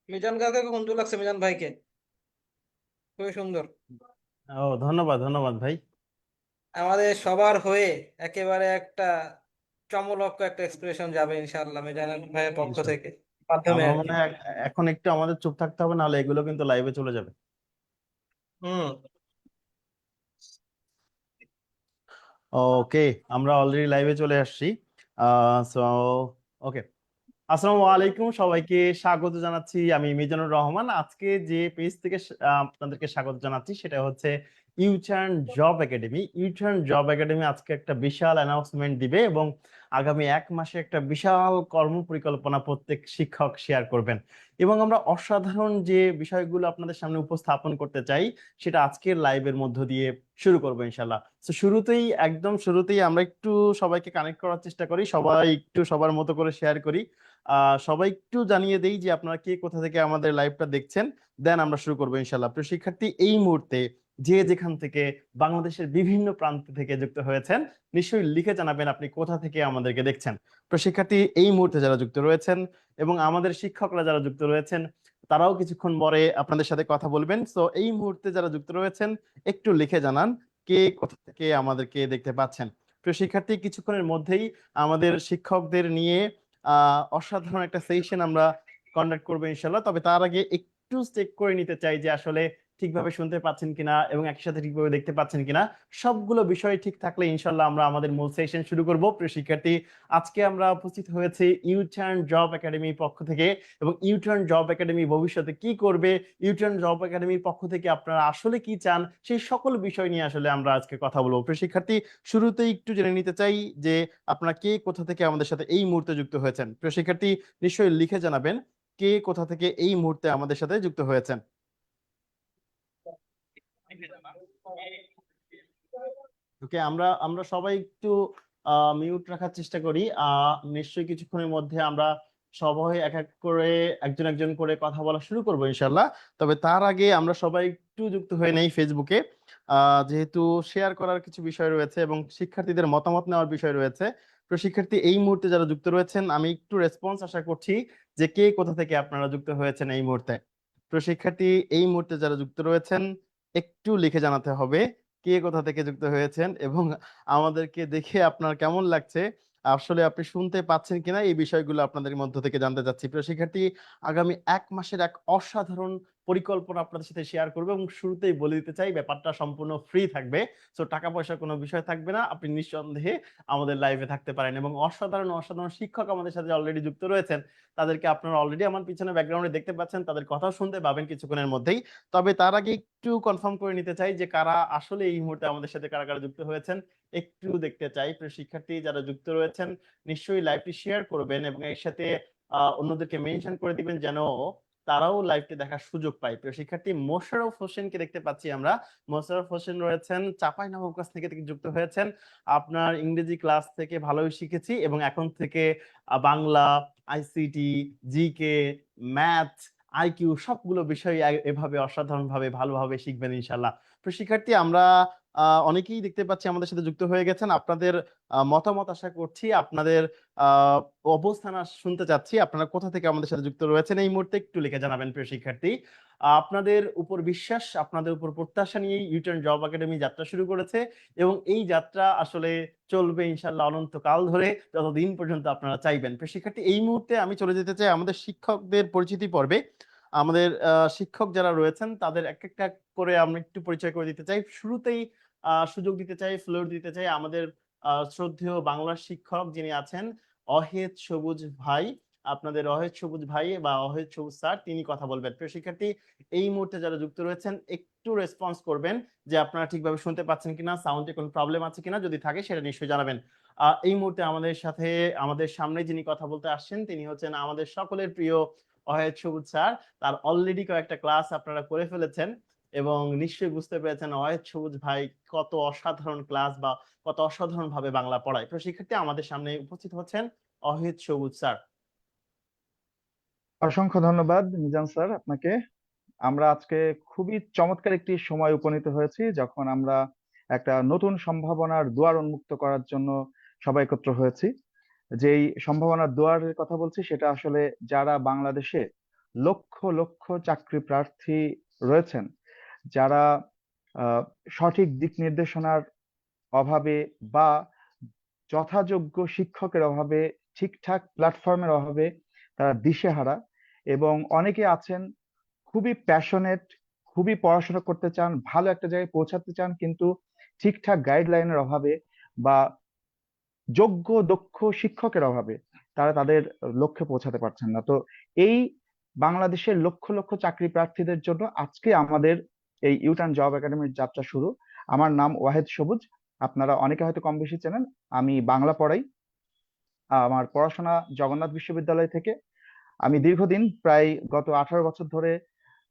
মিজান কাকাকে সুন্দর লাগছে, মিজান ভাইকে খুবই সুন্দর। ও, ধন্যবাদ ধন্যবাদ ভাই। আমাদের সবার হয়ে একেবারে একটা চমলক্ষ একটা এক্সপ্রেশন যাবে ইনশাআল্লাহ মিজান ভাইয়ের পক্ষ ইনশাল্লাহ। থেকে, মাধ্যমে আমার আর কি। মনে হয় এখন একটু আমাদের চুপ থাকতে হবে, নাহলে এগুলো কিন্তু লাইভে চলে যাবে। হুম। ওকে, আমরা অলরেডি লাইভে চলে আসছি। সো ওকে, আসসালামু আলাইকুম, সবাইকে স্বাগত জানাচ্ছি। আমি মিজানুর রহমান। আজকে যে পেজ থেকে আপনাদেরকে স্বাগত জানাচ্ছি সেটা হচ্ছে U turn job academy. U turn job academy আজকে একটা বিশাল অ্যানাউন্সমেন্ট দিবে এবং আগামী 1 মাসে একটা বিশাল কর্ম পরিকল্পনা প্রত্যেক শিক্ষক শেয়ার করবেন। এবং আমরা অসাধারণ যে বিষয়গুলো আপনাদের সামনে উপস্থাপন করতে চাই সেটা আজকের লাইভের মধ্য দিয়ে শুরু করবো ইনশাল্লাহ। তো শুরুতেই, একদম শুরুতেই আমরা একটু সবাইকে কানেক্ট করার চেষ্টা করি, সবাই একটু সবার মতো করে শেয়ার করি। সবাই একটু জানিয়ে দেই যে আপনারা কে কোথা থেকে আমাদের লাইভটা দেখছেন, দেন আমরা শুরু করবো ইনশাল্লাহ। প্রিয় শিক্ষার্থী, এই মুহূর্তে যে যেখান থেকে বাংলাদেশের বিভিন্ন প্রান্ত থেকে যুক্ত হয়েছেন, নিশ্চয়ই লিখে জানাবেন আপনি কোথা থেকে আমাদেরকে দেখছেন। প্রিয় শিক্ষার্থী, এই মুহূর্তে যারা যুক্ত রয়েছেন এবং আমাদের শিক্ষকরা যারা যুক্ত রয়েছেন, তারাও কিছুক্ষণ পরে আপনাদের সাথে কথা বলবেন। তো এই মুহূর্তে যারা যুক্ত রয়েছেন, একটু লিখে জানান কে কোথা থেকে আমাদেরকে দেখতে পাচ্ছেন। প্রিয় শিক্ষার্থী, কিছুক্ষণের মধ্যেই আমাদের শিক্ষকদের নিয়ে অসাধারণ একটা সেশন আমরা কন্ডাক্ট করবো ইনশাল্লাহ। তবে তার আগে একটু চেক করে নিতে চাই যে আসলে ঠিকভাবে শুনতে পাচ্ছেন কিনা এবং একই সাথে ঠিকভাবে দেখতে পাচ্ছেন কিনা। সবগুলো বিষয় ঠিক থাকলে ইনশাল্লাহ আমরা আমাদের মূল সেশন শুরু করব। প্রিয় শিক্ষার্থী, আজকে আমরা উপস্থিত হয়েছি ইউটার্ন জব একাডেমির পক্ষ থেকে। এবং ইউটার্ন জব একাডেমি ভবিষ্যতে কি করবে, ইউটার্ন জব একাডেমির পক্ষ থেকে আপনারা আসলে কি চান, সেই সকল বিষয় নিয়ে আসলে আমরা আজকে কথা বলবো। প্রিয় শিক্ষার্থী, শুরুতেই একটু জেনে নিতে চাই যে আপনারা কে কোথা থেকে আমাদের সাথে এই মুহূর্তে যুক্ত হয়েছেন। প্রিয় শিক্ষার্থী, নিশ্চয়ই লিখে জানাবেন কে কোথা থেকে এই মুহূর্তে আমাদের সাথে যুক্ত হয়েছেন। ওকে, আমরা আমরা সবাই একটু মিউট রাখার চেষ্টা করি। নিশ্চয়ই কিছুক্ষণের মধ্যে আমরা সবাই এক এক করে, একজন একজন করে কথা বলা শুরু করবো ইনশাল্লাহ। তবে তার আগে আমরা সবাই একটু যুক্ত হয়ে নেই ফেসবুকে, যেহেতু শেয়ার করার কিছু বিষয় রয়েছে এবং শিক্ষার্থীদের মতামত নেওয়ার বিষয় রয়েছে। তো শিক্ষার্থী, এই মুহূর্তে যারা যুক্ত রয়েছেন, আমি একটু রেসপন্স আশা করছি যে কে কোথা থেকে আপনারা যুক্ত হয়েছেন এই মুহূর্তে। তো শিক্ষার্থী, এই মুহূর্তে যারা যুক্ত রয়েছেন, একটু লিখে জানাতে হবে কে কোথা থেকে যুক্ত হয়েছেন এবং আমাদেরকে দেখে আপনার কেমন লাগছে, আসলে আপনি শুনতে পাচ্ছেন কিনা, এই বিষয়গুলো আপনাদের মধ্য থেকে জানতে চাচ্ছি। প্রিয় শিক্ষার্থী, আগামী 1 মাসের এক অসাধারণ পরিকল্পনা আপনাদের সাথে শেয়ার করবো এবং শুরুতেই বলে দিতে চাই ব্যাপারটা সম্পূর্ণ ফ্রি থাকবে। তো টাকা পয়সার কোনো বিষয় থাকবে না, আপনি নিঃসন্দেহে আমাদের লাইভে থাকতে পারেন। এবং অসাধারণ অসাধারণ শিক্ষক আমাদের সাথে অলরেডি যুক্ত রয়েছেন, তাদেরকে আপনারা অলরেডি আমার পিছনে ব্যাকগ্রাউন্ডে দেখতে পাচ্ছেন, তাদের কথাও শুনতে পাবেন কিছুক্ষণের মধ্যেই। তবে তার আগে একটু কনফার্ম করে নিতে চাই যে কারা আসলে এই মুহূর্তে আমাদের সাথে কারা কারা যুক্ত হয়েছেন, একটু দেখতে চাই। প্রিয় শিক্ষার্থী, যারা যুক্ত রয়েছেন নিশ্চয়ই লাইভটি শেয়ার করবেন এবং এর সাথে অন্যদেরকে মেনশন করে দিবেন যেন তারাও লাইভটি দেখার সুযোগ পায়। প্রিয় শিক্ষার্থী, মোশাররফ হোসেনকে দেখতে পাচ্ছি আমরা। মোশাররফ হোসেন রয়েছেন চাঁপাইনবাবগঞ্জ থেকে যুক্ত হয়েছেন। আপনার ইংরেজি ক্লাস থেকে ভালোই শিখেছি এবং এখন থেকে Bangla, ICT, GK, math, IQ সবগুলো বিষয় এভাবে অসাধারণ ভাবে ভালোভাবে শিখবেন ইনশাল্লাহ। তো শিক্ষার্থী, আমরা অনেকেই দেখতে পাচ্ছি আমাদের সাথে যুক্ত হয়ে গেছেন। আপনাদের মতামত আশা করছি, আপনাদের আহ অবস্থান শুনতে চাচ্ছি। আপনারা কোথা থেকে আমাদের সাথে যুক্ত রয়েছেন এই মুহূর্তে একটু লিখে জানাবেন। প্রিয় শিক্ষার্থী, আপনাদের উপর বিশ্বাস, আপনাদের উপর প্রত্যাশা নিয়ে ইউটার্ন জব একাডেমি যাত্রা শুরু করেছে এবং এই যাত্রা আসলে চলবে ইনশাল্লাহ অনন্তকাল ধরে, যতদিন পর্যন্ত আপনারা চাইবেন। প্রিয় শিক্ষার্থী, এই মুহূর্তে আমি চলে যেতে চাই আমাদের শিক্ষকদের পরিচিতি পর্বে। আমাদের শিক্ষক যারা রয়েছেন তাদের এক একটা করে আমরা একটু পরিচয় করে দিতে চাই। শুরুতেই সুযোগ দিতে চাই, ফ্লোর দিতে চাই আমাদের শ্রদ্ধেয় বাংলার শিক্ষক যিনি আছেন, অহেদ সবুজ ভাই। আপনাদের অহেদ সবুজ ভাই বা অহেদ সবুজ স্যার, তিনি কথা বলবেন। প্রিয় শিক্ষার্থী, এই মুহূর্তে যারা যুক্ত রয়েছেন একটু রেসপন্স করবেন যে আপনারা ঠিকভাবে শুনতে পাচ্ছেন কিনা, সাউন্ডে কোনো প্রবলেম আছে কিনা, যদি থাকে সেটা নিশ্চয়ই জানাবেন। এই মুহূর্তে আমাদের সাথে, আমাদের সামনে যিনি কথা বলতে আসছেন তিনি হচ্ছেন আমাদের সকলের প্রিয় অহেদ সবুজ স্যার। তার অলরেডি কয়েকটা ক্লাস আপনারা করে ফেলেছেন এবং নিশ্চয়ই বুঝতে পেরেছেন অহেদ সবুজ ভাই কত অসাধারণ ক্লাস বা কত অসাধারণ ভাবে বাংলা পড়ায়। তো শিক্ষার্থী, আমাদের সামনে উপস্থিত হচ্ছেন অহেদ সবুজ স্যার। অসংখ্য ধন্যবাদ মিজান স্যার আপনাকে। আমরা আজকে খুবই চমৎকার একটি সময় উপনীত হয়েছি, যখন আমরা একটা নতুন সম্ভাবনার দুয়ার উন্মুক্ত করার জন্য সবাই একত্র হয়েছি। যেই সম্ভাবনার দুয়ারের কথা বলছি সেটা আসলে যারা বাংলাদেশে লক্ষ লক্ষ চাকরি প্রার্থী রয়েছেন যারা আহ, সঠিক দিক নির্দেশনার অভাবে বা যথাযোগ্য শিক্ষকের অভাবে, ঠিকঠাক প্ল্যাটফর্মের অভাবে তারা দিশেহারা। এবং অনেকে আছেন খুবই প্যাশনেট, খুবই পড়াশোনা করতে চান, ভালো একটা জায়গায় পৌঁছাতে চান, কিন্তু ঠিকঠাক গাইডলাইনের অভাবে বা যোগ্য দক্ষ শিক্ষকের অভাবে তারা তাদের লক্ষ্যে পৌঁছাতে পারছেন না। তো এই বাংলাদেশের লক্ষ লক্ষ চাকরি প্রার্থীদের জন্য আজকে আমাদের এই ইউটার্ন জব একাডেমির যাত্রা শুরু। আমার নাম ওয়াহেদ সবুজ, আপনারা অনেকে হয়তো কম বেশি চেনেন। আমি বাংলা পড়াই। আমার পড়াশোনা জগন্নাথ বিশ্ববিদ্যালয় থেকে। আমি দীর্ঘদিন, প্রায় গত 18 বছর ধরে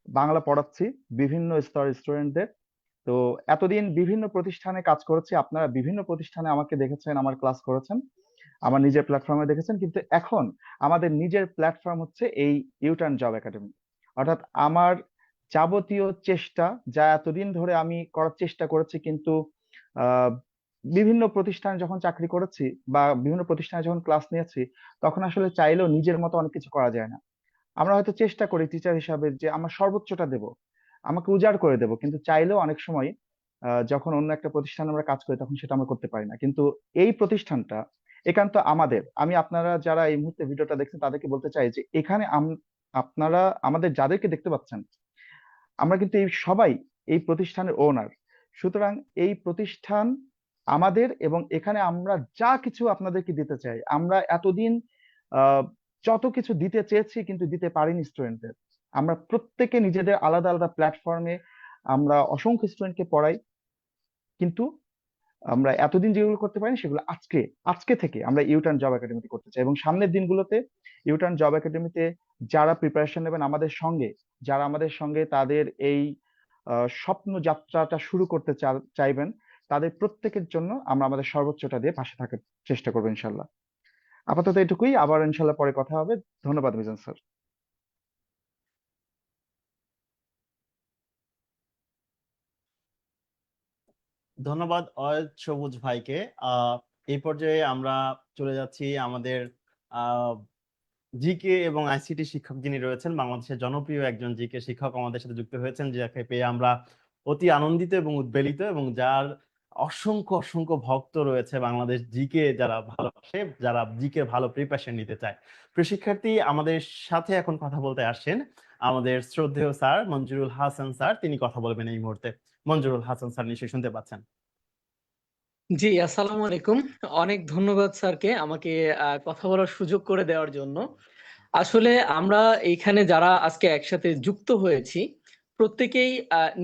বাংলা পড়াচ্ছি বিভিন্ন স্তরের স্টুডেন্টদের। তো এতদিন বিভিন্ন প্রতিষ্ঠানে কাজ করেছি, আপনারা বিভিন্ন প্রতিষ্ঠানে আমাকে দেখেছেন, আমার ক্লাস করেছেন, আমার নিজের প্ল্যাটফর্মে দেখেছেন, কিন্তু এখন আমাদের নিজের প্ল্যাটফর্ম হচ্ছে এই ইউটার্ন জব একাডেমি। অর্থাৎ আমার যাবতীয় চেষ্টা, যা এতদিন ধরে আমি করার চেষ্টা করেছি, কিন্তু আহ, বিভিন্ন প্রতিষ্ঠানে যখন চাকরি করেছি বা বিভিন্ন প্রতিষ্ঠানে যখন ক্লাস নিয়েছি, তখন আসলে চাইলেও নিজের মতো অনেক কিছু করা যায় না। আমরা হয়তো চেষ্টা করি টিচার হিসাবে যে আমার সর্বোচ্চটা দেব, আমাকে উজাড় করে দেব, কিন্তু চাইলেও অনেক সময় যখন অন্য একটা প্রতিষ্ঠানে আমরা কাজ করি তখন সেটা আমরা করতে পারি না। কিন্তু এই প্রতিষ্ঠানটা একান্ত আমাদের। আমি, আপনারা যারা এই মুহূর্তে ভিডিওটা দেখছেন তাদেরকে বলতে চাই যে এখানে আপনারা আমাদের যাদেরকে দেখতে পাচ্ছেন, আমরা কিন্তু এই সবাই এই প্রতিষ্ঠানের ওনার। সুতরাং এই প্রতিষ্ঠান আমাদের, এবং এখানে আমরা যা কিছু আপনাদেরকে দিতে চাই, আমরা এতদিন আহ, যত কিছু দিতে চেয়েছি কিন্তু দিতে পারিনি স্টুডেন্টদের। আমরা প্রত্যেকে নিজেদের আলাদা আলাদা প্ল্যাটফর্মে আমরা অসংখ্য স্টুডেন্টকে পড়াই, কিন্তু আমরা এতদিন যেগুলো করতে পারিনি সেগুলো আজকে আজকে থেকে আমরা ইউটার্ন জব একাডেমিতে করতে চাই। এবং সামনের দিনগুলোতে ইউটার্ন জব একাডেমিতে যারা প্রিপারেশন নেবেন আমাদের সঙ্গে, যারা আমাদের সঙ্গে তাদের এই স্বপ্ন যাত্রাটা শুরু করতে চাইবেন, তাদের প্রত্যেকের জন্য আমরা আমাদের সর্বোচ্চটা দিয়ে পাশে থাকার চেষ্টা করবো ইনশাল্লাহ। আপাতত এটুকুই, আবার ইনশাল্লাহ পরে কথা হবে। ধন্যবাদ মিজান স্যার। ধন্যবাদ অয়ত সবুজ ভাইকে। আহ এই পর্যায়ে আমরা চলে যাচ্ছি আমাদের আহ জিকে এবং আইসিটি শিক্ষক যিনি রয়েছেন, বাংলাদেশের জনপ্রিয় একজন জিকে শিক্ষক আমাদের সাথে যুক্ত হয়েছেন, যাকে পেয়ে আমরা অতি আনন্দিত এবং উদ্বেলিত, এবং যার অসংখ্য অসংখ্য ভক্ত রয়েছে বাংলাদেশ জিকে, যারা ভালোবাসে, যারা জিকে ভালো প্রিপারেশন নিতে চায়। প্রিয় শিক্ষার্থী, আমাদের সাথে এখন কথা বলতে আসছেন আমাদের শ্রদ্ধেয় স্যার মঞ্জুরুল হাসান স্যার। তিনি কথা বলবেন এই মুহূর্তে। মঞ্জুরুল হাসান স্যার, নিশ্চয়ই শুনতে পাচ্ছেন। জি, আসসালামু আলাইকুম। অনেক ধন্যবাদ স্যারকে আমাকে কথা বলার সুযোগ করে দেওয়ার জন্য। আসলে আমরা এইখানে যারা আজকে একসাথে যুক্ত হয়েছি, প্রত্যেকেই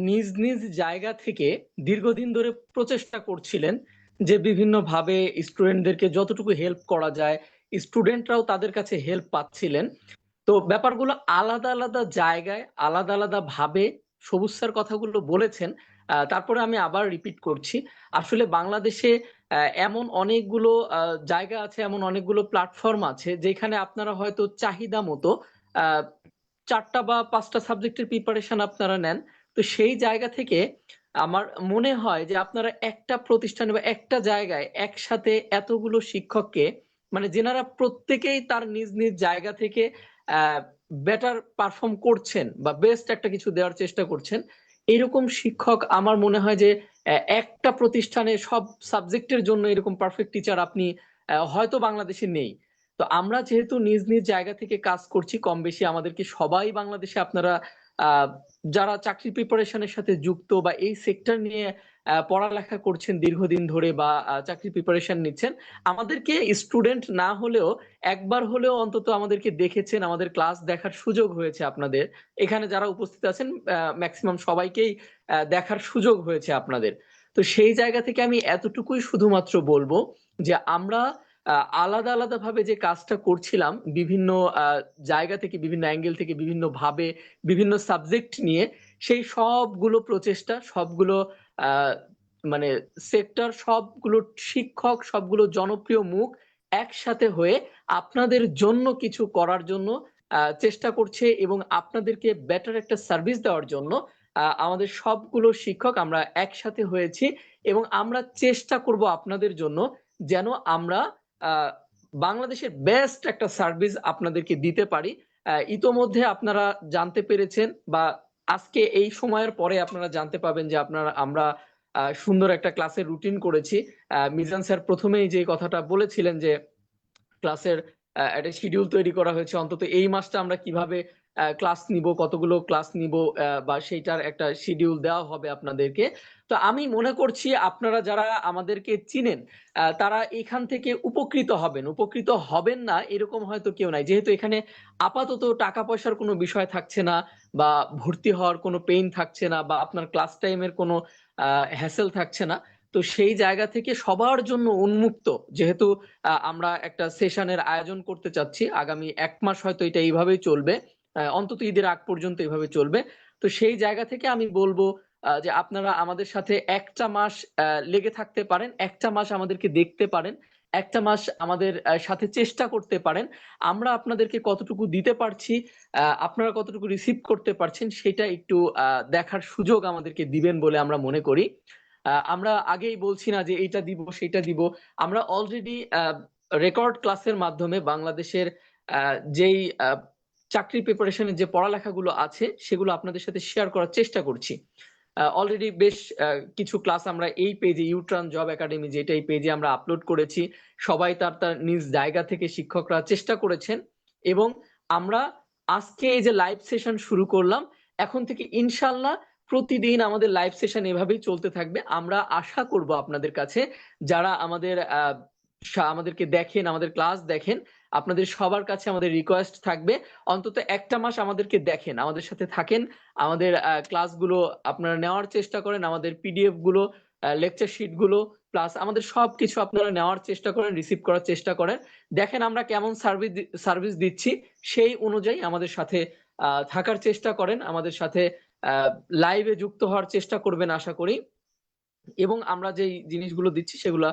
নিজ নিজ জায়গা থেকে দীর্ঘদিন ধরে প্রচেষ্টা করছিলেন যে বিভিন্ন ভাবে স্টুডেন্টদেরকে যতটুকু হেল্প করা যায়, স্টুডেন্টরাও তাদের কাছে হেল্প পাচ্ছিলেন। তো ব্যাপারগুলো আলাদা আলাদা জায়গায় আলাদা আলাদা ভাবে সবুজ স্যার কথাগুলো বলেছেন। তারপরে আমি আবার রিপিট করছি। আসলে বাংলাদেশে এমন অনেকগুলো জায়গা আছে, এমন অনেকগুলো প্ল্যাটফর্ম আছে যেখানে আপনারা হয়তো চাহিদা মতো আহ, 4টা বা 5টা সাবজেক্টের প্রিপারেশন আপনারা নেন। তো সেই জায়গা থেকে আমার মনে হয় যে আপনারা একটা প্রতিষ্ঠানে বা একটা জায়গায় একসাথে এতগুলো শিক্ষককে, মানে যেনারা প্রত্যেকেই তার নিজ নিজ জায়গা থেকে বেটার পারফর্ম করছেন বা বেস্ট একটা কিছু দেওয়ার চেষ্টা করছেন, এরকম শিক্ষক আমার মনে হয় যে একটা প্রতিষ্ঠানে সব সাবজেক্টের জন্য এরকম পারফেক্ট টিচার আপনি হয়তো বাংলাদেশে নেই। তো আমরা যেহেতু নিজ নিজ জায়গা থেকে কাজ করছি, কম বেশি আমাদেরকে সবাই বাংলাদেশে আপনারা আহ, যারা চাকরি প্রিপারেশনের সাথে যুক্ত বা এই সেক্টর নিয়ে পড়ালেখা করছেন দীর্ঘদিন ধরে বা চাকরি প্রিপারেশন নিচ্ছেন, আমাদেরকে স্টুডেন্ট না হলেও একবার হলেও অন্তত আমাদেরকে দেখেছেন, আমাদের ক্লাস দেখার সুযোগ হয়েছে আপনাদের। এখানে যারা উপস্থিত আছেন ম্যাক্সিমাম সবাইকেই দেখার সুযোগ হয়েছে আপনাদের। তো সেই জায়গা থেকে আমি এতটুকুই শুধুমাত্র বলবো যে আমরা আলাদা আলাদা ভাবে যে কাজটা করছিলাম, বিভিন্ন জায়গা থেকে, বিভিন্ন অ্যাঙ্গেল থেকে, বিভিন্ন ভাবে, বিভিন্ন সাবজেক্ট নিয়ে, সেই সবগুলো প্রচেষ্টা, সবগুলো আহ, মানে সেক্টর, সবগুলো শিক্ষক, সবগুলো জনপ্রিয় মুখ একসাথে হয়ে আপনাদের জন্য কিছু করার জন্য চেষ্টা করছে, এবং আপনাদেরকে বেটার একটা সার্ভিস দেওয়ার জন্য আমাদের সবগুলো শিক্ষক আমরা একসাথে হয়েছি। এবং আমরা চেষ্টা করব আপনাদের জন্য যেন আমরা আহ, বাংলাদেশের বেস্ট একটা সার্ভিস আপনাদেরকে দিতে পারি। ইতোমধ্যে আপনারা জানতে পেরেছেন, বা আজকে এই সময়ের পরে আপনারা জানতে পাবেন যে আমরা সুন্দর একটা ক্লাসের রুটিন করেছি। মিজান স্যার প্রথমেই যে কথাটা বলেছিলেন যে ক্লাসের একটা শিডিউল তৈরি করা হয়েছে, অন্তত এই মাসটা আমরা কিভাবে ক্লাস নিব, কতগুলো ক্লাস নিব, বা সেইটার একটা শিডিউল দেওয়া হবে আপনাদেরকে। তো আমি মনে করছি আপনারা যারা আমাদেরকে চিনেন তারা এখান থেকে উপকৃত হবেন না এরকম হয়তো কেউ নাই, যেহেতু এখানে আপাতত টাকা পয়সার কোনো বিষয় থাকছে না, বা ভর্তি হওয়ার কোনো পেইন থাকছে না, বা আপনার ক্লাস টাইমের কোনো হ্যাসেল থাকছে না। তো সেই জায়গা থেকে সবার জন্য উন্মুক্ত, যেহেতু আমরা একটা সেশনের আয়োজন করতে চাচ্ছি আগামী 1 মাস, হয়তো এটা এইভাবেই চলবে, অন্তত ঈদের আগ পর্যন্ত এইভাবে চলবে। তো সেই জায়গা থেকে আমি বলবো যে আপনারা আমাদের সাথে একটা মাস লেগে থাকতে পারেন, একটা মাস আমাদেরকে দেখতে পারেন, একটা মাস আমাদের সাথে চেষ্টা করতে পারেন। আমরা আপনাদেরকে কতটুকু দিতে পারছি, আপনারা কতটুকু রিসিভ করতে পারছেন, সেটা একটু দেখার সুযোগ আমাদেরকে দিবেন বলে আমরা মনে করি। আমরা আগেই বলছি না যে এইটা দিব সেটা দিব, আমরা অলরেডি রেকর্ড ক্লাসের মাধ্যমে বাংলাদেশের যেই চাকরি প্রিপারেশনের যে পড়ালেখাগুলো আছে সেগুলো আপনাদের সাথে শেয়ার করার চেষ্টা করছি। অলরেডি বেশ কিছু ক্লাস আমরা এই পেজে, ইউট্রান জব একাডেমি যেটা, এই পেজে আমরা আপলোড করেছি। সবাই তার তার নিজ জায়গা থেকে শিক্ষকরা চেষ্টা করেছেন, এবং আমরা আজকে এই যে লাইভ সেশন শুরু করলাম, এখন থেকে ইনশাল্লাহ প্রতিদিন আমাদের লাইভ সেশন এভাবেই চলতে থাকবে। আমরা আশা করব আপনাদের কাছে, যারা আমাদেরকে দেখেন, আমাদের ক্লাস দেখেন, আপনাদের সবার কাছে আমাদের রিকোয়েস্ট থাকবে অন্তত একটা মাস আমাদেরকে দেখেন, আমাদের সাথে থাকেন, আমাদের ক্লাসগুলো আপনারা নেওয়ার চেষ্টা করেন, আমাদের পিডিএফ গুলো, লেকচার শিট গুলো, প্লাস আমাদের সবকিছু আপনারা নেওয়ার চেষ্টা করেন, রিসিভ করার চেষ্টা করেন। দেখেন আমরা কেমন সার্ভিস দিচ্ছি, সেই অনুযায়ী আমাদের সাথে থাকার চেষ্টা করেন, আমাদের সাথে লাইভে যুক্ত হওয়ার চেষ্টা করবেন আশা করি। এবং আমরা যেই জিনিসগুলো দিচ্ছি সেগুলা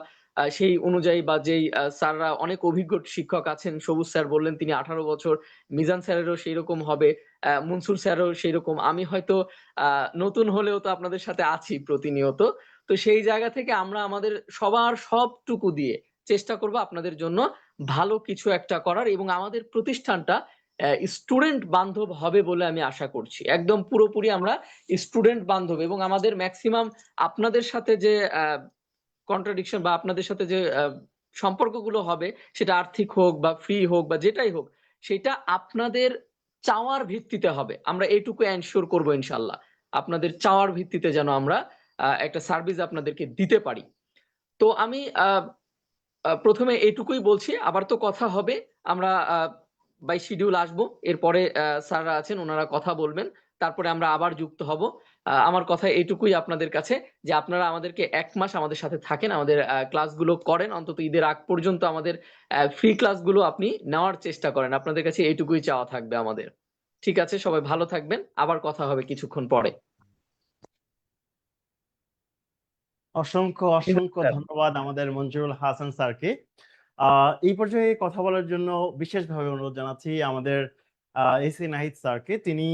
সেই অনুযায়ী, বা যেই স্যাররা অনেক অভিজ্ঞ শিক্ষক আছেন, সবুজ স্যার বললেন তিনি 18 বছর, মিজান স্যারেরও সেই রকম হবে, মনসুর স্যারও সেই রকম, আমি হয়তো নতুন হলেও তো আপনাদের সাথে আছি প্রতিনিয়ত। তো সেই জায়গা থেকে আমরা আমাদের সবার সবটুকু দিয়ে চেষ্টা করব আপনাদের জন্য ভালো কিছু একটা করার, এবং আমাদের প্রতিষ্ঠানটা স্টুডেন্ট বান্ধব হবে বলে আমি আশা করছি। একদম পুরোপুরি আমরা স্টুডেন্ট বান্ধব, এবং আমাদের ম্যাক্সিমাম আপনাদের সাথে যে কন্ট্রাডিকশন বা আপনাদের সাথে যে সম্পর্কগুলো হবে, সেটা আর্থিক হোক বা ফ্রি হোক বা যেটাই হোক, সেটা আপনাদের চাওয়ার ভিত্তিতে হবে। আমরা এইটুকু এনশিওর করবো ইনশাল্লাহ, আপনাদের চাওয়ার ভিত্তিতে যেন আমরা একটা সার্ভিস আপনাদেরকে দিতে পারি। তো আমি প্রথমে এইটুকুই বলছি, আবার তো কথা হবে, আমরা বাই শিডিউল আসবো, এরপরে স্যাররা আছেন ওনারা কথা বলবেন, তারপরে আমরা আবার যুক্ত হব। আমার কথা এইটুকুই আপনাদের কাছে, যে আপনারা আমাদেরকে 1 মাস আমাদের সাথে থাকেন, আমাদের ক্লাসগুলো করেন, অন্তত ঈদের আগ পর্যন্ত আমাদের ফ্রি ক্লাসগুলো আপনি নেওয়ার চেষ্টা করেন। আপনাদের কাছে এইটুকুই চাওয়া থাকবে আমাদের। ঠিক আছে, সবাই ভালো থাকবেন, আবার কথা হবে কিছুক্ষণ পরে। অসংখ্য অসংখ্য স্যার, ধন্যবাদ আমাদের মঞ্জুরুল হাসান স্যারকে। এই পর্যায়ে কথা বলার জন্য বিশেষভাবে অনুরোধ জানাচ্ছি আমাদের এস এ নাহিদ স্যারকে। তিনি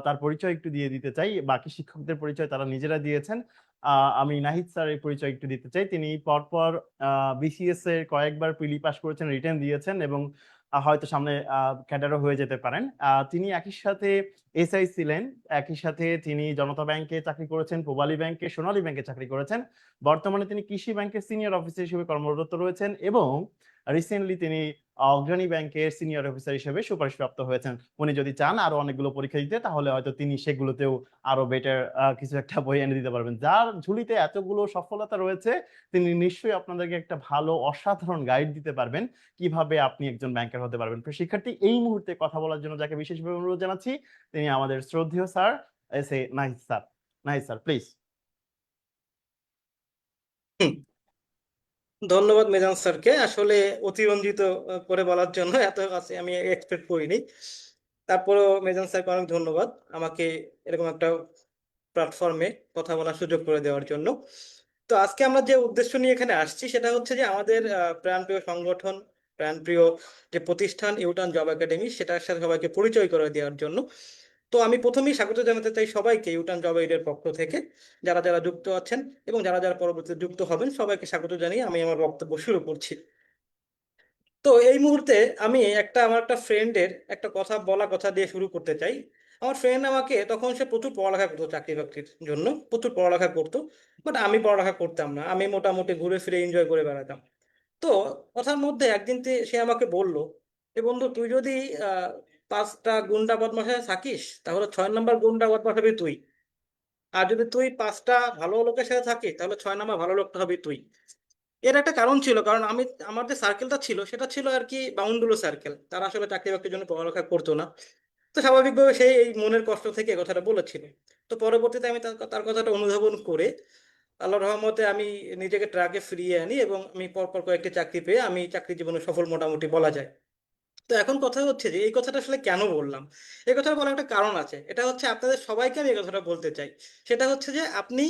তার পরিচয় একটু দিয়ে দিতে চাই, বাকি শিক্ষকদের পরিচয় তারা নিজেরা দিয়েছেন। আমি নাহিদ স্যারের পরিচয় একটু দিতে চাই। তিনি পরপর বিসিএস এর কয়েকবার প্রিলি পাস করেছেন, রিটেন দিয়েছেন, এবং হয়তো সামনে ক্যাডারও হয়ে যেতে পারেন। তিনি একই সাথে এসআই ছিলেন, একই সাথে তিনি জনতা ব্যাংকে চাকরি করেছেন, পূবালী ব্যাংকে, সোনালী ব্যাংকে চাকরি করেছেন। বর্তমানে তিনি কৃষি ব্যাংকের সিনিয়র অফিসার হিসেবে কর্মরত রয়েছেন, এবং রিসেন্টলি তিনি অগ্রণী ব্যাংকের সিনিয়র অফিসার হিসেবে সুপারিশপ্রাপ্ত হয়েছেন। উনি যদি চান আরো অনেকগুলো পরীক্ষা দিতে, তাহলে হয়তো তিনি সেগুলোতেও আরো বেটার কিছু একটা বই এনে দিতে পারবেন। যার ঝুলিতে এতগুলো সফলতা রয়েছে, তিনি নিশ্চয়ই আপনাদেরকে একটা ভালো অসাধারণ গাইড দিতে পারবেন কিভাবে আপনি একজন ব্যাংকার হতে পারবেন। প্রিয় শিক্ষার্থী, এই মুহূর্তে কথা বলার জন্য যাকে বিশেষভাবে অনুরোধ জানাচ্ছি, তিনি আমাদের শ্রদ্ধেয় sir S A Nahid sir. Nahid sir, please. ধন্যবাদ মেজান স্যারকে, আসলে অতিরঞ্জিত করে বলার জন্য এত কাছে আমি এক্সপেক্ট করিনি। তারপরেও মেজান স্যারকে অনেক ধন্যবাদ আমাকে এরকম একটা প্ল্যাটফর্মে কথা বলার সুযোগ করে দেওয়ার জন্য। তো আজকে আমরা যে উদ্দেশ্য নিয়ে এখানে আসছি সেটা হচ্ছে যে আমাদের প্রাণপ্রিয় সংগঠন, প্রাণপ্রিয় যে প্রতিষ্ঠান ইউটার্ন জব একাডেমি, সেটার সাথে সবাইকে পরিচয় করে দেওয়ার জন্য। তো আমি প্রথমেই স্বাগত জানাতে চাই সবাইকে ইউটার্ন জব এইডের পক্ষ থেকে, যারা যারা যুক্ত আছেন এবং যারা যারা পরবর্তীতে যুক্ত হবেন, সবাইকে স্বাগত জানিয়ে আমি আমার বক্তব্য শুরু করছি। তো এই মুহূর্তে আমি আমার একটা ফ্রেন্ডের একটা কথা দিয়ে শুরু করতে চাই। আমার ফ্রেন্ড আমাকে তখন, সে প্রচুর পড়ালেখা করতো চাকরি বাকরির জন্য, প্রচুর পড়ালেখা করতো, বাট আমি পড়ালেখা করতাম না, আমি মোটামুটি ঘুরে ফিরে এনজয় করে বেড়াতাম। তো কথার মধ্যে একদিন সে আমাকে বলল, এ বন্ধু, তুই যদি আহ 5টা গুন্ডা বদমাশের সাথে থাকিস, তাহলে 6 নম্বর গুন্ডা বদমাশ হবি তুই। আর যদি তুই 5টা ভালো লোকের সাথে থাকিস, তাহলে 6 নম্বর ভালো লোকটা হবি তুই। এর একটা কারণ ছিল, কারণ আমার যে সার্কেলটা ছিল সেটা ছিল আর কি বাউন্ডুলো সার্কেল, তারা আসলে চাকরি বাকরির জন্য পড়ালেখা করতো না। তো স্বাভাবিকভাবে সেই এই মনের কষ্ট থেকে এই কথাটা বলেছিল। তো পরবর্তীতে আমি তার কথাটা অনুধাবন করে আল্লাহর রহমতে আমি নিজেকে ট্রাকে ফিরিয়ে আনি, এবং আমি পরপর কয়েকটি চাকরি পেয়ে আমি চাকরি জীবনে সফল মোটামুটি বলা যায়। তো এখন কথা হচ্ছে যে এই কথাটা আসলে কেন বললাম। এই কথাটা বলার একটা কারণ আছে, এটা হচ্ছে আপনাদের সবাইকে আমি এই কথাটা বলতে চাই। সেটা হচ্ছে যে আপনি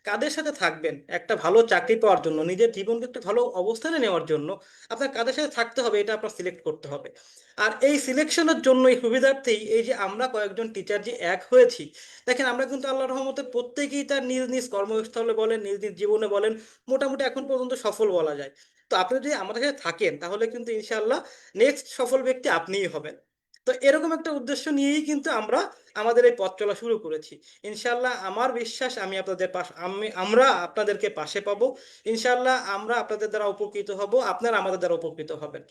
কাদের সাথে থাকবেন একটা ভালো চাকরি পাওয়ার জন্য, নিজের জীবনকে একটা ভালো অবস্থানে নেওয়ার জন্য আপনার কাদের সাথে থাকতে হবে, এটা আপনার সিলেক্ট করতে হবে। আর এই সিলেকশনের জন্য এই সুবিধার্থেই এই যে আমরা কয়েকজন টিচার যে এক হয়েছি, দেখেন আমরা কিন্তু আল্লাহর রহমতে প্রত্যেকেই তার নিজ নিজ কর্মস্থলে বলেন, নিজ নিজ জীবনে বলেন, মোটামুটি এখন পর্যন্ত সফল বলা যায়। তো আপনি যদি আমাদের সাথে থাকেন, তাহলে কিন্তু ইনশাআল্লাহ নেক্সট সফল ব্যক্তি আপনিই হবেন। তো এরকম একটা উদ্দেশ্য নিয়েই কিন্তু আমরা আমাদের এই পথ চলা শুরু করেছি। ইনশাআল্লাহ আমার বিশ্বাস, আমরা আপনাদেরকে পাশে পাবো। ইনশাআল্লাহ আমরা আপনাদের দ্বারা উপকৃত হব, আপনারা আমাদের দ্বারা উপকৃত হবেন।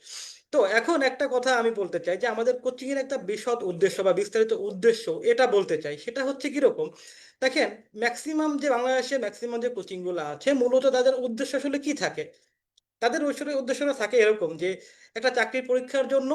তো এখন একটা কথা আমি বলতে চাই, যে আমাদের কোচিং এর একটা বিশদ উদ্দেশ্য বা বিস্তারিত উদ্দেশ্য এটা বলতে চাই। সেটা হচ্ছে কিরকম, দেখেন, ম্যাক্সিমাম যে বাংলাদেশে ম্যাক্সিমাম যে কোচিং গুলো আছে, মূলত তাদের উদ্দেশ্য আসলে কি থাকে? তাদের উদ্দেশ্যটা থাকে এরকম যে একটা চাকরির পরীক্ষার জন্য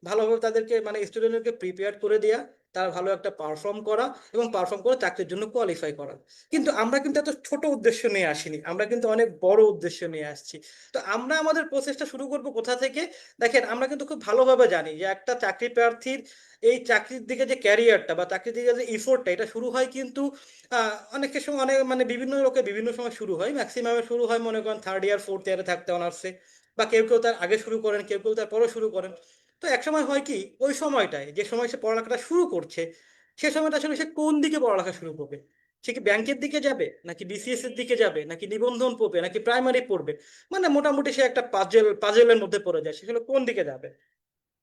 ভালোভাবে তাদেরকে, মানে স্টুডেন্টদেরকে প্রিপেয়ার করে দেয়া, তার ভালো একটা পারফর্ম করা, এবং পারফর্ম করে চাকরির জন্য কোয়ালিফাই করা। কিন্তু আমরা কিন্তু এত ছোট উদ্দেশ্য নিয়ে আসিনি, আমরা কিন্তু অনেক বড় উদ্দেশ্য নিয়ে আসছি। তো আমরা আমাদের প্রসেসটা শুরু করব কোথা থেকে? দেখেন, আমরা কিন্তু খুব ভালোভাবে জানি যে একটা চাকরি প্রার্থীর এই চাকরির দিকে যে ক্যারিয়ারটা বা চাকরির দিকে যে ইফোর্টটা, এটা শুরু হয় কিন্তু অনেকের সময় অনেক, মানে বিভিন্ন লোকে বিভিন্ন সময় শুরু হয়। ম্যাক্সিমামে শুরু হয় মনে করেন 3rd ইয়ার 4th ইয়ারে থাকতে অনার্সে, বা কেউ কেউ তার আগে শুরু করেন, কেউ কেউ তার পরে শুরু করেন। তো এক সময় হয় কি, ওই সময়টায় যে সময় সে পড়ালেখাটা শুরু করছে, সে সময়টা আসলে সে কোন দিকে পড়ালেখা শুরু করবে? সে কি ব্যাংকের দিকে যাবে, নাকি বিসিএস এর দিকে যাবে, নাকি নিবন্ধন পড়বে, নাকি প্রাইমারি পড়বে? মানে মোটামুটি সে একটা পাজেলের মধ্যে পড়ে যায়, সে আসলে কোন দিকে যাবে।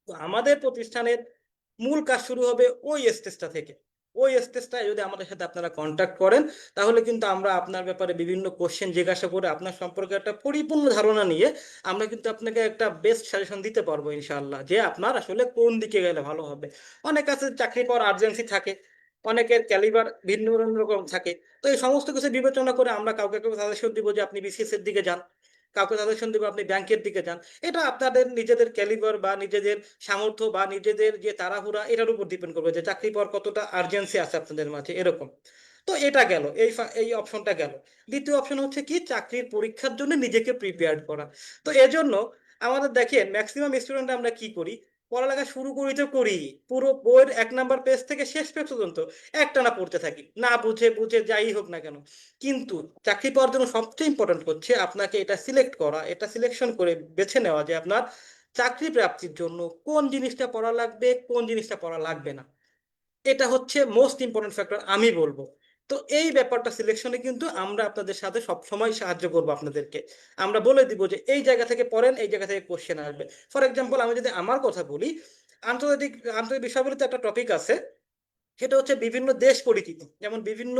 তো আমাদের প্রতিষ্ঠানের মূল কাজ শুরু হবে ওই স্টেজটা থেকে। ওই স্টেজটায় যদি আমাদের সাথে আপনারা কন্ট্যাক্ট করেন, তাহলে কিন্তু আমরা আপনার ব্যাপারে বিভিন্ন কোশ্চেন জিজ্ঞাসা করে আপনার সম্পর্কে একটা পরিপূর্ণ ধারণা নিয়ে আমরা কিন্তু আপনাকে একটা বেস্ট সাজেশন দিতে পারবো ইনশাআল্লাহ, যে আপনার আসলে কোন দিকে গেলে ভালো হবে। অনেক আছে চাকরি পাওয়ার আর্জেন্সি থাকে, অনেকের ক্যালিবার ভিন্ন ভিন্ন রকম থাকে। তো এই সমস্ত কিছু বিবেচনা করে আমরা কাউকে কাউকে সাজেশন দিব যে আপনি বিসিএস এর দিকে যান, কাউকে সাজেশন দিব আপনি ব্যাংকের দিকে যান। এটা আপনাদের নিজেদের ক্যালিবার বা নিজেদের সামর্থ্য বা নিজেদের যে তাড়াহুড়া, এটার উপর ডিপেন্ড করবে যে চাকরি পাওয়ার কতটা আর্জেন্সি আছে আপনাদের মাঝে, এরকম। তো এটা গেল, এই অপশনটা গেল। দ্বিতীয় অপশন হচ্ছে কি, চাকরির পরীক্ষার জন্য নিজেকে প্রিপেয়ার করা। তো এজন্য আমাদের দেখেন ম্যাক্সিমাম স্টুডেন্ট আমরা কি করি, পড়ালেখা শুরু করি তো করি, পুরো বইয়ের 1 নম্বর পেজ থেকে শেষ পেজ পর্যন্ত একটানা পড়তে থাকি, না বুঝে বুঝে যাই হোক না কেন। কিন্তু চাকরি পাওয়ার জন্য সবচেয়ে ইম্পর্টেন্ট হচ্ছে আপনাকে এটা সিলেক্ট করা, এটা সিলেকশন করে বেছে নেওয়া যে আপনার চাকরি প্রাপ্তির জন্য কোন জিনিসটা পড়া লাগবে, কোন জিনিসটা পড়া লাগবে না। এটা হচ্ছে মোস্ট ইম্পর্টেন্ট ফ্যাক্টর আমি বলবো। তো এই ব্যাপারটা সিলেকশনে কিন্তু আমরা আপনাদের সাথে সব সময় সাহায্য করবো আপনাদেরকে। আমরা বলে দিব যে এই জায়গা থেকে পড়েন, এই জায়গা থেকে কোশ্চেন আসবে। ফর এক্সাম্পল, আমি যদি আমার কথা বলি, আন্তর্জাতিক আন্তর্জাতিক বিষয়াবলীতে একটা টপিক আছে, সেটা হচ্ছে বিভিন্ন দেশ পরিচিতি। যেমন বিভিন্ন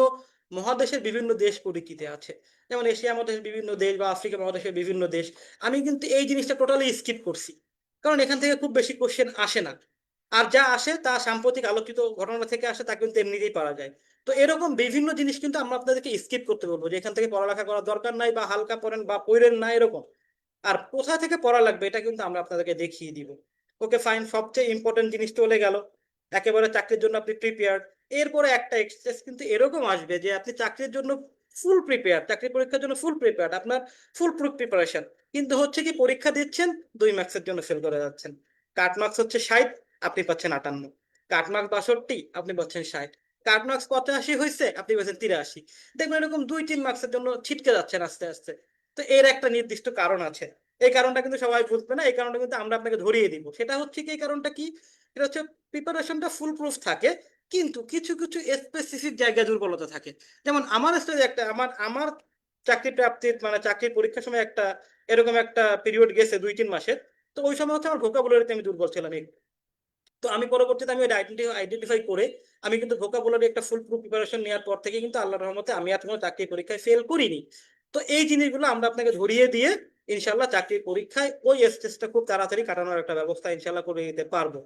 মহাদেশের বিভিন্ন দেশ পরিচিতি আছে, যেমন এশিয়া মহাদেশের বিভিন্ন দেশ বা আফ্রিকা মহাদেশের বিভিন্ন দেশ। আমি কিন্তু এই জিনিসটা টোটালি স্কিপ করছি, কারণ এখান থেকে খুব বেশি কোশ্চেন আসে না। আর যা আসে তা সাম্প্রতিক আলোচিত ঘটনা থেকে আসে, তা কিন্তু এমনিতেই পারা যায়। তো এরকম বিভিন্ন জিনিস কিন্তু আমরা আপনাদেরকে স্কিপ করতে বলবো, যে এখান থেকে পড়ালেখা করার দরকার নাই, বা হালকা পড়েন বা পড়েন না, এরকম। আর কোথা থেকে পড়া লাগবে এটা কিন্তু আমরা আপনাদেরকে দেখিয়ে দিব। ওকে ফাইন, সবচেয়ে ইম্পর্টেন্ট জিনিস চলে গেল, একেবারে চাকরির জন্য আপনি প্রিপেয়ার্ড। এরপরে একটা এক্সেস কিন্তু এরকম আসবে যে আপনি চাকরির জন্য ফুল প্রিপেয়ার, চাকরি পরীক্ষার জন্য ফুল প্রিপেয়ার্ড, আপনার ফুল প্রুফ প্রিপারেশন। কিন্তু হচ্ছে কি, পরীক্ষা দিচ্ছেন, 2 মার্কসের জন্য ফেল করে যাচ্ছেন। কাট মার্কস হচ্ছে 60, আপনি পাচ্ছেন 58। কাট মার্কস 62, আপনি পাচ্ছেন 60। কাট মার্কস 85 হয়েছে, আপনি পাচ্ছেন 83। দেখবেন এরকম 2-3 মার্কসের জন্য ছিটকে যাচ্ছেন আস্তে আস্তে। তো এর একটা নির্দিষ্ট কারণ আছে। এই কারণটা কিন্তু সবাই বুঝবে না, এই কারণটা কিন্তু আমরা আপনাকে ধরিয়ে দিব। সেটা হচ্ছে কি, এই কারণটা কি, এটা হচ্ছে প্রিপারেশনটা ফুল প্রুফ থাকে, কিন্তু কিছু কিছু স্পেসিফিক জায়গায় দুর্বলতা থাকে। যেমন আমার স্টোরি একটা, আমার আমার চাকরি প্রাপ্তির, মানে চাকরির পরীক্ষার সময় একটা এরকম একটা পিরিয়ড গেছে 2-3 মাসের। তো ওই সময় হচ্ছে আমার ভোকাবুলারিতে আমি দুর্বল ছিলাম একটু। তো আমি পরবর্তীতে আমি ওটা আইডেন্টিফাই করে আমি কিন্তু ভোকাবুলারি একটা ফুল প্রুফ প্রিপারেশন নেওয়ার পর থেকে কিন্তু আল্লাহর রহমতে আমি আর কোনো চাকরি পরীক্ষায় ফেল করিনি। তো এই জিনিসগুলো আমরা আপনাকে ধরিয়ে দিয়ে ইনশাল্লাহ চাকরির পরীক্ষায় ওই স্টেজটা খুব তাড়াতাড়ি কাটানোর একটা ব্যবস্থা ইনশাল্লাহ করে দিতে পারবো।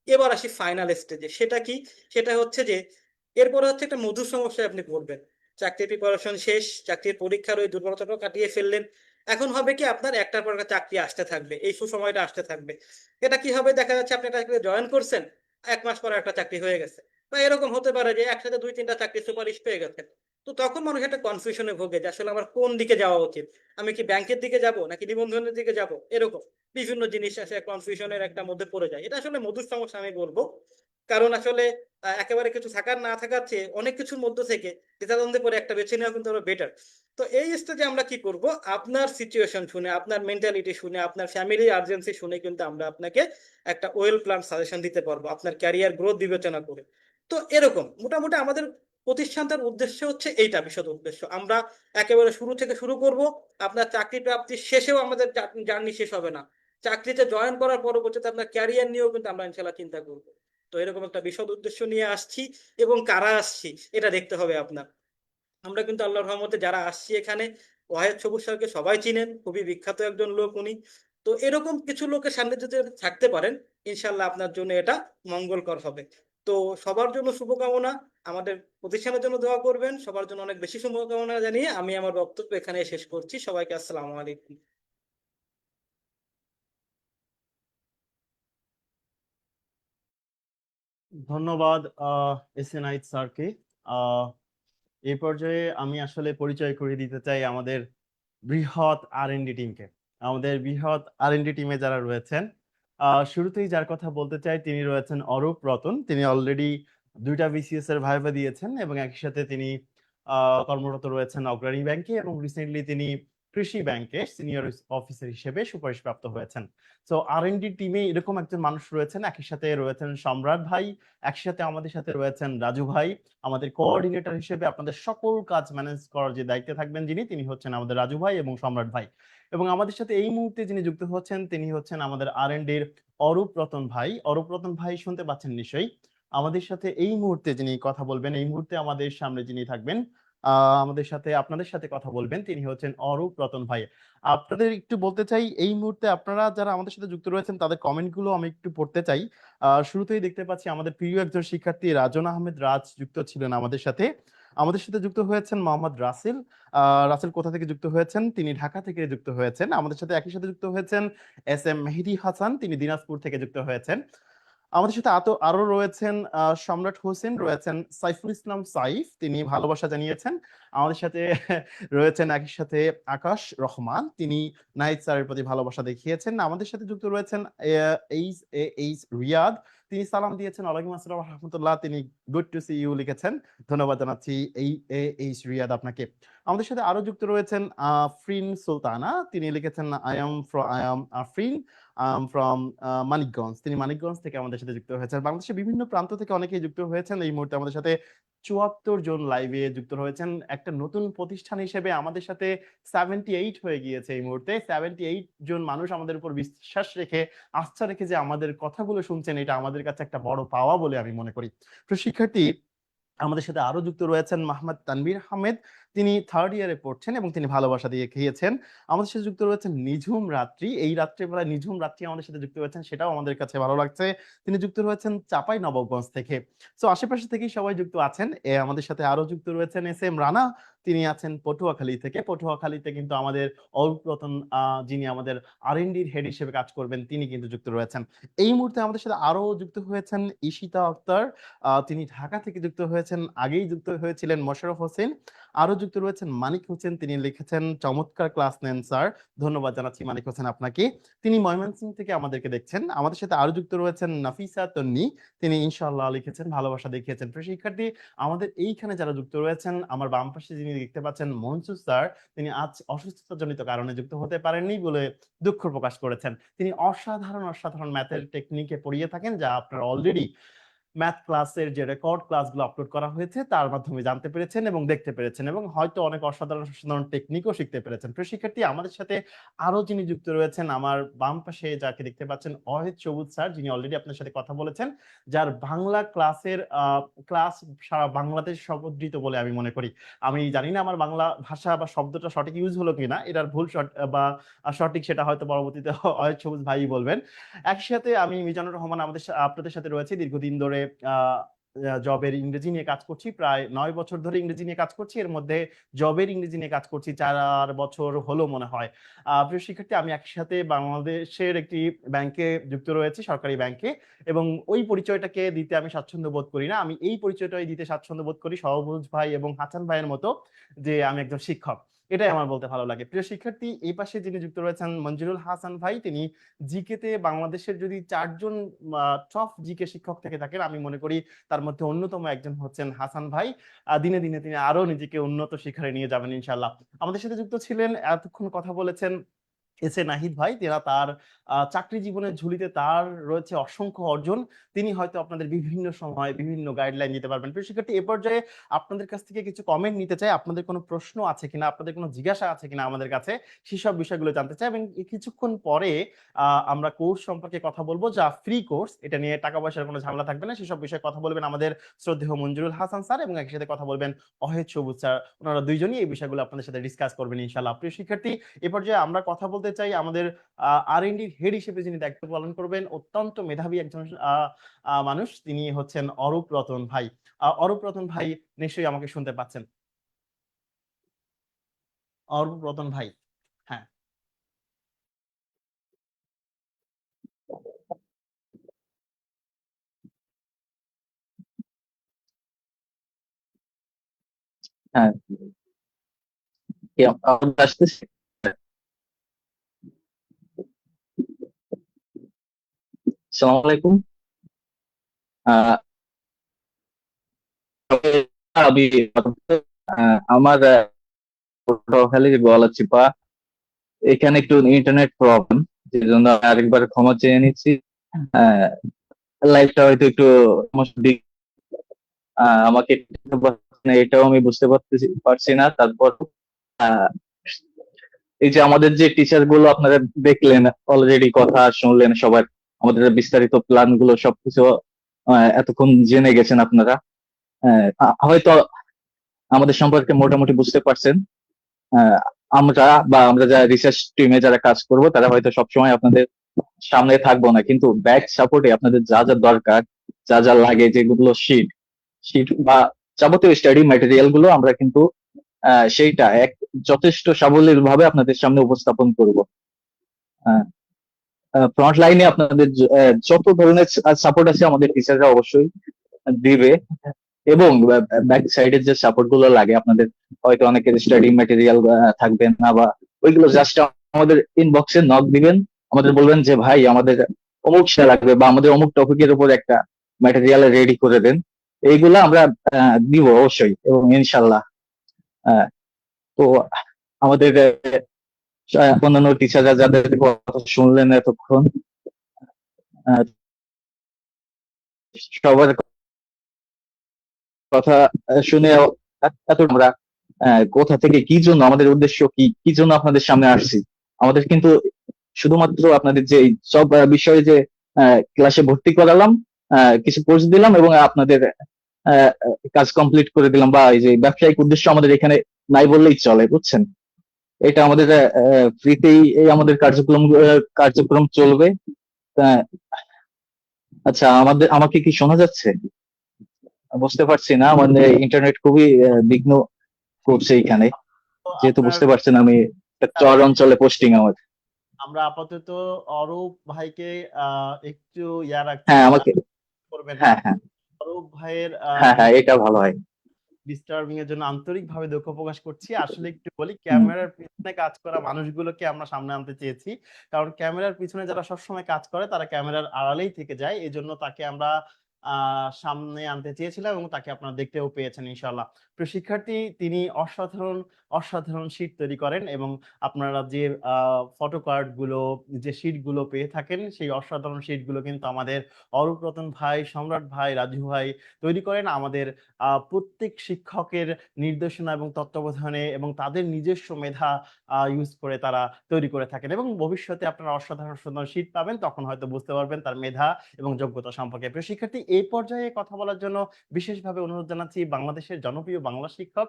এবার আসি ফাইনাল স্টেজে, সেটা কি? সেটা হচ্ছে যে এরপরে হচ্ছে একটা মধুর সমস্যায় আপনি পড়বেন। চাকরির প্রিপারেশন শেষ, চাকরির পরীক্ষার ওই দুর্বলতাটাও কাটিয়ে ফেললেন। এখন হবে কি, আপনার একটার পর একটা চাকরি আসতে থাকবে, এই সুসময়টা আসতে থাকবে। এটা কি হবে, দেখা যাচ্ছে আপনি একটা চাকরিতে জয়েন করছেন, 1 মাস পরে একটা চাকরি হয়ে গেছে, বা এরকম হতে পারে যে একসাথে 2-3টা চাকরি সুপারিশ পেয়ে গেছেন। তো তখন মানুষ একটা কনফিউশনে ভোগে যে আসলে আমার কোন দিকে যাওয়া উচিত, আমি কি ব্যাংকের দিকে যাব নাকি নিবন্ধনের দিকে যাব, এরকম বিভিন্ন জিনিস আসে, কনফিউশনের একটা মধ্যে পড়ে যায়। এটা আসলে মধুর সমস্যা আমি বলবো। কারণ আসলে একেবারে কিছু থাকার না থাকার চেয়ে অনেক কিছুর মধ্যে থেকে দ্বিধাদ্বন্দ্বে পরে একটা বেছে নেওয়া কিন্তু আরো বেটার। তো এই স্টেজে আমরা কি করব, আপনার সিচুয়েশন শুনে, আপনার মেন্টালিটি শুনে, আপনার ফ্যামিলি আর্জেন্সি শুনে কিন্তু আমরা আপনাকে একটা ওয়েল প্ল্যান সাজেশন দিতে পারবো আপনার ক্যারিয়ার গ্রোথ বিবেচনা করে। তো এরকম মোটামুটি আমাদের প্রতিষ্ঠানটার উদ্দেশ্য হচ্ছে এইটা, বিশদ উদ্দেশ্য। আমরা একেবারে শুরু থেকে শুরু করব, আপনার চাকরি প্রাপ্তির শেষেও আমাদের জার্নি শেষ হবে না, চাকরিতে জয়েন করার পরবর্তীতে আপনার ক্যারিয়ার নিয়েও কিন্তু আমরা ইনশাল্লাহ চিন্তা করবো। তো এরকম একটা বিশদ উদ্দেশ্য নিয়ে আসছি, এবং কারা আসছি এটা দেখতে হবে আপনার। আমরা কিন্তু আল্লাহর রহমতে যারা আসছি এখানে, ওয়াহেদ সবুজ স্যারকে সবাই চিনেন, খুবই বিখ্যাত একজন লোক উনি। তো এরকম কিছু লোকের সামনে যদি আপনি থাকতে পারেন, ইনশাল্লাহ আপনার জন্য এটা মঙ্গলকর হবে। তো সবার জন্য শুভকামনা, আমাদের প্রতিষ্ঠানের জন্য দোয়া করবেন, সবার জন্য অনেক বেশি শুভকামনা জানিয়ে আমি আমার বক্তব্য এখানে শেষ করছি। সবাইকে আসসালামু আলাইকুম। ধন্যবাদ এস এ নাইট স্যারকে। আহ এই পর্যায়ে আমি আসলে পরিচয় করিয়ে দিতে চাই আমাদের বৃহৎ আর&ডি টিমকে। আমাদের বৃহৎ আর&ডি টিমে যারা রয়েছেন, শুরুতেই যার কথা বলতে চাই তিনি রয়েছেন অরূপ রতন। তিনি অলরেডি 2টা বিসিএস এর ভাইভা দিয়েছেন এবং একই সাথে তিনি কর্মরত রয়েছেন অগ্রণী ব্যাংকে এবং রিসেন্টলি তিনি কৃষি ব্যাংকে সিনিয়র অফিসার হিসেবে সুপারিশপ্রাপ্ত হয়েছেন। সো আর&ডি টিমে এরকম একজন মানুষ রয়েছেন। একই সাথে রয়েছেন সম্রাট ভাই, একই সাথে আমাদের সাথে রয়েছেন রাজু ভাই। আমাদের কোঅর্ডিনেটর হিসেবে আপনাদের সকল কাজ ম্যানেজ করার যে দায়িত্বে থাকবেন যিনি, তিনি হচ্ছেন আমাদের রাজু ভাই এবং সম্রাট ভাই। এবং আমাদের সাথে এই মুহূর্তে যিনি যুক্ত হচ্ছেন তিনি হচ্ছেন আমাদের আর&ডির অরূপ রতন ভাই। অরূপ রতন ভাই শুনতে পাচ্ছেন নিশ্চয়ই? আমাদের সাথে এই মুহূর্তে যিনি কথা বলবেন, এই মুহূর্তে আমাদের সামনে যিনি থাকবেন, আমাদের সাথে আপনাদের সাথে কথা বলবেন, তিনি হচ্ছেন অরূপ রতন ভাই। আপনাদের একটু বলতে চাই, এই মুহূর্তে আপনারা যারা আমাদের সাথে যুক্ত রয়েছেন তাদের কমেন্ট গুলো আমি একটু পড়তে চাই। শুরুতেই দেখতে পাচ্ছি আমাদের প্রিয় একজন শিক্ষার্থী রাজন আহমেদ রাজ যুক্ত ছিলেন আমাদের সাথে। আমাদের সাথে যুক্ত হয়েছেন মোহাম্মদ রাসেল। রাসেল কোথা থেকে যুক্ত হয়েছেন? তিনি ঢাকা থেকে যুক্ত হয়েছেন। আমাদের সাথে একই সাথে যুক্ত হয়েছেন এস এম মেহেদী হাসান, তিনি দিনাজপুর থেকে যুক্ত হয়েছেন। আমাদের সাথে আরো রয়েছেন সম্রাট হোসেন, রয়েছেন সাইফুল ইসলাম সাইফ, তিনি ভালোবাসা জানিয়েছেন। আমাদের সাথে রয়েছেন একই সাথে আকাশ রহমান, তিনি নাহিদ স্যারের প্রতি ভালোবাসা দেখিয়েছেন। আমাদের সাথে যুক্ত রয়েছেন এইচ রিয়াদ, তিনি সালাম দিয়েছেন ওয়ালাইকুম আসসালাম ওয়া রাহমাতুল্লাহ, তিনি গুড টু সি ইউ লিখেছেন। ধন্যবাদ জানাচ্ছি এইচ রিয়াদ আপনাকে। আমাদের সাথে আরো যুক্ত রয়েছেন আফরিন সুলতানা, তিনি লিখেছেন I am Afrin from Manikganj, তিনি মানিকগঞ্জ থেকে আমাদের সাথে যুক্ত হয়েছেন। বাংলাদেশের বিভিন্ন প্রান্ত থেকে অনেকেই যুক্ত হয়েছেন। এই মুহূর্তে আমাদের সাথে 74 জন লাইভে যুক্ত হয়েছেন। একটা নতুন প্রতিষ্ঠান হিসেবে আমাদের সাথে 78 হয়ে গিয়েছে এই মুহূর্তে। 78 জন মানুষ আমাদের উপর বিশ্বাস রেখে, আস্থা রেখে যে আমাদের কথাগুলো শুনছেন, এটা আমাদের কাছে একটা বড় পাওয়া বলে আমি মনে করি। তো শিক্ষার্থী, আমাদের সাথে আরো যুক্ত রয়েছেন মোহাম্মদ তানভীর আহমেদ, তিনি 3rd ইয়ারে পড়ছেন এবং তিনি ভালোবাসা দিয়ে খেয়েছেন। আমাদের সাথে যুক্ত রয়েছেন নিঝুম রাত্রি, এই রাত্রিবেলা নিঝুম রাত্রি আমাদের সাথে যুক্ত হয়েছেন, সেটাও আমাদের কাছে ভালো লাগছে। তিনি যুক্ত রয়েছেন চাপাই নবাবগঞ্জ থেকে। সো আশেপাশে থেকেই সবাই যুক্ত আছেন। আমাদের সাথে আরো যুক্ত রয়েছেন এস এম রানা, তিনি আছেন পটুয়াখালী থেকে। পটুয়াখালীতে কিন্তু আমাদের অরূপ রতন, যিনি আমাদের আর&ডির হেড হিসেবে কাজ করবেন, তিনি কিন্তু যুক্ত রয়েছেন। এই মুহূর্তে আমাদের সাথে আরো যুক্ত হয়েছেন ঈশিতা আক্তার, তিনি ঢাকা থেকে যুক্ত হয়েছেন। আগেই যুক্ত হয়েছিলেন মোশাররফ হোসেন। আরো যুক্ত রয়েছেন মানিক হোসেন, তিনি লিখেছেন চমৎকার ক্লাস নেন স্যার। ধন্যবাদ জানাচ্ছি মানিক হোসেন আপনাকে, তিনি ময়মনসিংহ থেকে আমাদেরকে দেখছেন। আমাদের সাথে আরো যুক্ত রয়েছেন নাফিসা তন্নি, তিনি ইনশাআল্লাহ লিখেছেন ভালোবাসা দেখিয়েছেন। প্রিয় শিক্ষার্থী, আমাদের এইখানে যারা যুক্ত রয়েছেন, আমার বাম পাশে যিনি দেখতে পাচ্ছেন মনসুর স্যার, তিনি আজ অসুস্থতাজনিত কারণে যুক্ত হতে পারেননি বলে দুঃখ প্রকাশ করেছেন। তিনি অসাধারণ ম্যাথের টেকনিকে পড়িয়ে থাকেন, যা আপনারা অলরেডি ম্যাথ ক্লাসের যে রেকর্ড ক্লাসগুলো আপলোড করা হয়েছে তার মাধ্যমে জানতে পেরেছেন এবং দেখতে পেরেছেন, এবং হয়তো অনেক অসাধারণ অসাধারণ টেকনিকও শিখতে পেরেছেন। প্রিয় শিক্ষার্থী, আমাদের সাথে আরো যিনি যুক্ত রয়েছেন, আমার বাম পাশে যাকে দেখতে পাচ্ছেন অহেদ সবুজ স্যার, যিনি অলরেডি আপনার সাথে কথা বলেছেন, যার বাংলা ক্লাসের ক্লাস সারা বাংলাদেশ সর্বদ্রিত বলে আমি মনে করি। আমি জানি না আমার বাংলা ভাষা বা শব্দটা সঠিক ইউজ হলো কিনা, এটার ভুল বা সঠিক সেটা হয়তো পরবর্তীতে অহেদ সবুজ ভাই বলবেন। একই সাথে আমি মিজানুর রহমান আপনাদের সাথে রয়েছে দীর্ঘদিন ধরে জবের ইংরেজি নিয়ে কাজ করছি, প্রায় 9 বছর ধরে ইংরেজি নিয়ে কাজ করছি। এর মধ্যে জবের ইংরেজি নিয়ে কাজ করছি 4 বছর হলো মনে হয়। প্রিয় শিক্ষার্থী, আমি একসাথে বাংলাদেশের একটি ব্যাংকে যুক্ত রয়েছি, সরকারি ব্যাংকে, এবং ওই পরিচয়টাকে দিতে আমি স্বাচ্ছন্দ্য বোধ করি না। আমি এই পরিচয়টাই দিতে স্বাচ্ছন্দ্য বোধ করি সবুজ ভাই এবং হাসান ভাইয়ের মতো, যে আমি একজন শিক্ষক। এটাই আমার বলতে ভালো লাগে। প্রিয় শিক্ষার্থী, এই পাশে যিনি যুক্ত রয়েছেন মঞ্জুরুল হাসান ভাই, তিনি জিকে তে বাংলাদেশের যদি 4 জন টপ জিকে শিক্ষক থেকে থাকেন, আমি মনে করি তার মধ্যে অন্যতম একজন হচ্ছেন হাসান ভাই। দিনে দিনে তিনি আরো নিজেকে উন্নত শিখরে নিয়ে যাবেন ইনশাল্লাহ। আমাদের সাথে যুক্ত ছিলেন, এতক্ষণ কথা বলেছেন এস এ নাহিদ ভাই। তার চাকরি জীবনের ঝুলিতে তার রয়েছে অসংখ্য অর্জন। তিনি হয়তো আপনাদের বিভিন্ন সময় বিভিন্ন গাইডলাইন দিতে পারবেন। প্রিয় শিক্ষার্থী, এ পর্যায়ে আপনাদের কাছ থেকে কিছু কমেন্ট নিতে চাই। আপনাদের কোনো প্রশ্ন আছে কিনা, আপনাদের কোনো জিজ্ঞাসা আছে কিনা আমাদের কাছে, সেসব বিষয়গুলো জানতে চাই। এবং কিছুক্ষণ পরে আমরা কোর্স সম্পর্কে কথা বলবো, যা ফ্রি কোর্স, এটা নিয়ে টাকা পয়সার কোনো ঝামেলা থাকবে না। সেসব বিষয়ে কথা বলবেন আমাদের শ্রদ্ধেয় মঞ্জুরুল হাসান স্যার, এবং একই সাথে কথা বলবেন অহেদ সবুজ স্যার। ওনারা দুইজনই এই বিষয়গুলো আপনাদের সাথে ডিসকাস করবেন ইনশাআল্লাহ। প্রিয় শিক্ষার্থী, এ পর্যায়ে আমরা কথা বলতে চাই আমাদের আর&ডি হেড হিসেবে যিনি দায়িত্ব পালন করবেন, অত্যন্ত মেধাবী একজন মানুষ, তিনি হচ্ছেন অরূপ রতন ভাই। অরূপ রতন ভাই নিশ্চয়ই আমাকে শুনতে পাচ্ছেন? অরূপ রতন ভাই, হ্যাঁ। হ্যাঁ, আওয়াজ আসতেছে? আসসালামু আলাইকুম। আহ, আমি আমার পটুয়াখালীর গলাচিপা, এখানে একটু ইন্টারনেট প্রবলেম, যে জন্য আরেকবার ক্ষমা চেয়ে নিচ্ছি। লাইফটা হয়তো একটু সমস্যা আমাকে এটাও আমি বুঝতে পারছি না। তারপর আহ, এই যে আমাদের যে টিচার গুলো আপনারা দেখলেন, অলরেডি কথা শুনলেন সবার, আমাদের বিস্তারিত প্ল্যান গুলো সবকিছু এতক্ষণ জেনে গেছেন আপনারা। হয়তো আমাদের সম্পর্কে মোটামুটি বুঝতে পারছেন। আহ, আমরা যারা রিসার্চ টিমে যারা কাজ করব, তারা হয়তো সবসময় আপনাদের সামনে থাকবো না, কিন্তু ব্যাক সাপোর্টে আপনাদের যা যা দরকার, যা যা লাগে, যেগুলো শিট বা যাবতীয় স্টাডি ম্যাটেরিয়াল গুলো আমরা কিন্তু সেইটা যথেষ্ট সাবলীল ভাবে আপনাদের সামনে উপস্থাপন করব। ফ্রন্ট লাইনে আপনাদের যত ধরনের সাপোর্ট আছে আমাদের টিচাররা অবশ্যই দিবে, এবং ব্যাক সাইডের যে সাপোর্ট গুলো লাগে আপনাদের, হয়তো অনেকের স্টাডি ম্যাটেরিয়াল থাকবে না, বা ওইগুলো জাস্ট আমাদের ইনবক্সে নক দিবেন, আমাদের বলবেন যে ভাই আমাদের অমুক সে লাগবে, বা আমাদের অমুক টপিকের উপর একটা ম্যাটেরিয়াল রেডি করে দেন। এইগুলো আমরা দিব অবশ্যই, এবং ইনশাল্লাহ। তো আমাদের অন্যান্য টিচাররা যাদের কথা শুনলেন এতক্ষণ, সবার কথা শুনে এত আমরা কোথা থেকে, কি জন্য, আমাদের উদ্দেশ্য কি, কি জন্য আপনাদের সামনে আসছি, আমাদের কিন্তু শুধুমাত্র আপনাদের যে সব বিষয়ে যে ক্লাসে ভর্তি করালাম, কিছু কোর্স দিলাম, এবং আপনাদের কাজ কমপ্লিট করে দিলাম, বা এই যে ব্যবসায়িক উদ্দেশ্য আমাদের এখানে নাই বললেই চলে, বুঝছেন? এটা আমাদের ফ্রিতেই এই আমাদের কার্যক্রম চলবে। আচ্ছা, আমাকে কি শোনা যাচ্ছে? বুঝতে পারছি না, মানে ইন্টারনেট খুবই বিঘ্ন করছে এখানে, তো যেহেতু আপনার বুঝতে পারছেন আমি একটা চর অঞ্চলে পোস্টিং আমার। আমরা আপাতত অরূপ ভাইকে একটু রাখছি, হ্যাঁ, আমাকে, করবেন না। হ্যাঁ হ্যাঁ অরূপ ভাইয়ের হ্যাঁ হ্যাঁ, এটা ভালো হয়। ডিস্টার্বিং এর জন্য আন্তরিকভাবে দুঃখ প্রকাশ করছি। আসলে একটু বলি, হুম, ক্যামেরার পিছনে কাজ করা মানুষগুলোকে আমরা সামনে আনতে চেয়েছি, কারণ ক্যামেরার পিছনে যারা সবসময় কাজ করে তারা ক্যামেরার আড়ালেই থেকে যায়, এই জন্য তাকে আমরা সামনে আনতে চেয়েছিলাম এবং তাকে আপনারা দেখতেও পেয়েছেন ইনশাআল্লাহ। প্রিয় শিক্ষার্থী, তিনি অসাধারণ অসাধারণ শীট তৈরি করেন এবং আপনারা যে ফটো কার্ড গুলো, যে শীট গুলো পেয়ে থাকেন, সেই অসাধারণ শীট গুলো কিন্তু আমাদের অরূপ রতন ভাই, সম্রাট ভাই, রাজু ভাই তৈরি করেন আমাদের প্রত্যেক শিক্ষকের নির্দেশনা এবং তত্ত্বাবধানে, এবং তাদের নিজস্ব মেধা ইউজ করে তারা তৈরি করে থাকেন। এবং ভবিষ্যতে আপনারা অসাধারণ সুন্দর শীট পাবেন, তখন হয়তো বুঝতে পারবেন তার মেধা এবং যোগ্যতা সম্পর্কে। প্রিয় শিক্ষার্থী, এই পর্যায়ে কথা বলার জন্য বিশেষভাবে অনুরোধ জানাচ্ছি বাংলাদেশের জনপ্রিয় বাংলা শিক্ষক,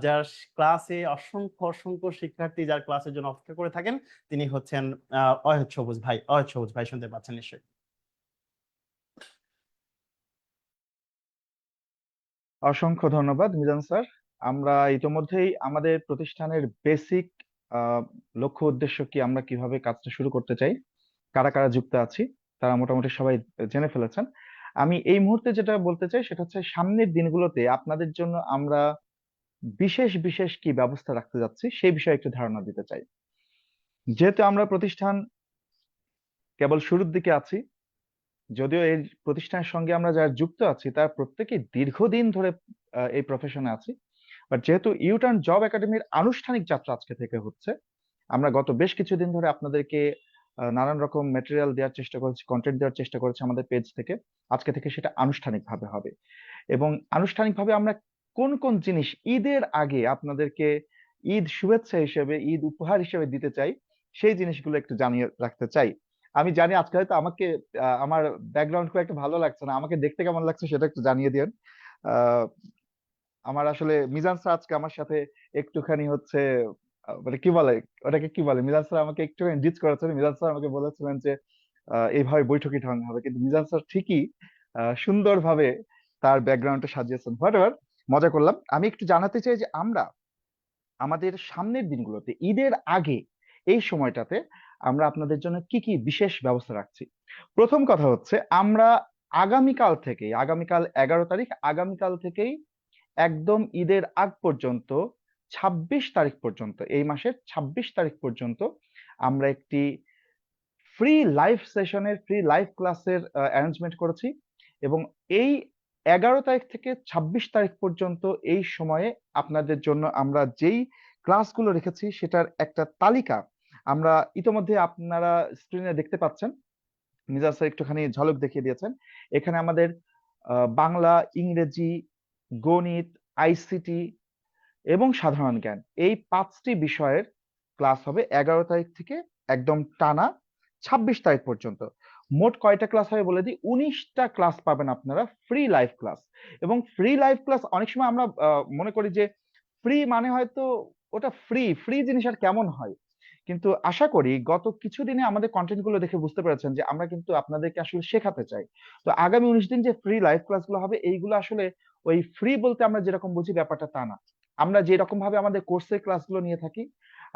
যার ক্লাসে অসংখ্য অসংখ্য শিক্ষার্থী যার ক্লাসের জন্য অপেক্ষা করে থাকেন, তিনি হচ্ছেন অয়ত সবুজ ভাই। অয়ত সবুজ ভাই, শুনতে পাচ্ছেন নিশ্চয়ই? অসংখ্য ধন্যবাদ মিজান স্যার। আমরা ইতোমধ্যেই আমাদের প্রতিষ্ঠানের বেসিক লক্ষ্য উদ্দেশ্য কি, আমরা কিভাবে কাজটা শুরু করতে চাই, কারা কারা যুক্ত আছি, তারা মোটামুটি সবাই জেনে ফেলেছেন। আমি এই মুহূর্তে যেটা বলতে চাই সেটা হচ্ছে, সামনের দিনগুলোতে আপনাদের জন্য আমরা বিশেষ বিশেষ কি ব্যবস্থা রাখতে যাচ্ছি সেই বিষয়ে একটু ধারণা দিতে চাই। যেহেতু আমরা প্রতিষ্ঠান কেবল শুরুর দিকে আছি, যদিও এই প্রতিষ্ঠানের সঙ্গে আমরা যারা যুক্ত আছি তার প্রত্যেকেই দীর্ঘদিন ধরে এই প্রফেশনে আছি, বাট যেহেতু ইউটার্ন জব একাডেমির আনুষ্ঠানিক যাত্রা আজকে থেকে হচ্ছে, আমরা গত বেশ কিছুদিন ধরে আপনাদেরকে নানান রকম মেটেরিয়াল দেওয়ার চেষ্টা করেছি, কন্টেন্ট দেওয়ার চেষ্টা করেছি আমাদের পেজ থেকে। আজকে থেকে সেটা আনুষ্ঠানিকভাবে হবে, এবং আনুষ্ঠানিকভাবে আমরা কোন কোন জিনিস ঈদের আগে আপনাদেরকে ঈদ শুভেচ্ছা হিসেবে, ঈদ উপহার হিসেবে দিতে চাই, সেই জিনিসগুলো একটু জানিয়ে রাখতে চাই। আমি জানি আজকে হয়তো আমাকে আমার ব্যাকগ্রাউন্ড খুব একটা ভালো লাগছে না, আমাকে দেখতে কেমন লাগছে সেটা একটু জানিয়ে দিন। আহ আমার আসলে মিজান স্যার আজকে আমার সাথে একটুখানি হচ্ছে মানে কি বলে ওটাকে, কি বলে, মিজান স্যার আমাকে একটুখানি ডিচ করেছেন। মিজান স্যার আমাকে বলেছিলেন যে এইভাবে বৈঠকি ঢং হবে, কিন্তু মিজান স্যার ঠিকই সুন্দরভাবে তার ব্যাকগ্রাউন্ডটা সাজিয়েছেন। হোয়াটএভার, মজা করলাম। আমি একটু জানাতে চাই যে আমরা আমাদের সামনের দিনগুলোতে, ঈদের আগে এই সময়টাতে আমরা আপনাদের জন্য কি কি বিশেষ ব্যবস্থা রাখছি। প্রথম কথা হচ্ছে, আমরা আগামীকাল থেকে, আগামীকাল 11 তারিখ, আগামীকাল থেকেই একদম ঈদের আগ পর্যন্ত 26 তারিখ পর্যন্ত, এই মাসের 26 তারিখ পর্যন্ত আমরা একটি ফ্রি লাইভ সেশনের, ফ্রি লাইভ ক্লাসের অ্যারেঞ্জমেন্ট করেছি। এবং এই 11 তারিখ থেকে 26 তারিখ পর্যন্ত এই সময়ে আপনাদের জন্য আমরা যেই ক্লাসগুলো রেখেছি সেটার একটা তালিকা আমরা ইতোমধ্যে আপনারা স্ক্রিনে দেখতে পাচ্ছেন। মিজাজ স্যার একটুখানি ঝলক দেখিয়ে দিয়েছেন। এখানে আমাদের বাংলা, ইংরেজি, গণিত, আইসিটি এবং সাধারণ জ্ঞান, এই 5টি বিষয়ের ক্লাস হবে 11 তারিখ থেকে একদম টানা 26 তারিখ পর্যন্ত। মোট কয়টা ক্লাস হবে বলে দিই, 19টা ক্লাস পাবেন আপনারা, ফ্রি লাইভ ক্লাস। এবং ফ্রি লাইভ ক্লাস, অনেক সময় আমরা মনে করি যে ফ্রি মানে হয়তো ওটা ফ্রি ফ্রি জিনিস আর কেমন হয়, কিন্তু আশা করি গত কিছুদিনে আমাদের কন্টেন্ট গুলো দেখে বুঝতে পেরেছেন যে আমরা কিন্তু আপনাদেরকে আসলে শেখাতে চাই। তো আগামী 19 দিন যে ফ্রি লাইভ ক্লাসগুলো হবে, এইগুলো আসলে ওই ফ্রি বলতে আমরা যেরকম বুঝি ব্যাপারটা তা না। আমরা যেরকম ভাবে আমাদের কোর্সের ক্লাসগুলো নিয়ে থাকি,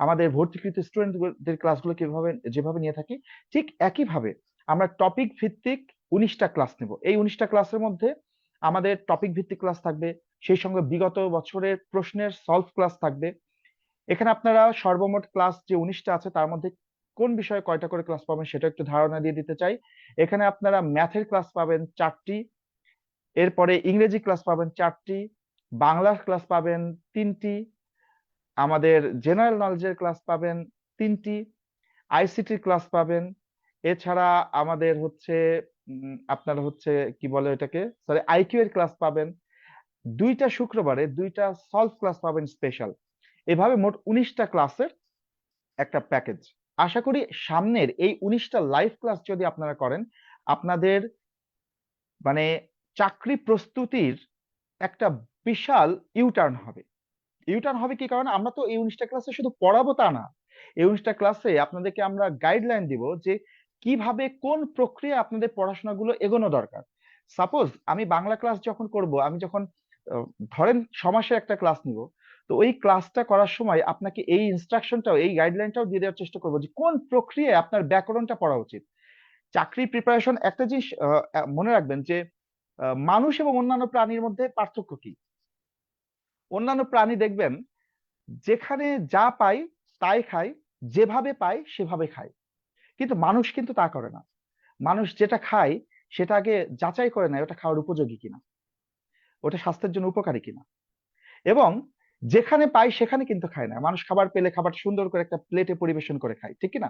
আমাদের ভর্তিকৃত স্টুডেন্টদের ক্লাসগুলো কিভাবে যেভাবে নিয়ে থাকি, ঠিক একইভাবে আমরা টপিক ভিত্তিক 19টা ক্লাস নেব। এই 19টা ক্লাসের মধ্যে আমাদের টপিক ভিত্তিক ক্লাস থাকবে, সেই সঙ্গে বিগত বছরের প্রশ্নের সলভ ক্লাস থাকবে। এখানে আপনারা সর্বমোট ক্লাস যে 19টা আছে তার মধ্যে কোন বিষয়ে কয়টা করে ক্লাস পাবেন সেটা একটু ধারণা দিয়ে দিতে চাই। এখানে আপনারা ম্যাথের ক্লাস পাবেন 4টি, এরপরে ইংরেজি ক্লাস পাবেন 4টি, বাংলার ক্লাস পাবেন 3টি, আমাদের জেনারেল নলেজের ক্লাস পাবেন 3টি, আইসিটির ক্লাস পাবেন। এছাড়া আমাদের হচ্ছে আপনারা হচ্ছে কি বলে এটাকে, সরি, আইকিউ এর ক্লাস পাবেন। 2টা শুক্রবারে 2টা সলভ ক্লাস পাবেন স্পেশাল। এভাবে মোট 19টা ক্লাসের একটা প্যাকেজ। আশা করি সামনের এই 19টা লাইভ ক্লাস যদি আপনারা করেন, আপনাদের মানে চাকরি প্রস্তুতির একটা বিশাল ইউটার্ন হবে। ইউটার্ন হবে কি কারণে, আমরা তো এই 19টা ক্লাসে শুধু পড়াবো তা না, এই 19টা ক্লাসে আপনাদেরকে আমরা গাইডলাইন দিব যে কিভাবে কোন প্রক্রিয়া আপনাদের পড়াশোনাগুলো এগোনো দরকার। সাপোজ আমি বাংলা ক্লাস যখন করব, আমি যখন ধরেন সমাসে একটা ক্লাস নিব, তো ওই ক্লাসটা করার সময় আপনাকে এই ইনস্ট্রাকশনটাও, এই গাইডলাইনটাও দিয়ে দেওয়ার চেষ্টা করবো যে কোন প্রক্রিয়ায় আপনার ব্যাকরণটা পড়া উচিত। চাকরি প্রিপারেশন, একটা জিনিস মনে রাখবেন যে মানুষ এবং অন্যান্য প্রাণীর মধ্যে পার্থক্য কি। অন্যান্য প্রাণী দেখবেন যেখানে যা পায় তাই খায়, যেভাবে পায় সেভাবে খায়, কিন্তু মানুষ কিন্তু তা করে না। মানুষ যেটা খায় সেটা আগে যাচাই করে নেয় ওটা খাওয়ার উপযোগী কিনা, ওটা স্বাস্থ্যের জন্য উপকারী কিনা। এবং যেখানে পাই সেখানে কিন্তু খায় না, মানুষ খাবার পেলে খাবার সুন্দর করে একটা প্লেটে পরিবেশন করে খায়, ঠিক কিনা?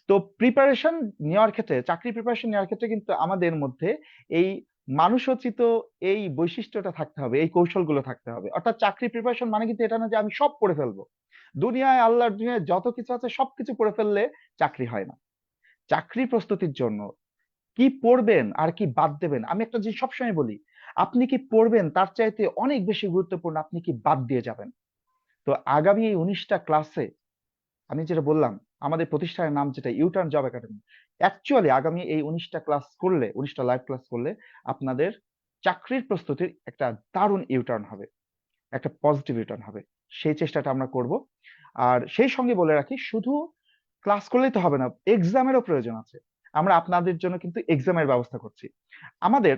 তো প্রিপারেশন নেওয়ার ক্ষেত্রে, চাকরি প্রিপারেশন নেওয়ার ক্ষেত্রে কিন্তু আমাদের মধ্যে এই মানুষোচিত এই বৈশিষ্ট্যটা থাকতে হবে, এই কৌশলগুলো থাকতে হবে। অর্থাৎ চাকরি প্রিপারেশন মানে কিন্তু এটা না যে আমি সব পড়ে ফেলবো, দুনিয়ায় আল্লাহর দুনিয়ায় যত কিছু আছে সবকিছু পড়ে ফেললে চাকরি হয় না। চাকরি প্রস্তুতির জন্য কি পড়বেন আর কি বাদ দেবেন, আমি একটা জিনিস সবসময় বলি, আপনি কি পড়বেন তার চাইতে অনেক বেশি গুরুত্বপূর্ণ আপনি কি বাদ দিয়ে যাবেন। তো আগামী এই 19টা ক্লাসে আমি যেটা বললাম, আমাদের প্রতিষ্ঠানের নাম যেটা ইউটার্ন জব একাডেমি, অ্যাকচুয়ালি আগামী এই 19টা ক্লাস করলে, 19টা লাইভ ক্লাস করলে আপনাদের চাকরির প্রস্তুতির একটা দারুণ ইউটার্ন হবে, একটা পজিটিভ রিটার্ন হবে। সেই চেষ্টাটা আমরা করব। আর সেই সঙ্গে বলে রাখি, শুধু ক্লাস করলেই তো হবে না, এক্সামেরও প্রয়োজন আছে। আমরা আপনাদের জন্য কিন্তু এক্সামের ব্যবস্থা করছি। আমাদের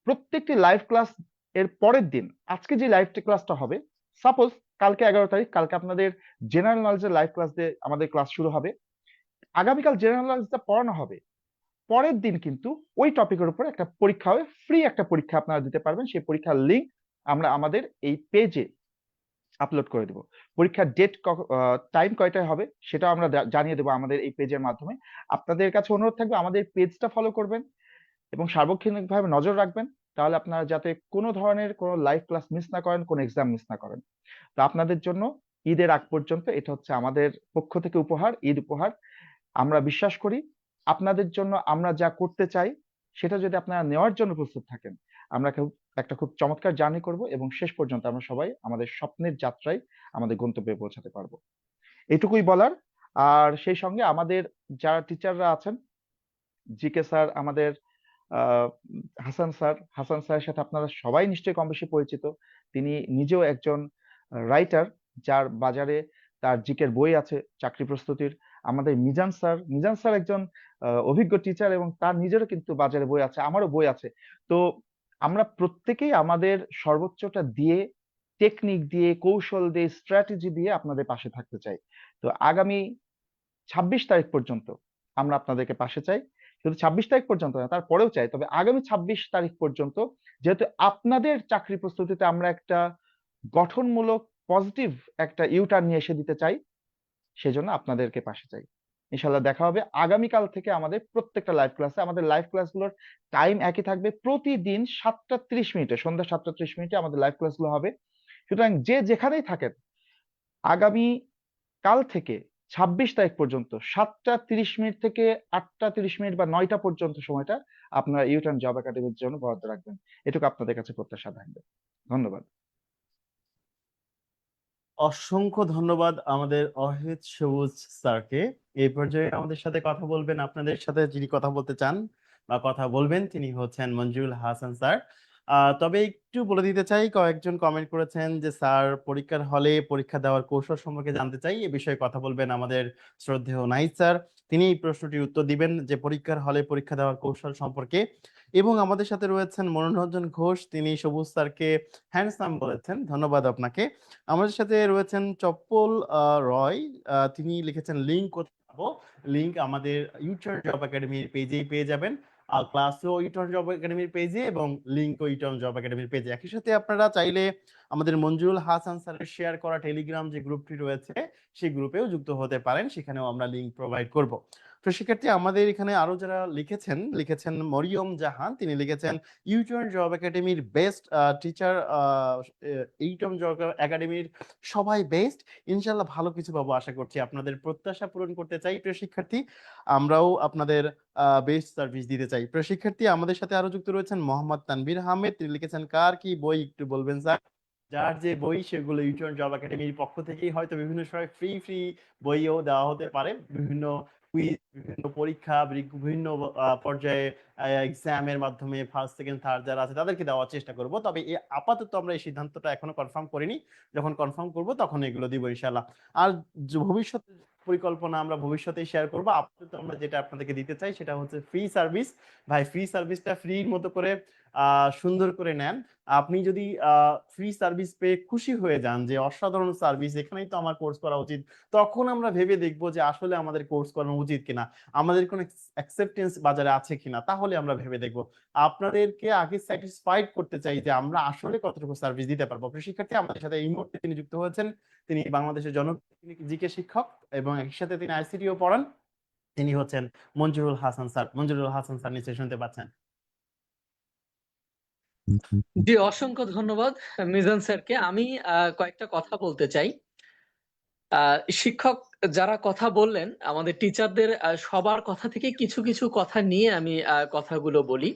প্রত্যেকটি লাইভ ক্লাস এর পরের দিন, আজকে যে লাইভ ক্লাসটা হবে, সাপোজ কালকে 11 তারিখ, কালকে আপনাদের জেনারেল নলেজের লাইভ ক্লাস দিয়ে আমাদের ক্লাস শুরু হবে, আগামীকাল জেনারেল নলেজটা পড়ানো হবে, পরের দিন কিন্তু ওই টপিকের উপর একটা পরীক্ষা হবে, ফ্রি একটা পরীক্ষা আপনারা দিতে পারবেন। সেই পরীক্ষার লিঙ্ক আমরা আমাদের এই পেজে আপলোড করে দেবো। পরীক্ষার ডেট, টাইম কয়টায় হবে সেটা আমরা জানিয়ে দেবো আমাদের এই পেজের মাধ্যমে। আপনাদের কাছে অনুরোধ থাকবে আমাদের পেজটা ফলো করবেন এবং সার্বক্ষণিকভাবে নজর রাখবেন, তাহলে আপনারা যাতে কোনো ধরনের কোনো লাইভ ক্লাস মিস না করেন, কোনো এক্সাম মিস না করেন। তো আপনাদের জন্য ঈদের আগ পর্যন্ত এটা হচ্ছে আমাদের পক্ষ থেকে উপহার, ঈদ উপহার। আমরা বিশ্বাস করি আপনাদের জন্য আমরা যা করতে চাই সেটা যদি আপনারা নেওয়ার জন্য প্রস্তুত থাকেন, আমরা একটা খুব চমৎকার জার্নি করব এবং শেষ পর্যন্ত আমরা সবাই আমাদের স্বপ্নের যাত্রায় আমাদের গন্তব্যে পৌঁছাতে পারবো। এটুকুই বলার। আর সেই সঙ্গে আমাদের যারা টিচাররা আছেন, জিকে স্যার, আমাদের হাসান স্যারের সাথে আপনারা সবাই নিশ্চয়ই কম বেশি পরিচিত। তিনি নিজেও একজন রাইটার, যার বাজারে তার জিকের বই আছে চাকরি প্রস্তুতির। আমাদের মিজান স্যার একজন অভিজ্ঞ টিচার এবং তার নিজেরও কিন্তু বাজারে বই আছে, আমারও বই আছে। তো আমরা প্রত্যেকেই আমাদের সর্বোচ্চটা দিয়ে, টেকনিক দিয়ে, কৌশল দিয়ে, স্ট্র্যাটেজি দিয়ে আপনাদের পাশে থাকতে চাই। তো আগামী 26 তারিখ পর্যন্ত আমরা আপনাদেরকে পাশে চাই। শুধু 26 তারিখ পর্যন্ত না, তারপরেও চাই, তবে আগামী 26 তারিখ পর্যন্ত, যেহেতু আপনাদের চাকরি প্রস্তুতিতে আমরা একটা গঠনমূলক পজিটিভ একটা ইউটার্ন নিয়ে এসে দিতে চাই, সেজন্য আপনাদেরকে পাশে চাই। ইনশাল্লাহ দেখা হবে আগামীকাল থেকে আমাদের প্রত্যেকটা লাইভ ক্লাসে। আমাদের লাইভ ক্লাসগুলোর টাইম একই থাকবে, প্রতিদিন 7টা 30 মিনিটে, সন্ধ্যা 7টা 30 মিনিটে আমাদের লাইভ ক্লাসগুলো হবে। সুতরাং যে যেখানেই থাকেন, আগামী কাল থেকে 26 তারিখ পর্যন্ত 7টা 30 মিনিট থেকে 8টা 30 মিনিট বা 9টা পর্যন্ত সময়টা আপনারা ইউটার্ন জব একাডেমির জন্য বরাদ্দ রাখবেন। এটুকু আপনাদের কাছে প্রত্যাশা থাকবে। ধন্যবাদ। অসংখ্য ধন্যবাদ আমাদের অহিত সবুজ স্যারকে। এই পর্যায়ে আমাদের সাথে কথা বলবেন, আপনাদের সাথে যিনি কথা বলতে চান বা কথা বলবেন, তিনি হচ্ছেন মঞ্জুরুল হাসান স্যার। তবে একটু বলে দিতে চাই, কয়েকজন কমেন্ট করেছেন যে স্যার পরীক্ষার হলে পরীক্ষা দেওয়ার কৌশল সম্পর্কে জানতে চাই। এ বিষয়ে কথা বলবেন আমাদের শ্রদ্ধেয় নাহিদ স্যার। তিনি এই প্রশ্নটির উত্তর দিবেন যে পরীক্ষার হলে পরীক্ষা দেওয়ার কৌশল সম্পর্কে। এবং আমাদের সাথে রয়েছেন মনোরঞ্জন ঘোষ, তিনি সবুজ স্যারকে হ্যান্ডসাম বলেছেন, ধন্যবাদ আপনাকে। আমাদের সাথে রয়েছেন চপ্পল রয়, তিনি লিখেছেন লিঙ্ক কোথায় পাবো। লিঙ্ক আমাদের ইউটার্ন জব একাডেমির পেজেই পেয়ে যাবেন। ক্লাসও ইউটার্ন জব একাডেমির পেজে এবং লিঙ্কও ইউটার্ন জব একাডেমির পেজে। একই সাথে আপনারা চাইলে আমাদের মঞ্জুরুল হাসান স্যারের শেয়ার করা টেলিগ্রাম যে গ্রুপটি রয়েছে সেই গ্রুপেও যুক্ত হতে পারেন, সেখানেও আমরা লিঙ্ক প্রোভাইড করব। তো সেক্ষেত্রে আমাদের এখানে আরো যারা লিখেছেন মরিয়ম জাহান, তিনি লিখেছেন ইউটার্ন জব একাডেমির বেস্ট টিচার, ইউটার্ন জব একাডেমির সবাই বেস্ট। ইনশাল্লাহ ভালো কিছু পাবো আশা করছি। আপনাদের প্রত্যাশা পূরণ করতে চাই প্রিয় শিক্ষার্থী, আমরাও আপনাদের বেস্ট সার্ভিস দিতে চাই। প্রিয় শিক্ষার্থী, আমাদের সাথে আরো যুক্ত রয়েছেন মোহাম্মদ তানভীর আহমেদ, তিনি লিখেছেন কার কি বই একটু বলবেন স্যার। যার যে বই সেগুলো ইউটার্ন জব একাডেমির পক্ষ থেকেই হয়তো বিভিন্ন সময় ফ্রি বইও দেওয়া হতে পারে, বিভিন্ন কুইজ, বিভিন্ন পরীক্ষা, বিভিন্ন পর্যায়ে এক্সামের মাধ্যমে ফার্স্ট সেকেন্ড থার্ড যারা আছে তাদেরকে দেওয়ার চেষ্টা করব। তবে আপাতত আমরা এই সিদ্ধান্তটা এখনো কনফার্ম করিনি, যখন কনফার্ম করব তখন এগুলো দিব ইনশাল্লাহ। আর ভবিষ্যতে পরিকল্পনা আমরা ভবিষ্যতে শেয়ার করবো। আপাতত আমরা যেটা আপনাদেরকে দিতে চাই সেটা হচ্ছে ফ্রি সার্ভিস। ভাই ফ্রি সার্ভিসটা ফ্রির মতো করে সুন্দর করে নেন। আপনি যদি ফ্রি সার্ভিস পেয়ে খুশি হয়ে যান যে অসাধারণ সার্ভিস, এখানেই তো আমার কোর্স করা উচিত, তখন আমরা ভেবে দেখবো যে আসলে আমাদের কোর্স করানো উচিত কিনা, আমাদের কোনো অ্যাকসেপ্টেন্স বাজারে আছে কিনা, তাহলে আমরা ভেবে দেখবো। আপনাদেরকে আগে স্যাটিসফাইড করতে চাই যে আমরা আসলে কতটুকু সার্ভিস দিতে পারবো। প্রিয় শিক্ষার্থী, আমাদের সাথে এই মুহূর্তে তিনি যুক্ত হয়েছেন, তিনি বাংলাদেশের জনপ্রিয় জিকে শিক্ষক এবং একই সাথে তিনি আইসিটিও পড়ান। তিনি হচ্ছেন মঞ্জুরুল হাসান স্যার। মঞ্জুরুল হাসান স্যার নিশ্চয়ই শুনতে পাচ্ছেন। জি, অসংখ্য ধন্যবাদ মিজান স্যারকে। আমি কয়েকটা কথা বলতে চাই। শিক্ষক যারা কথা বললেন, আমাদের টিচারদের সবার কথা থেকে কিছু কিছু কথা নিয়ে আমি কথাগুলো বলি।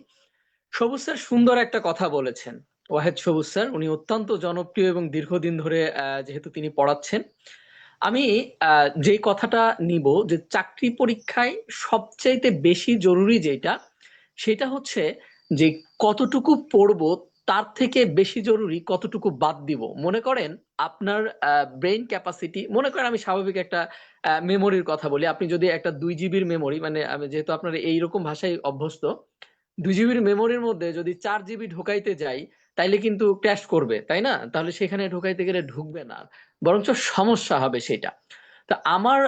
সবুজ স্যার সুন্দর একটা কথা বলেছেন। ওয়াহেদ সবুজ স্যার, উনি অত্যন্ত জনপ্রিয় এবং দীর্ঘদিন ধরে যেহেতু তিনি পড়াচ্ছেন। আমি যে কথাটা নিব যে চাকরি পরীক্ষায় সবচাইতে বেশি জরুরি যেটা, সেটা হচ্ছে যে কতটুকু পড়বো তার থেকে বেশি জরুরি কতটুকু বাদ দিব। মনে করেন আপনার ব্রেইন ক্যাপাসিটি, মনে করেন আমি স্বাভাবিক একটা মেমোরির কথা বলি। আপনি যদি একটা 2 জিবির মেমোরি, মানে আমি যেহেতু আপনার এইরকম ভাষায় অভ্যস্ত, 2 জিবির মেমোরির মধ্যে যদি 4 জিবি ঢোকাইতে যাই, তাইলে কিন্তু ক্র্যাশ করবে, তাই না? তাহলে সেখানে ঢোকাইতে গেলে ঢুকবে না, বরঞ্চ সমস্যা হবে সেটা। তা আমার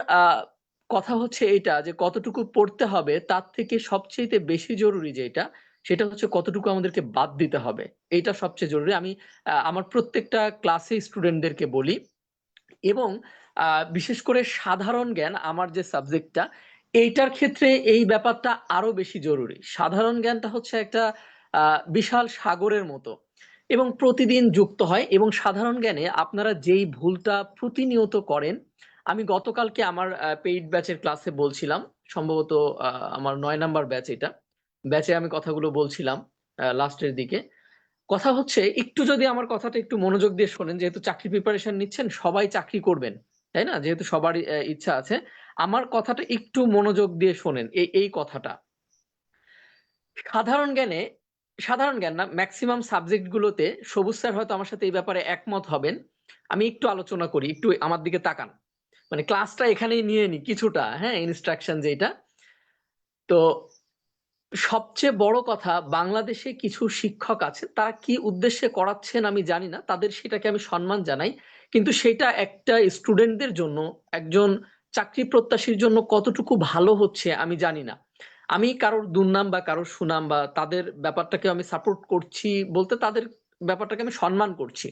কথা হচ্ছে এটা যে কতটুকু পড়তে হবে তার থেকে সবচেয়ে বেশি জরুরি যেটা, সেটা হচ্ছে কতটুকু আমাদেরকে বাদ দিতে হবে। এইটা সবচেয়ে জরুরি। আমি আমার প্রত্যেকটা ক্লাসে স্টুডেন্টদেরকে বলি। এবং বিশেষ করে সাধারণ জ্ঞান, আমার যে সাবজেক্টটা, এইটার ক্ষেত্রে এই ব্যাপারটা আরো বেশি জরুরি। সাধারণ জ্ঞানটা হচ্ছে একটা বিশাল সাগরের মতো এবং প্রতিদিন যুক্ত হয়। এবং সাধারণ জ্ঞানে আপনারা যেই ভুলটা প্রতিনিয়ত করেন, আমি গতকালকে আমার পেইড ব্যাচের ক্লাসে বলছিলাম, সম্ভবত আমার 9 নাম্বার ব্যাচ, এটা ব্যাচে আমি কথাগুলো বলছিলাম লাস্টের দিকে। কথা হচ্ছে, একটু যদি আমার কথাটা একটু মনোযোগ দিয়ে শোনেন, যেহেতু চাকরি প্রিপারেশন নিচ্ছেন, সবাই চাকরি করবেন, তাই না? যেহেতু সবারই ইচ্ছা আছে, আমার কথাটা একটু মনোযোগ দিয়ে শোনেন। এই কথাটা সাধারণ জ্ঞানে, সাধারণ জ্ঞান না, ম্যাক্সিমাম সাবজেক্ট গুলোতে সবুজ স্যার হয়তো আমার সাথে এই ব্যাপারে একমত হবেন। আমি একটু আলোচনা করি, একটু আমার দিকে তাকান, মানে ক্লাসটা এখানেই নিয়ে নি কিছুটা, হ্যাঁ, ইনস্ট্রাকশন যেটা। তো সবচেয়ে বড় কথা, বাংলাদেশে কিছু শিক্ষক আছে, তারা কি উদ্দেশ্যে করাচ্ছেন আমি জানি না, তাদের সেটাকে আমি সম্মান জানাই, কিন্তু সেটা একটা স্টুডেন্টদের জন্য, একজন চাকরি প্রত্যাশীর জন্য কতটুকু ভালো হচ্ছে আমি জানি না। আমি কারোর দুর্নাম বা কারোর সুনাম বা তাদের ব্যাপারটাকে আমি সাপোর্ট করছি বলতে, তাদের ব্যাপারটাকে আমি সম্মান করছি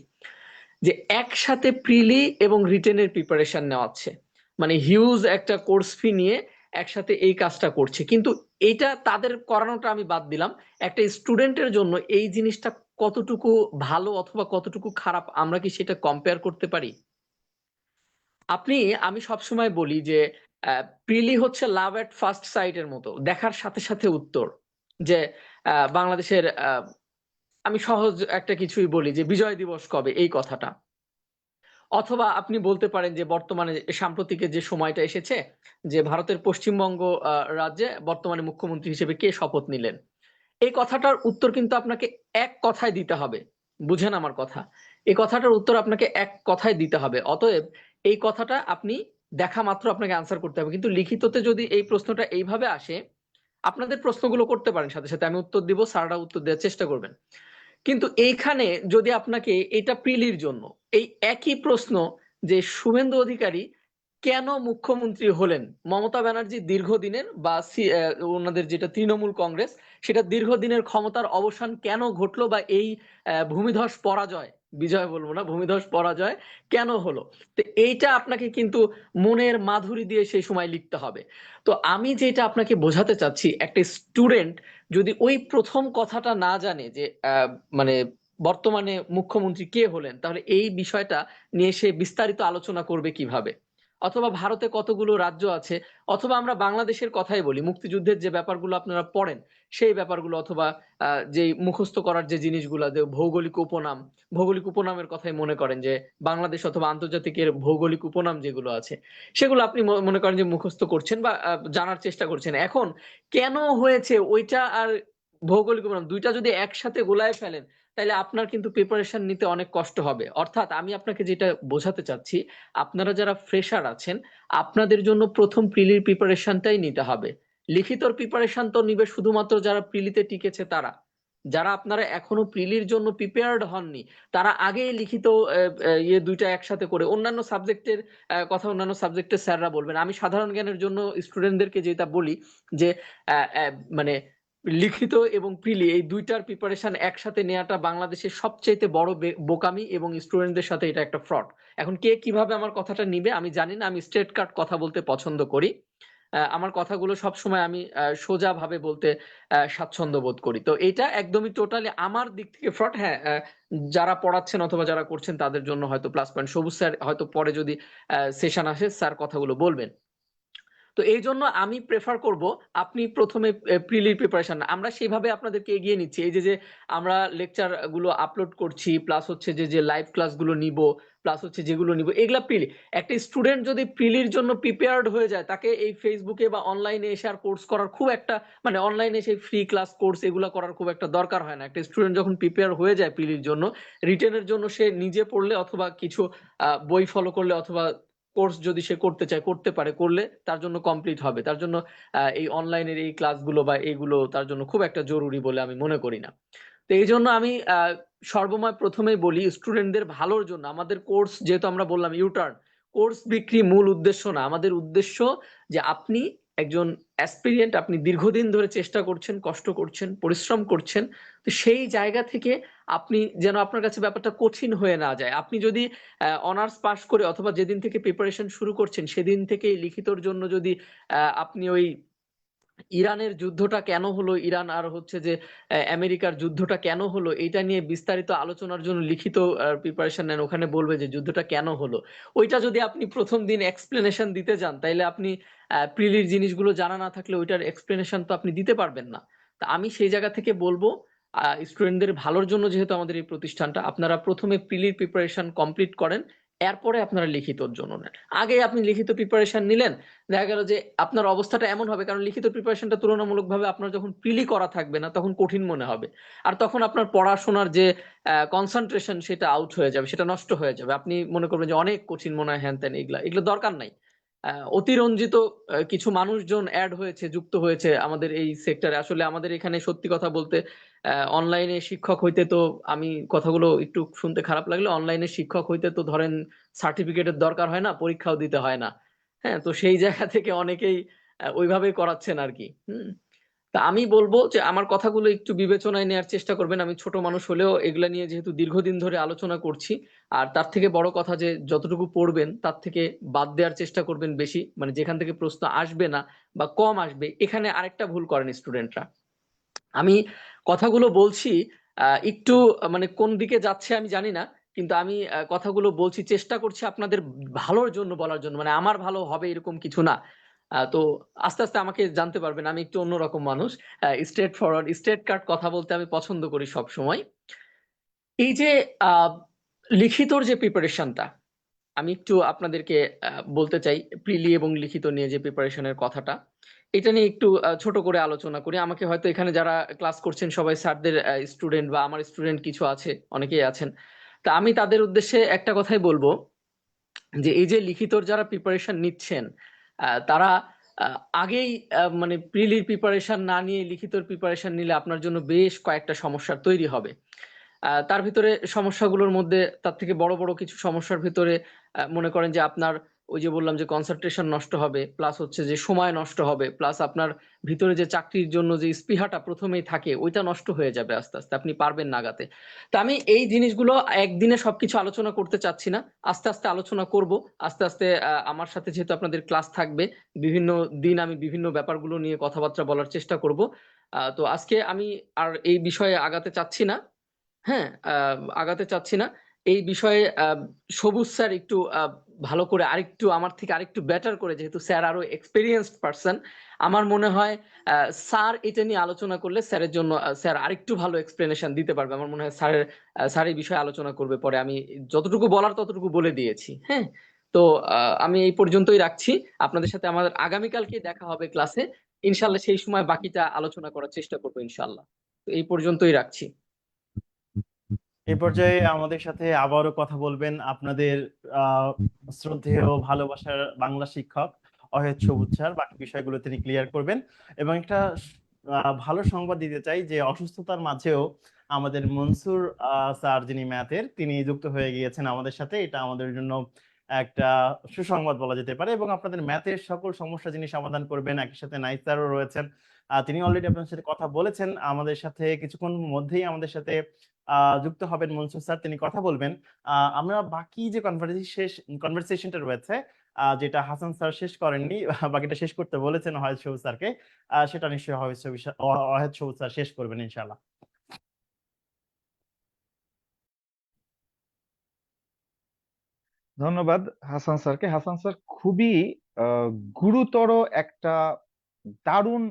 যে একসাথে প্রিলি এবং রিটেনের প্রিপারেশন নেওয়াচ্ছে, মানে হিউজ একটা কোর্স ফি নিয়ে একসাথে এই কাজটা করছে। কিন্তু এটা তাদের করানোটা আমি বাদ দিলাম, একটা স্টুডেন্টের জন্য এই জিনিসটা কতটুকু ভালো অথবা কতটুকু খারাপ, আমরা কি সেটা কম্পেয়ার করতে পারি? আমি সবসময় বলি যে প্রিলি হচ্ছে লাভ এট ফার্স্ট সাইটের মতো, দেখার সাথে সাথে উত্তর। যে বাংলাদেশের আমি সহজ একটা কিছুই বলি, যে বিজয় দিবস কবে, এই কথাটা। অথবা আপনি বলতে পারেন যে বর্তমানে সাম্প্রতিক যে সময়টা এসেছে, যে ভারতের পশ্চিমবঙ্গ রাজ্যে বর্তমানে মুখ্যমন্ত্রী হিসেবে কে শপথ নিলেন, এই কথাটার উত্তর কিন্তু আপনাকে এক কথায় দিতে হবে। বুঝেন আমার কথা? এই কথাটার উত্তর আপনাকে এক কথায় দিতে হবে। অতএব এই কথাটা আপনি দেখা মাত্র আপনাকে আনসার করতে হবে। কিন্তু লিখিততে যদি এই প্রশ্নটা এইভাবে আসে, আপনাদের প্রশ্নগুলো করতে পারেন, সাথে সাথে আমি উত্তর দিব, স্যাররা উত্তর দেওয়ার চেষ্টা করবেন। কিন্তু এইখানে যদি আপনাকে, এটা প্রিলির জন্য এই একই প্রশ্ন, যে শুভেন্দু অধিকারী কেন মুখ্যমন্ত্রী হলেন, মমতা ব্যানার্জি দীর্ঘদিনের বা ওনাদের যেটা তৃণমূল কংগ্রেস, সেটা দীর্ঘদিনের ক্ষমতার অবসান কেন ঘটলো, বা এই ভূমিধস পরাজয়, বিজয় বলবো না, ভূমিধস পরাজয় কেন হলো, তো এইটা আপনাকে কিন্তু মনের মাধুরী দিয়ে সেই সময় লিখতে হবে। তো আমি যেটা আপনাকে বোঝাতে চাচ্ছি, একটা স্টুডেন্ট যদি ওই প্রথম কথাটা না জানে যে মানে বর্তমানে মুখ্যমন্ত্রী কে হলেন, তাহলে এই বিষয়টা নিয়ে সে বিস্তারিত আলোচনা করবে কিভাবে? অথবা ভারতে কতগুলো রাজ্য আছে, অথবা আমরা বাংলাদেশের কথাই বলি, মুক্তিযুদ্ধের যে ব্যাপারগুলো আপনারা পড়েন সেই ব্যাপারগুলো, অথবা যে মুখস্থ করার যে জিনিসগুলো, যে ভৌগোলিক উপনাম, ভৌগোলিক উপনামের কথাই মনে করেন, যে বাংলাদেশ অথবা আন্তর্জাতিকের ভৌগোলিক উপনাম যেগুলো আছে, সেগুলো আপনি মনে করেন যে মুখস্থ করছেন বা জানার চেষ্টা করছেন। এখন কেন হয়েছে ওইটা আর ভৌগোলিক উপনাম দুইটা যদি একসাথে গোলায় ফেলেন, তাহলে আপনার কিন্তু প্রিপারেশন নিতে অনেক কষ্ট হবে। অর্থাৎ আমি আপনাকে যেটা বোঝাতে চাচ্ছি, আপনারা যারা ফ্রেশার আছেন, আপনাদের জন্য প্রথম প্রিলির প্রিপারেশনটাই নিতে হবে। লিখিতর প্রিপারেশন তো নিবে শুধুমাত্র যারা প্রিলিতে টিকেছে তারা, যারা আপনারা এখনো প্রিলির জন্য প্রিপেয়ার্ড হননি, তারা আগেই লিখিত দুইটা একসাথে করে অন্যান্য সাবজেক্টের কথা অন্যান্য সাবজেক্টের স্যাররা বলবেন। আমি সাধারণ জ্ঞানের জন্য স্টুডেন্টদেরকে যেটা বলি যে মানে লিখিত এবং প্রিলি এই দুইটার প্রিপারেশন একসাথে নেওয়াটা বাংলাদেশের সবচেয়ে বড় বোকামি, এবং স্টুডেন্টদের সাথে এটা একটা ফ্রড। এখন কে কিভাবে আমার কথাটা নিবে আমি জানি না, আমি স্ট্রেট কাট কথা বলতে পছন্দ করি। আমার কথাগুলো সবসময় আমি সোজা ভাবে বলতে স্বাচ্ছন্দ্য বোধ করি। তো এটা একদমই টোটালি আমার দিক থেকে ফ্রড। হ্যাঁ, যারা পড়াচ্ছেন অথবা যারা করছেন তাদের জন্য হয়তো প্লাস পয়েন্ট। সবুজ স্যার হয়তো পরে যদি সেশন আসে স্যার কথাগুলো বলবেন। তো এই জন্য আমি প্রেফার করব আপনি প্রথমে প্রিলির প্রিপারেশন, আমরা সেইভাবে আপনাদেরকে এগিয়ে নিচ্ছি। এই যে আমরা লেকচার গুলো আপলোড করছি, প্লাস হচ্ছে যে লাইভ ক্লাসগুলো নিব, প্লাস হচ্ছে যেগুলো নিব এগুলা প্রিলি। একটা স্টুডেন্ট যদি প্রিলির জন্য প্রিপেয়ার্ড হয়ে যায়, তাকে এই ফেসবুকে বা অনলাইনে এসে আর কোর্স করার খুব একটা, মানে অনলাইনে সেই ফ্রি ক্লাস কোর্স এগুলো করার খুব একটা দরকার হয় না। একটা স্টুডেন্ট যখন প্রিপেয়ার হয়ে যায় প্রিলির জন্য, রিটেনের জন্য সে নিজে পড়লে অথবা কিছু বই ফলো করলে অথবা কোর্স যদি সে করতে চায় করতে পারে, করলে তার জন্য কমপ্লিট হবে। তার জন্য এই অনলাইনের এই ক্লাসগুলো বা এইগুলো তার জন্য খুব একটা জরুরি বলে আমি মনে করি না। তো এই জন্য আমি সর্বময় প্রথমেই বলি স্টুডেন্টদের ভালোর জন্য আমাদের কোর্স, যেহেতু আমরা বললাম ইউটার্ন, কোর্স বিক্রি মূল উদ্দেশ্য না। আমাদের উদ্দেশ্য যে আপনি একজন অ্যাসপিরিয়েন্ট, আপনি দীর্ঘদিন ধরে চেষ্টা করছেন, কষ্ট করছেন, পরিশ্রম করছেন, তো সেই জায়গা থেকে আপনি যেন আপনার কাছে ব্যাপারটা কঠিন হয়ে না যায়। আপনি যদি অনার্স পাশ করে অথবা যেদিন থেকে প্রিপারেশন শুরু করছেন সেদিন থেকে লিখিতর জন্য যদি আপনি ওই ইরানের যুদ্ধটা কেন হলো, ইরান আর হচ্ছে যে আমেরিকার যুদ্ধটা কেন হলো, এটা নিয়ে বিস্তারিত আলোচনার জন্য লিখিত প্রিপারেশন নেন, ওখানে বলবে যে যুদ্ধটা কেন হলো, ওইটা যদি আপনি প্রথম দিন এক্সপ্লেনেশন দিতে যান, তাইলে আপনি প্রিলির জিনিসগুলো জানা না থাকলে ওইটার এক্সপ্লেনেশন তো আপনি দিতে পারবেন না। তা আমি সেই জায়গা থেকে বলবো স্টুডেন্টদের ভালোর জন্য যেহেতু আমাদের এই প্রতিষ্ঠানটা, আপনারা প্রথমে প্রিলির প্রিপারেশন কমপ্লিট করেন, এরপরে আপনারা লিখিতর জন্য নেন। আগে আপনি লিখিত প্রিপারেশন নিলেন, দেখা গেল যে আপনার অবস্থাটা এমন হবে, কারণ লিখিত প্রিপারেশনটা তুলনামূলকভাবে আপনার যখন প্রিলি করা থাকবে না তখন কঠিন মনে হবে, আর তখন আপনার পড়াশোনার যে কনসেন্ট্রেশন সেটা আউট হয়ে যাবে, সেটা নষ্ট হয়ে যাবে। আপনি মনে করবেন যে অনেক কঠিন মনে হয়, হ্যান ত্যান, এগুলো দরকার নাই। অতিরঞ্জিত কিছু মানুষজন অ্যাড হয়েছে, যুক্ত হয়েছে আমাদের এই সেক্টরে। আসলে আমাদের এখানে সত্যি কথা বলতে অনলাইনে শিক্ষক হইতে, তো আমি কথাগুলো একটু শুনতে খারাপ লাগলে, অনলাইনে শিক্ষক হইতে তো ধরেন সার্টিফিকেটের দরকার হয় না, পরীক্ষাও দিতে হয় না। হ্যাঁ, তো সেই জায়গা থেকে অনেকেই ওইভাবেই করাচ্ছেন আর কি। তা আমি বলবো যে আমার কথাগুলো একটু বিবেচনায় নেওয়ার চেষ্টা করবেন। আমি ছোট মানুষ হলেও এগুলা নিয়ে যেহেতু দীর্ঘদিন ধরে আলোচনা করছি, আর তার থেকে বড় কথা যে যতটুকু পড়বেন তার থেকে বাদ দেওয়ার চেষ্টা করবেন বেশি, মানে যেখান থেকে প্রশ্ন আসবে না বা কম আসবে। এখানে আরেকটা ভুল করেন স্টুডেন্টরা, আমি কথাগুলো বলছি একটু মানে কোন দিকে যাচ্ছে আমি জানি না, কিন্তু আমি কথাগুলো বলছি, চেষ্টা করছি আপনাদের ভালোর জন্য বলার জন্য, মানে আমার ভালো হবে এরকম কিছু না। তো আস্তে আস্তে আমাকে জানতে পারবেন, আমি একটু অন্যরকম মানুষ, স্ট্রেট ফরওয়ার্ড স্ট্রেট কাট কথা বলতে আমি পছন্দ করি সব সময়। এই যে আহ লিখিতর যে প্রিপারেশনটা, আমি একটু আপনাদেরকে বলতে চাই প্রিলি এবং লিখিত নিয়ে যে প্রিপারেশনের কথাটা, এটা নিয়ে একটু ছোট করে আলোচনা করি। আমাকে হয়তো এখানে যারা ক্লাস করছেন সবাই স্যারদের স্টুডেন্ট বা আমার স্টুডেন্ট কিছু আছে, অনেকেই আছেন। তা আমি তাদের উদ্দেশ্যে একটা কথাই বলবো যে এই যে লিখিতর যারা প্রিপারেশন নিচ্ছেন, তারা আগেই মানে প্রিলির প্রিপারেশন না নিয়ে লিখিতর প্রিপারেশন নিলে আপনার জন্য বেশ কয়েকটা সমস্যার তৈরি হবে। তার ভিতরে সমস্যাগুলোর মধ্যে তার থেকে বড় বড় কিছু সমস্যার ভিতরে মনে করেন যে আপনার ওই যে বললাম যে কনসেন্ট্রেশন নষ্ট হবে, প্লাস হচ্ছে যে সময় নষ্ট হবে, প্লাস আপনার ভিতরে যে চাকরির জন্য যে স্পৃহাটা প্রথমেই থাকে ওইটা নষ্ট হয়ে যাবে, আস্তে আস্তে আপনি পারবেন না আগাতে। তো আমি এই জিনিসগুলো একদিনে সবকিছু আলোচনা করতে চাচ্ছি না, আস্তে আস্তে আলোচনা করব। আস্তে আস্তে আমার সাথে যেহেতু আপনাদের ক্লাস থাকবে, বিভিন্ন দিন আমি বিভিন্ন ব্যাপারগুলো নিয়ে কথাবার্তা বলার চেষ্টা করব। তো আজকে আমি আর এই বিষয়ে আগাতে চাচ্ছি না। হ্যাঁ, আগাতে চাচ্ছি না এই বিষয়ে। সবুজ স্যার একটু ভালো করে আরেকটু আমার থেকে আরেকটু বেটার করে, যেহেতু স্যার আরো এক্সপেরিয়েন্সড পারসন, আমার মনে হয় স্যার এটা নিয়ে আলোচনা করলে স্যারের জন্য স্যার আরেকটু ভালো এক্সপ্লেনেশন দিতে পারবে। আমার মনে হয় স্যার এই বিষয়ে আলোচনা করবে পরে। আমি যতটুকু বলার ততটুকু বলে দিয়েছি। হ্যাঁ, তো আমি এই পর্যন্তই রাখছি। আপনাদের সাথে আমাদের আগামীকালকে দেখা হবে ক্লাসে ইনশাল্লাহ, সেই সময় বাকিটা আলোচনা করার চেষ্টা করবো ইনশাল্লাহ। তো এই পর্যন্তই রাখছি। এই পর্যায়ে আমাদের সাথে আবারও কথা বলবেন আপনাদের শ্রদ্ধেয় ভালোবাসার বাংলা শিক্ষক অহেদ সবুজ স্যার। বাকি বিষয়গুলো তিনি ক্লিয়ার করবেন এবং একটা ভালো সংবাদ দিতে চাই যে অসুস্থতার মাঝেও আমাদের মনসুর স্যার যিনি ম্যাথের, তিনি যুক্ত হয়ে গিয়েছেন আমাদের সাথে। এটা আমাদের জন্য একটা সুসংবাদ বলা যেতে পারে, এবং আপনাদের ম্যাথের সকল সমস্যা যিনি সমাধান করবেন, একই সাথে নাইস স্যারও রয়েছেন। তিনি অলরেডি আপনাদের সাথে কথা বলেছেন, আমাদের সাথে কিছুক্ষণ মধ্যেই আমাদের সাথে যুক্ত হবেন মনসুর স্যার, তিনি কথা বলবেন। আমরা বাকি যে কনভারসেশনটা রয়েছে, যেটা হাসান স্যার শেষ করেননি, বাকিটা শেষ করতে বলেছেন অহেদ সবুজ স্যারকে, সেটা নিশ্চয়ই অহেদ সবুজ স্যার শেষ করবেন ইনশাল্লাহ। ধন্যবাদ হাসান স্যারকে। হাসান স্যার খুবই আহ, গুরুতর একটা দারুণ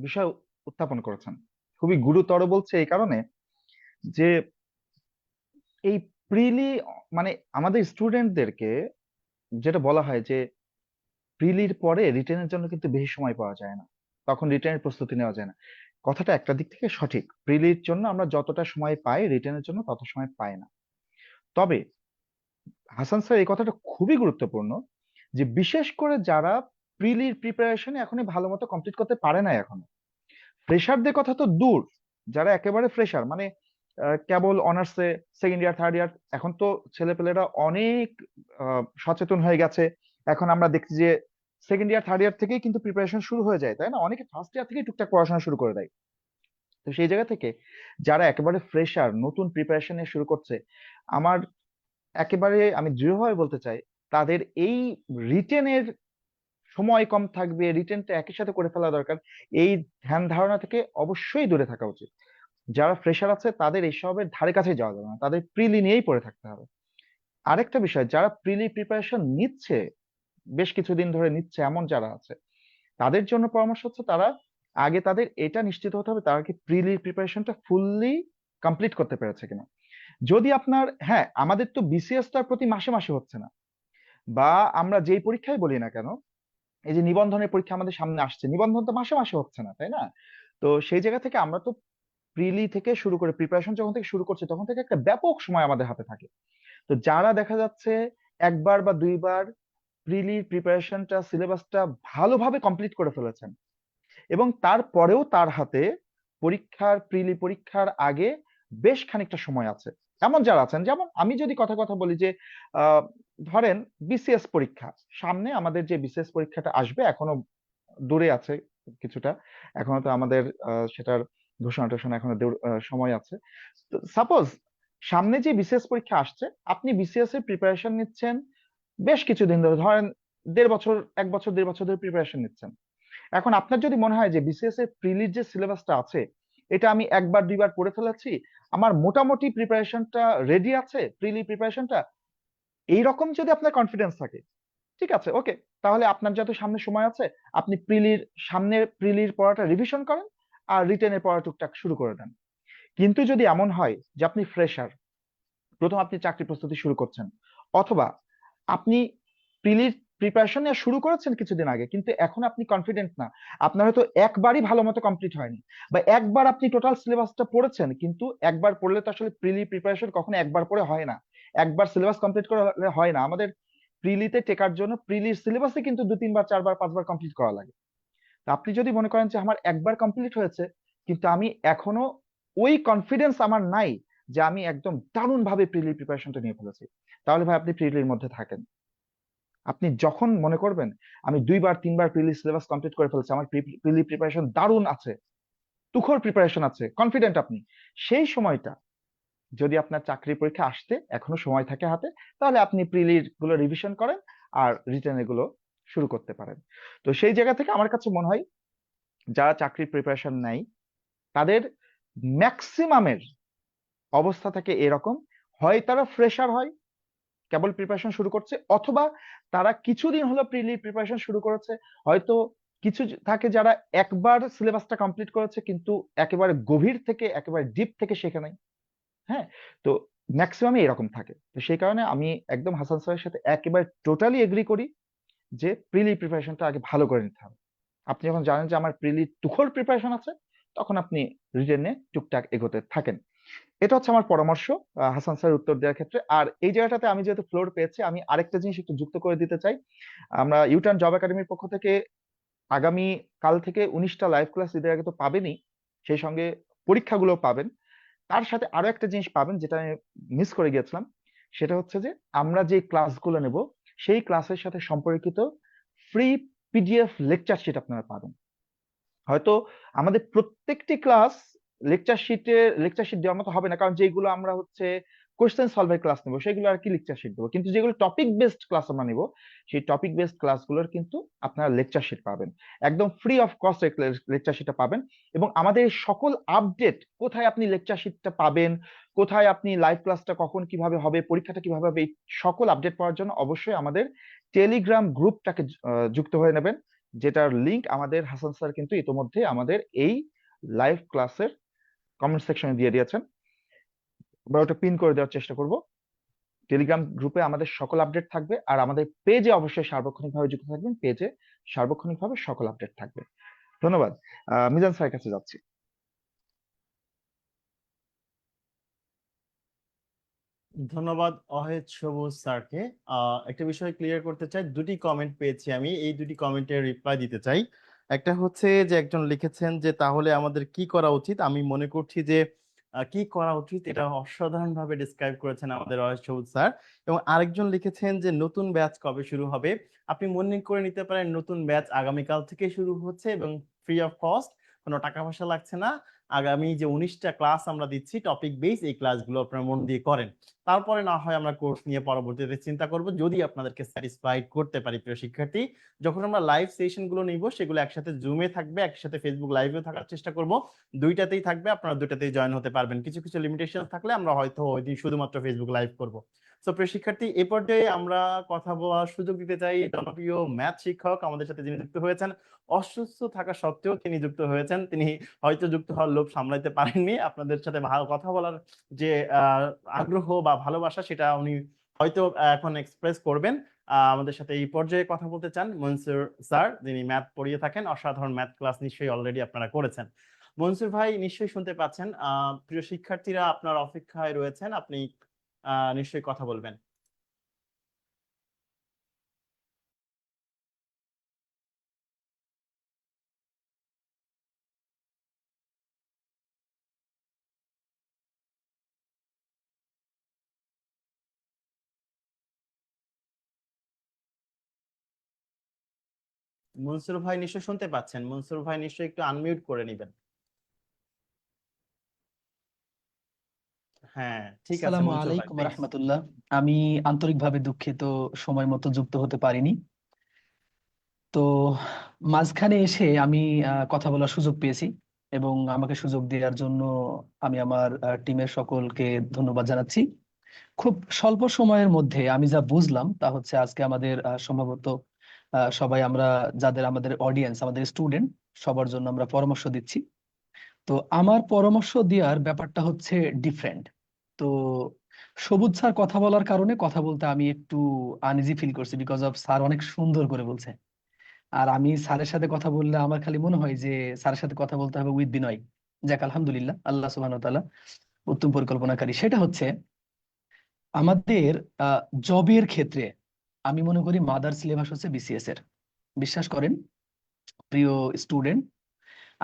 বিষয় উত্থাপন করেছেন। খুবই গুরুতর বলছে এই কারণে যে এই প্রিলি, মানে আমাদের স্টুডেন্টদেরকে যেটা বলা হয় যে প্রিলির পরে রিটেনের জন্য কিন্তু বেশি সময় পাওয়া যায় না, তখন রিটেনের প্রস্তুতি নেওয়া যায় না। কথাটা একটা দিক থেকে সঠিক, প্রিলির জন্য আমরা যতটা সময় পাই রিটেনের জন্য তত সময় পাই না। তবে হাসান স্যার এই কথাটা খুবই গুরুত্বপূর্ণ যে বিশেষ করে যারা প্রিলির প্রিপারেশন এখনই ভালো মতো কমপ্লিট করতে পারে না এখনো, ফ্রেশারদের কথা তো দূর, যারা একেবারে ফ্রেশার মানে কেবল অনার্সে সেকেন্ড ইয়ার থার্ড ইয়ার, এখন তো ছেলেপেলেরা অনেক সচেতন হয়ে গেছে। এখন আমরা দেখছি যে সেকেন্ড ইয়ার থার্ড ইয়ার থেকেই কিন্তু প্রিপারেশন শুরু হয়ে যায়, তাই না? অনেকে ফার্স্ট ইয়ার থেকেই টুকটাক পড়াশোনা শুরু করে দেয়। তো সেই জায়গা থেকে যারা একেবারে ফ্রেশার নতুন প্রিপারেশন নিয়ে শুরু করছে, আমার একেবারে আমি দৃঢ়ভাবে বলতে চাই তাদের এই রিটেনের সময় কম থাকবে, রিটেনটা একই সাথে করে ফেলা দরকার, এই ধ্যান ধারণা থেকে অবশ্যই দূরে থাকা উচিত। যারা ফ্রেশার আছে তাদের এইসবের ধারে কাছে যাওয়া যাবে না, তাদের প্রিলি নিয়েই পড়ে থাকতে হবে। আরেকটা বিষয়, যারা প্রিলি প্রিপারেশন নিচ্ছে, বেশ কিছুদিন ধরে নিচ্ছে এমন যারা আছে, তাদের জন্য পরামর্শ হচ্ছে তারা আগে তাদের এটা নিশ্চিত হতে হবে তারা কি প্রিলি প্রিপারেশনটা ফুললি কমপ্লিট করতে পেরেছে কিনা। যদি আপনার, হ্যাঁ আমাদের তো বিসিএস তার প্রতি মাসে মাসে হচ্ছে না, বা আমরা যেই পরীক্ষায় বলি না কেন, এই যে নিবন্ধনের পরীক্ষা আমাদের সামনে আসছে, নিবন্ধন তো মাসে মাসে হচ্ছে না, তাই না? তো সেই জায়গা থেকে আমরা তো প্রিলি থেকে শুরু করে প্রিপারেশন যখন থেকে শুরু করছি তখন থেকে একটা ব্যাপক সময় আমাদের হাতে থাকে। তো যারা দেখা যাচ্ছে একবার বা দুইবার প্রিলি প্রিপারেশনটা সিলেবাসটা ভালোভাবে কমপ্লিট করে ফেলেছেন এবং তারপরেও তার হাতে প্রিলি পরীক্ষার আগে বেশ খানিকটা সময় আছে, এমন যারা আছেন, যেমন আমি যদি কথা কথা বলি যে আহ, ধরেন বিসিএস পরীক্ষা সামনে, আমাদের যে বিসিএস পরীক্ষাটা আসবে এখনো দূরে আছে কিছুটা, এখনো তো আমাদের সেটার ঘোষণা টোষণা এখনো সময় আছে। তো সাপোজ সামনে যে বিসিএস পরীক্ষা আসছে, আপনি বিসিএস এর প্রিপারেশন নিচ্ছেন বেশ কিছুদিন ধরে, ধরেন 1.5 বছর, 1 বছর 1.5 বছর ধরে প্রিপারেশন নিচ্ছেন। এখন আপনার যদি মনে হয় যে বিসিএস এর প্রিলির যে সিলেবাসটা আছে এটা আমি একবার দুইবার পড়ে ফেলেছি, আমার মোটামুটি প্রিপারেশনটা রেডি আছে, প্রিলি প্রিপারেশনটা এইরকম যদি আপনার কনফিডেন্স থাকে, ঠিক আছে, ওকে, তাহলে আপনার যত সামনে সময় আছে আপনি প্রিলির পড়াটা রিভিশন করেন আর রিটেনের পড়া টুকটাক শুরু করে দেন। কিন্তু যদি এমন হয় যে আপনি ফ্রেশার, প্রথম আপনি চাকরি প্রস্তুতি শুরু করছেন, অথবা আপনি প্রিলির প্রিপারেশন নেওয়া শুরু করেছেন কিছুদিন আগে কিন্তু এখন আপনি কনফিডেন্ট না, আপনার হয়তো একবারই ভালো মতো কমপ্লিট হয়নি, বা একবার আপনি টোটাল সিলেবাসটা পড়েছেন কিন্তু একবার পড়লে তো আসলে প্রিলি প্রিপারেশন কখনো একবার পড়ে হয় না, একবার সিলেবাস কমপ্লিট করে হয় না। আমাদের প্রিলিতে টেকার জন্য প্রিলির সিলেবাসে কিন্তু 2-3 বার 4 বার 5 বার কমপ্লিট করা লাগে। তা আপনি যদি মনে করেন যে আমার একবার কমপ্লিট হয়েছে কিন্তু আমি এখনো ওই কনফিডেন্স আমার নাই যে আমি একদম দারুণ ভাবে প্রিলি প্রিপারেশনটা নিয়ে ফেলেছি, তাহলে ভাই আপনি প্রিলির মধ্যে থাকেন। আপনি যখন মনে করবেন আমি 2-3 বার প্রিলি সিলেবাস কমপ্লিট করে ফেলছি, আমার প্রিলি প্রিপারেশন দারুণ আছে, তুখর প্রিপারেশন আছে, কনফিডেন্ট আপনি, সেই সময়টা যদি আপনার চাকরি পরীক্ষা আসতে এখনো সময় থাকে হাতে, তাহলে আপনি প্রিলির গুলো রিভিশন করেন আর রিটেন এগুলো শুরু করতে পারেন। তো সেই জায়গা থেকে আমার কাছে মনে হয় যারা চাকরির প্রিপারেশন নেয় তাদের ম্যাক্সিমামের অবস্থা থাকে এরকম, হয় তারা ফ্রেশার হয় কেবল প্রিপারেশন শুরু করছে, অথবা তারা কিছুদিন হলো প্রিলি প্রিপারেশন শুরু করেছে, হয়তো কিছু থাকে যারা একবার সিলেবাসটা কমপ্লিট করেছে কিন্তু একেবারে গভীর থেকে একেবারে ডিপ থেকে শেখে নাই। হ্যাঁ, তো ম্যাক্সিমামই এরকম থাকে। তো সেই কারণে আমি একদম হাসান স্যারের সাথে একেবারে টোটালি এগ্রি করি যে প্রিলি প্রিপারেশনটা আগে ভালো করে নিতে হবে। আপনি যখন জানেন যে আমার প্রিলি তুখোর প্রিপারেশন আছে তখন আপনি রিটেনে টুকটাক এগোতে থাকেন। এটা হচ্ছে আমার পরামর্শ হাসান স্যার উত্তর দেওয়ার ক্ষেত্রে। আর এই জায়গাটাতে আমি যেহেতু ফ্লোর পেয়েছি আমি আরেকটা জিনিস একটু যুক্ত করে দিতে চাই। আমরা ইউটার্ন জব একাডেমির পক্ষ থেকে আগামী কাল থেকে 19টা লাইভ ক্লাস ঈদের আগে তো পাবেনই, সেই সঙ্গে পরীক্ষাগুলো পাবেন। তার সাথে আরো একটা জিনিস পাবেন যেটা আমি মিস করে গিয়েছিলাম, সেটা হচ্ছে যে আমরা যে ক্লাসগুলো নেব সেই ক্লাসের সাথে সম্পর্কিত ফ্রি পিডিএফ লেকচার শিট আপনারা পাবেন। হয়তো আমাদের প্রত্যেকটি ক্লাস লেকচার শিট দেওয়ার মতো হবে না, কারণ যেগুলো আমরা হচ্ছে কোশ্চেন সলভের ক্লাস নেবো সেগুলো আর কি লেকচার শিট দেবো, কিন্তু যেগুলো টপিক বেসড ক্লাস আমরা নিব সেই টপিক বেসড ক্লাসগুলোর কিন্তু আপনারা লেকচার শিট পাবেন, একদম ফ্রি অফ কস্ট লেকচার শিটটা পাবেন। এবং আমাদের সকল আপডেট, কোথায় আপনি লেকচার শিটটা পাবেন, কোথায় আপনি লাইভ ক্লাসটা কখন কিভাবে হবে, পরীক্ষাটা কিভাবে হবে, এই সকল আপডেট পাওয়ার জন্য অবশ্যই আমাদের টেলিগ্রাম গ্রুপটাকে যুক্ত হয়ে নেবেন, যেটার লিংক আমাদের হাসান স্যার কিন্তু ইতোমধ্যে আমাদের এই লাইভ ক্লাসের কমেন্ট সেকশনে দিয়ে দিয়েছেন। আমরা ওটা পিন করে দেওয়ার চেষ্টা করব। টেলিগ্রাম গ্রুপে আমাদের সকল আপডেট থাকবে, আর আমাদের পেজে অবশ্যই সার্বক্ষণিকভাবে যুক্ত থাকবেন, পেজে সার্বক্ষণিকভাবে সকল আপডেট থাকবে। ধন্যবাদ। মিজান স্যারের কাছে যাচ্ছি। ধন্যবাদ অহেদ সবুজ স্যারকে। একটা বিষয় ক্লিয়ার করতে চাই, দুটি কমেন্ট পেয়েছি আমি, এই দুটি কমেন্টের রিপ্লাই দিতে চাই। একটা হচ্ছে যে একজন লিখেছেন যে তাহলে আমাদের কি করা উচিত। আমি মনে করছি যে কি করা উচিত এটা অসাধারণ ভাবে ডিসক্রাইব করেছেন আমাদের অহেদ সবুজ স্যার। এবং আরেকজন লিখেছেন যে নতুন ব্যাচ কবে শুরু হবে। আপনি মনে করে নিতে পারেন নতুন ব্যাচ আগামীকাল থেকে শুরু হচ্ছে এবং ফ্রি অফ কস্ট, কোনো টাকা পয়সা লাগছে না। আগামী যে 19টা ক্লাস আমরা দিচ্ছি টপিক বেস, এই ক্লাসগুলো আপনারা মন দিয়ে করেন, তারপরে না হয় আমরা কোর্স নিয়ে পরবর্তীতে চিন্তা করব, যদি আপনাদেরকে স্যাটিসফাইড করতে পারি। প্রিয় শিক্ষার্থী, যখন আমরা লাইভ সেশন গুলো নিব সেগুলো একসাথে জুমে থাকবে, একসাথে ফেসবুক লাইভেও থাকার চেষ্টা করব, দুইটাতেই থাকবে, আপনারা দুইটাতেই জয়েন হতে পারবেন। কিছু কিছু লিমিটেশন থাকলে আমরা হয়তো ওই দিন শুধুমাত্র ফেসবুক লাইভ করব। সো প্রিয় শিক্ষার্থী, এ পর্যায়ে আমরা কথা বলার সুযোগ দিতে চাই জনপ্রিয় ম্যাথ শিক্ষক আমাদের সাথে যিনি যুক্ত হয়েছেন, অসুস্থ থাকা সত্ত্বেও তিনি যুক্ত হয়েছেন। তিনি হয়তো যুক্ত হওয়ার লোভ সামলাইতে পারেননি, আপনাদের সাথে ভালো কথা বলার যে আগ্রহ বা ভালোবাসা সেটা উনি হয়তো এখন এক্সপ্রেস করবেন। আমাদের সাথে এই পর্যায়ে কথা বলতে চান মনসুর স্যার, যিনি ম্যাথ পড়িয়ে থাকেন। অসাধারণ ম্যাথ ক্লাস নিশ্চয়ই অলরেডি আপনারা করেছেন। মনসুর ভাই নিশ্চয়ই শুনতে পাচ্ছেন, প্রিয় শিক্ষার্থীরা আপনার অপেক্ষায় রয়েছেন, আপনি নিশ্চয়ই কথা বলবেন। মনসুর ভাই নিশ্চয়ই শুনতে পাচ্ছেন, মনসুর ভাই নিশ্চয়ই একটু আনমিউট করে নেবেন। হ্যাঁ, ঠিক আছে আসসালামু মনসুর ভাই, আলাইকুম প্লিজ। রহমতুল্লাহ। আমি আন্তরিকভাবে দুঃখিত সময় মতো যুক্ত হতে পারিনি। তো মাঝখানে এসে আমি কথা বলার সুযোগ পেয়েছি এবং আমাকে সুযোগ দেওয়ার জন্য আমি আমার টিমের সকলকে ধন্যবাদ জানাচ্ছি। খুব স্বল্প সময়ের মধ্যে আমি যা বুঝলাম তা হচ্ছে আজকে আমাদের সম্ভবত সবাই আমরা, যাদের আমাদের অডিয়েন্স, আমাদের স্টুডেন্ট, সবার জন্য আমরা পরামর্শ দিচ্ছি। তো আমার পরামর্শ দেওয়ার ব্যাপারটা হচ্ছে ডিফারেন্ট। তো সবুজ স্যার কথা বলার কারণে কথা বলতে আমি একটু আনইজি ফিল করছি, বিকজ অফ স্যার অনেক সুন্দর করে বলছে। আর আমি স্যারের সাথে কথা বললে আমার খালি মনে হয় যে স্যারের সাথে কথা বলতে হবে উইথ বিনয়। যাক, আলহামদুলিল্লাহ, আল্লাহ সুবহানাহু ওয়া তাআলা উত্তম পরিকল্পনাকারী। সেটা হচ্ছে আমাদের জবের ক্ষেত্রে আমি মনে করি মাদার সিলেবাস হচ্ছে বিসিএস এর। বিশ্বাস করেন প্রিয় স্টুডেন্ট,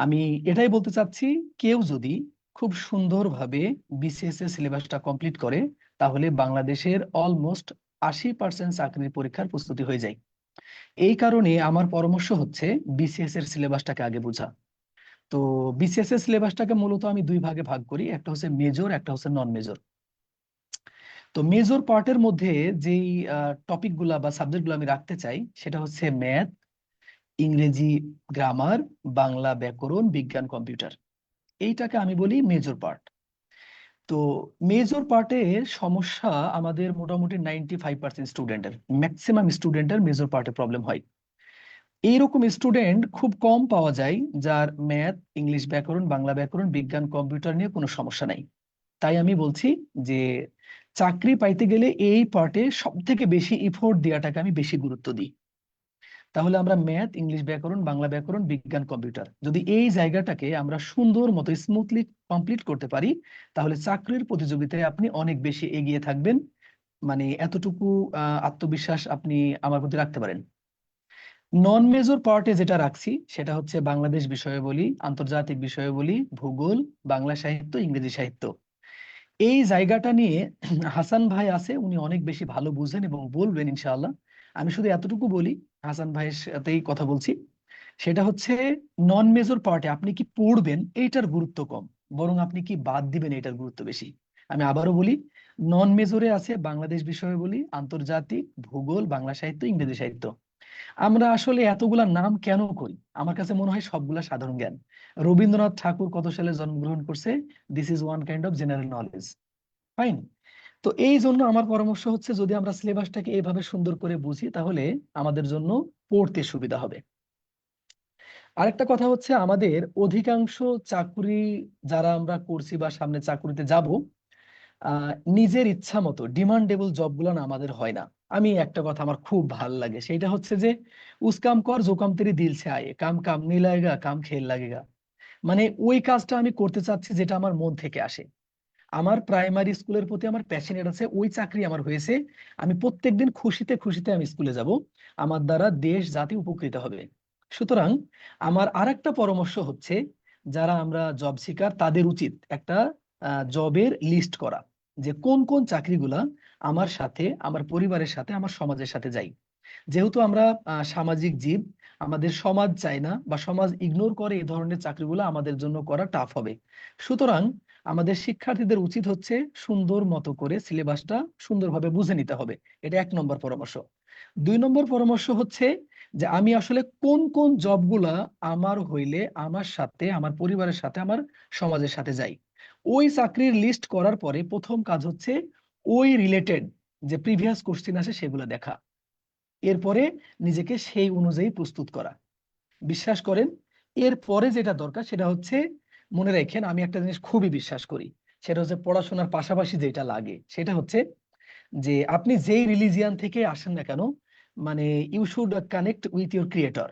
আমি এটাই বলতে চাচ্ছি, কেউ যদি খুব সুন্দরভাবে বিসিএস এর সিলেবাসটা কমপ্লিট করে তাহলে বাংলাদেশের অলমোস্ট 80% চাকরির পরীক্ষার প্রস্তুতি হয়ে যায়। এই কারণে আমার পরামর্শ হচ্ছে বিসিএস এর সিলেবাসটাকে আগে বোঝা। তো বিসিএস এর সিলেবাসটাকে মূলত আমি দুই ভাগে ভাগ করি, একটা হচ্ছে মেজর, একটা হচ্ছে নন মেজর। তো মেজর পার্টের মধ্যে যেই টপিকগুলা বা সাবজেক্টগুলো আমি রাখতে চাই সেটা হচ্ছে ম্যাথ, ইংরেজি গ্রামার, বাংলা ব্যাকরণ, বিজ্ঞান কম্পিউটার। এইটাকে আমি বলি মেজর পার্ট। তো মেজর পার্টে সমস্যা আমাদের মোটামুটি 95% স্টুডেন্টের, ম্যাক্সিমাম স্টুডেন্টের মেজর পার্টে প্রবলেম হয়। এইরকম স্টুডেন্ট খুব কম পাওয়া যায় যার ম্যাথ, ইংলিশ ব্যাকরণ, বাংলা ব্যাকরণ, বিজ্ঞান কম্পিউটার নিয়ে কোনো সমস্যা নাই। তাই আমি বলছি যে চাকরি পাইতে গেলে এই পার্টে সব থেকে বেশি ইফোর্ট দেওয়াটাকে আমি বেশি গুরুত্ব দিই। তাহলে আমরা ম্যাথ, ইংলিশ ব্যাকরণ, বাংলা ব্যাকরণ, বিজ্ঞান কম্পিউটার, যদি এই জায়গাটাকে আমরা সুন্দর মতো স্মুথলি কমপ্লিট করতে পারি তাহলে চাকরির প্রতিযোগিতায় আপনি অনেক বেশি এগিয়ে থাকবেন। মানে এতটুকু আত্মবিশ্বাস আপনি আমার প্রতি রাখতে পারেন। নন মেজর পার্টে যেটা রাখছি সেটা হচ্ছে বাংলাদেশ বিষয়াবলী, আন্তর্জাতিক বিষয়াবলী, ভূগোল, বাংলা সাহিত্য, ইংরেজি সাহিত্য। এই জায়গাটা নিয়ে হাসান ভাই আছে, উনি অনেক বেশি ভালো বুঝেন এবং বলবেন ইনশাআল্লাহ। আমি শুধু এতটুকু বলি, হাসান ভাইয়ের সাথেই কথা বলছি, সেটা হচ্ছে নন মেজর পার্টে আপনি কি পড়বেন এইটার গুরুত্ব কম, বরং আপনি কি বাদ দিবেন এটার গুরুত্ব বেশি। আমি আবারও বলি, নন মেজরে আছে বাংলাদেশ বিষয়াবলী, আন্তর্জাতিক, ভূগোল, বাংলা সাহিত্য, ইংরেজি সাহিত্য। আমরা আসলে এতগুলা নাম কেন করি? আমার কাছে মনে হয় সবগুলা সাধারণ জ্ঞান। রবীন্দ্রনাথ ঠাকুর কত সালে জন্মগ্রহণ করছে, this is one kind of general knowledge. Fine. তো এই জন্য আমার পরামর্শ হচ্ছে, যদি আমরা সিলেবাসটাকে এভাবে সুন্দর করে বুঝি তাহলে আমাদের জন্য পড়তে সুবিধা হবে। আরেকটা কথা হচ্ছে, আমাদের অধিকাংশ চাকুরি যারা আমরা করছি বা সামনে চাকুরিতে যাব, নিজের ইচ্ছা মতো ডিমান্ডেবল জবগুলো না আমাদের হয় না। আমি একটা কথা আমার খুব ভাল লাগে, সেটা হচ্ছে যে উস কাম কর জো কাম তেরি দিল সে আয়ে, কাম কাম नहीं लगेगा কাম খেল লাগেগা। মানে ওই কাজটা আমি করতে চাচ্ছি যেটা আমার মন থেকে আসে। আমার প্রাইমারি স্কুলের প্রতি আমার প্যাশনেট আছে, ওই চাকরি আমার হয়েছে। আমি প্রত্যেকদিন খুশিতে খুশিতে আমি স্কুলে যাব, আমার দ্বারা দেশ জাতি উপকৃত হবে। সুতরাং আমার আরেকটা পরামর্শ হচ্ছে, যারা আমরা জব সিকার তাদের উচিত একটা জবের লিস্ট করা, যে কোন কোন চাকরিগুলা আমার সাথে, আমার পরিবারের সাথে, আমার সমাজের সাথে যাই। যেহেতু আমরা সামাজিক জীব, আমাদের সমাজ চায় না বা সমাজ ইগনোর করে এই ধরনের চাকরিগুলো আমাদের জন্য করা টাফ হবে। সুতরাং আমাদের শিক্ষার্থীদের উচিত হচ্ছে সুন্দর মতো করে সিলেবাসটা সুন্দরভাবে বুঝে নিতে হবে। এটা 1 নম্বর পরামর্শ। 2 নম্বর পরামর্শ হচ্ছে যে আমি আসলে কোন কোন জবগুলা আমার হইলে আমার সাথে, আমার পরিবারের সাথে, আমার সমাজের সাথে যাই। ওই চাকরির লিস্ট করার পরে প্রথম কাজ হচ্ছে ওই রিলেটেড যে প্রিভিয়াস কোশ্চেন আসে সেগুলো দেখা, এরপরে নিজেকে সেই অনুযায়ী প্রস্তুত করা। বিশ্বাস করেন, এরপরে যেটা দরকার সেটা হচ্ছে, মনে রাখেন আমি একটা জিনিস খুবই বিশ্বাস করি, সেটা হচ্ছে পড়াশোনার পাশাপাশি যেটা লাগে সেটা হচ্ছে যে আপনি যেই রিলিজিয়ান থেকে আসেন না কেন, মানে you should connect with your creator.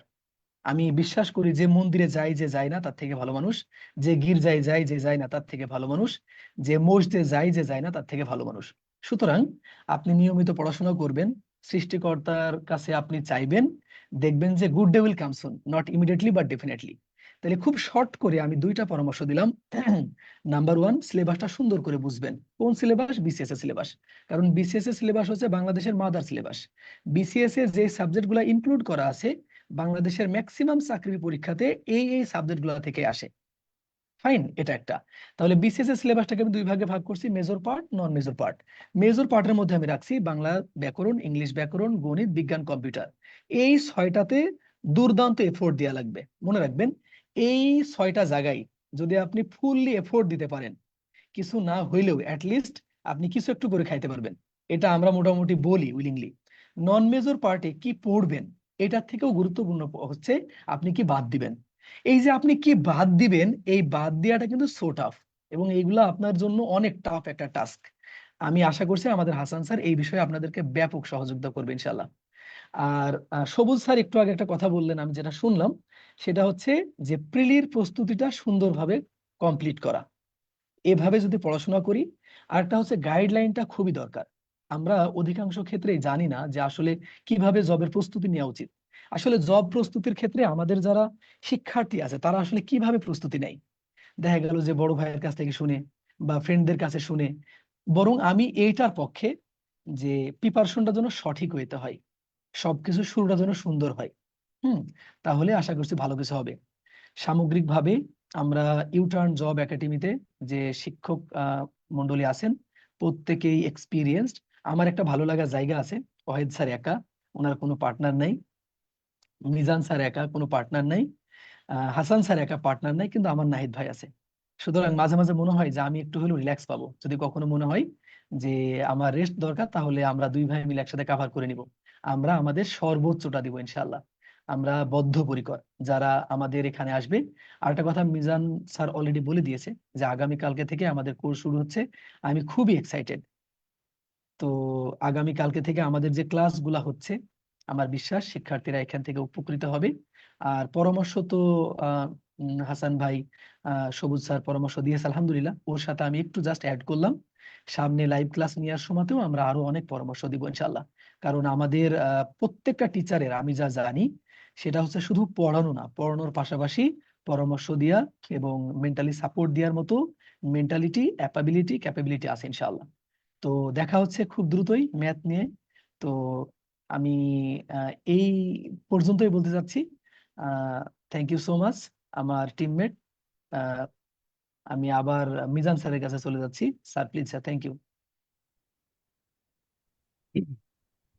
আমি বিশ্বাস করি যে মন্দিরে যায় যে যায় না তার থেকে ভালো মানুষ, যে গির্জায় যায় যে যায় না তার থেকে ভালো মানুষ, যে মসজিদে যায় যে যায় না তার থেকে ভালো মানুষ। সুতরাং আপনি নিয়মিত পড়াশোনা করবেন, সৃষ্টিকর্তার কাছে আপনি চাইবেন, দেখবেন যে good day will come soon, not immediately but definitely. তাহলে খুব শর্ট করে আমি 2টা পরামর্শ দিলাম। নাম্বার 1, সিলেবাসটা সুন্দর করে বুঝবেন। কোন সিলেবাস? বিসিএস এর সিলেবাস। কারণ বিসিএস এর সিলেবাস হচ্ছে বাংলাদেশের মাদার সিলেবাস। বিসিএস এ যে সাবজেক্টগুলো ইনক্লুড করা আছে, বাংলাদেশের ম্যাক্সিমাম চাকরির পরীক্ষাতে এই এই সাবজেক্টগুলো থেকে আসে। ফাইন, এটা একটা। তাহলে বিসিএস এর সিলেবাসটাকে আমি 2 ভাগে ভাগ করছি, মেজর পার্ট, নন মেজর পার্ট। মেজর পার্টের মধ্যে আমি রাখছি বাংলা ব্যাকরণ, ইংলিশ ব্যাকরণ, গণিত, বিজ্ঞান, কম্পিউটার। এই 6টাতে দুর্দান্ত এফোর্ট দেওয়া লাগবে। মনে রাখবেন, এই 6টা জায়গায় যদি আপনি ফুললি এফোর্ট দিতে পারেন, কিছু না হইলেও অ্যাটলিস্ট আপনি কিছু একটু করে খাইতে পারবেন। এটা আমরা মোটামুটি বলি উইলিংলি। নন মেজর পার্টে কি পড়বেন, এটার থেকেও গুরুত্বপূর্ণ হচ্ছে আপনি কি বাদ দিবেন। এই যে আপনি কি বাদ দিবেন, এই বাদ দেওয়াটা কিন্তু সো টাফ, এবং এইগুলা আপনার জন্য অনেক টাফ একটা টাস্ক। আমি আশা করছি আমাদের হাসান স্যার এই বিষয়ে আপনাদেরকে ব্যাপক সহযোগিতা করবে ইনশাল্লাহ। আর সবুজ স্যার একটু আগে একটা কথা বললেন, আমি যেটা শুনলাম সেটা হচ্ছে যে প্রিলির প্রস্তুতিটা সুন্দরভাবে কমপ্লিট করা। এভাবে যদি পড়াশোনা করি, আরেকটা হচ্ছে গাইডলাইনটা খুবই দরকার। আমরা অধিকাংশ ক্ষেত্রেই জানি না যে আসলে কিভাবে জবের প্রস্তুতি নেওয়া উচিত। আসলে জব প্রস্তুতির ক্ষেত্রে আমাদের যারা শিক্ষার্থী আছে তারা আসলে কিভাবে প্রস্তুতি নেয়, দেখা গেল যে বড় ভাইয়ের কাছ থেকে শুনে বা ফ্রেন্ডদের কাছে শুনে। বরং আমি এইটার পক্ষে যে প্রিপারেশনটা যেন সঠিক হইতে হয়, সবকিছু শুরুটা যেন সুন্দর হয়। হুম, তাহলে আশা করছি ভালো কিছু হবে। সামগ্রিকভাবে আমরা ইউটার্ন জব একাডেমিতে যে শিক্ষক মন্ডলী আছেন প্রত্যেকেই এক্সপিরিয়েন্সড। আমার একটা ভালো লাগা জায়গা আছে, ওয়াহিদ স্যার একা, ওনার কোনো পার্টনার নাই। মিজান স্যার একা, কোনো পার্টনার নাই। হাসান স্যার একা, পার্টনার নাই, কিন্তু আমার নাহিদ ভাই আছে। সুতরাং মাঝে মাঝে মনে হয় যে আমি একটু হলেও রিল্যাক্স পাবো। যদি কখনো মনে হয় যে আমার রেস্ট দরকার, তাহলে আমরা 2 ভাই মিলে একসাথে কাভার করে নিব। আমরা আমাদের সর্বোচ্চটা দিব ইনশাআল্লাহ। আমরা বদ্ধপরিকর যারা আমাদের এখানে আসবে। আর একটা কথা মিজান স্যার অলরেডি বলে দিয়েছে যে আগামী কালকে থেকে আমাদের কোর্স শুরু হচ্ছে। আমি খুবই এক্সাইটেড। তো আগামী কালকে থেকে আমাদের যে ক্লাসগুলা হচ্ছে, আমার বিশ্বাস শিক্ষার্থীরা এখান থেকে উপকৃত হবে। আর পরামর্শ তো হাসান ভাই, সবুজ স্যার পরামর্শ দিয়েছে আলহামদুলিল্লাহ, ওর সাথে আমি একটু জাস্ট অ্যাড করলাম। সামনে লাইভ ক্লাস নেওয়ার সময়তেও আমরা আরো অনেক পরামর্শ দিব ইনশাল্লাহ। কারণ আমাদের প্রত্যেকটা টিচারের আমি যা জানি সেটা হচ্ছে শুধু পড়ানো না, পড়ানোর পাশাপাশি পরামর্শ দেওয়া এবং মেন্টালি সাপোর্ট দেওয়ার মতো মেন্টালিটি, ক্যাপাবিলিটি আছে ইনশাআল্লাহ। তো দেখা হচ্ছে খুব দ্রুতই ম্যাথ নিয়ে। তো আমি এই পর্যন্তই বলতে চাচ্ছি। থ্যাংক ইউ সো মাচ আমার টিমমেট। আমি আবার মিজান স্যারের কাছে চলে যাচ্ছি। Sir please, sir, thank you.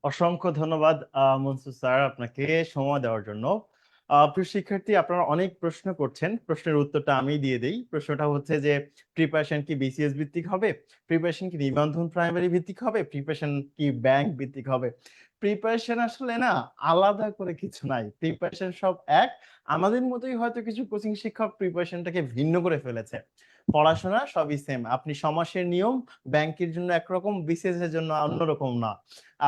অসংখ্য ধন্যবাদ মনসুর স্যার আপনাকে সময় দেওয়ার জন্য। প্রিয় শিক্ষার্থী, আপনারা অনেক প্রশ্ন করছেন, প্রশ্নের উত্তরটা আমি দিয়ে দেই। প্রশ্নটা হচ্ছে যে প্রিপারেশন কি বিসিএস ভিত্তিক হবে, প্রিপারেশন কি নিবন্ধন প্রাইমারি ভিত্তিক হবে, প্রিপারেশন কি ব্যাংক ভিত্তিক হবে। প্রিপারেশন আসলে না আলাদা করে কিছু নাই, প্রিপারেশন সব এক। আমাদের মতোই হয়তো কিছু কোচিং শিক্ষক প্রিপারেশনটাকে ভিন্ন করে ফেলেছে। পড়াশোনা সবই সেম। আপনি সমাসের নিয়ম ব্যাংকের জন্য একরকম, বিসিএস এর জন্য অন্যরকম না।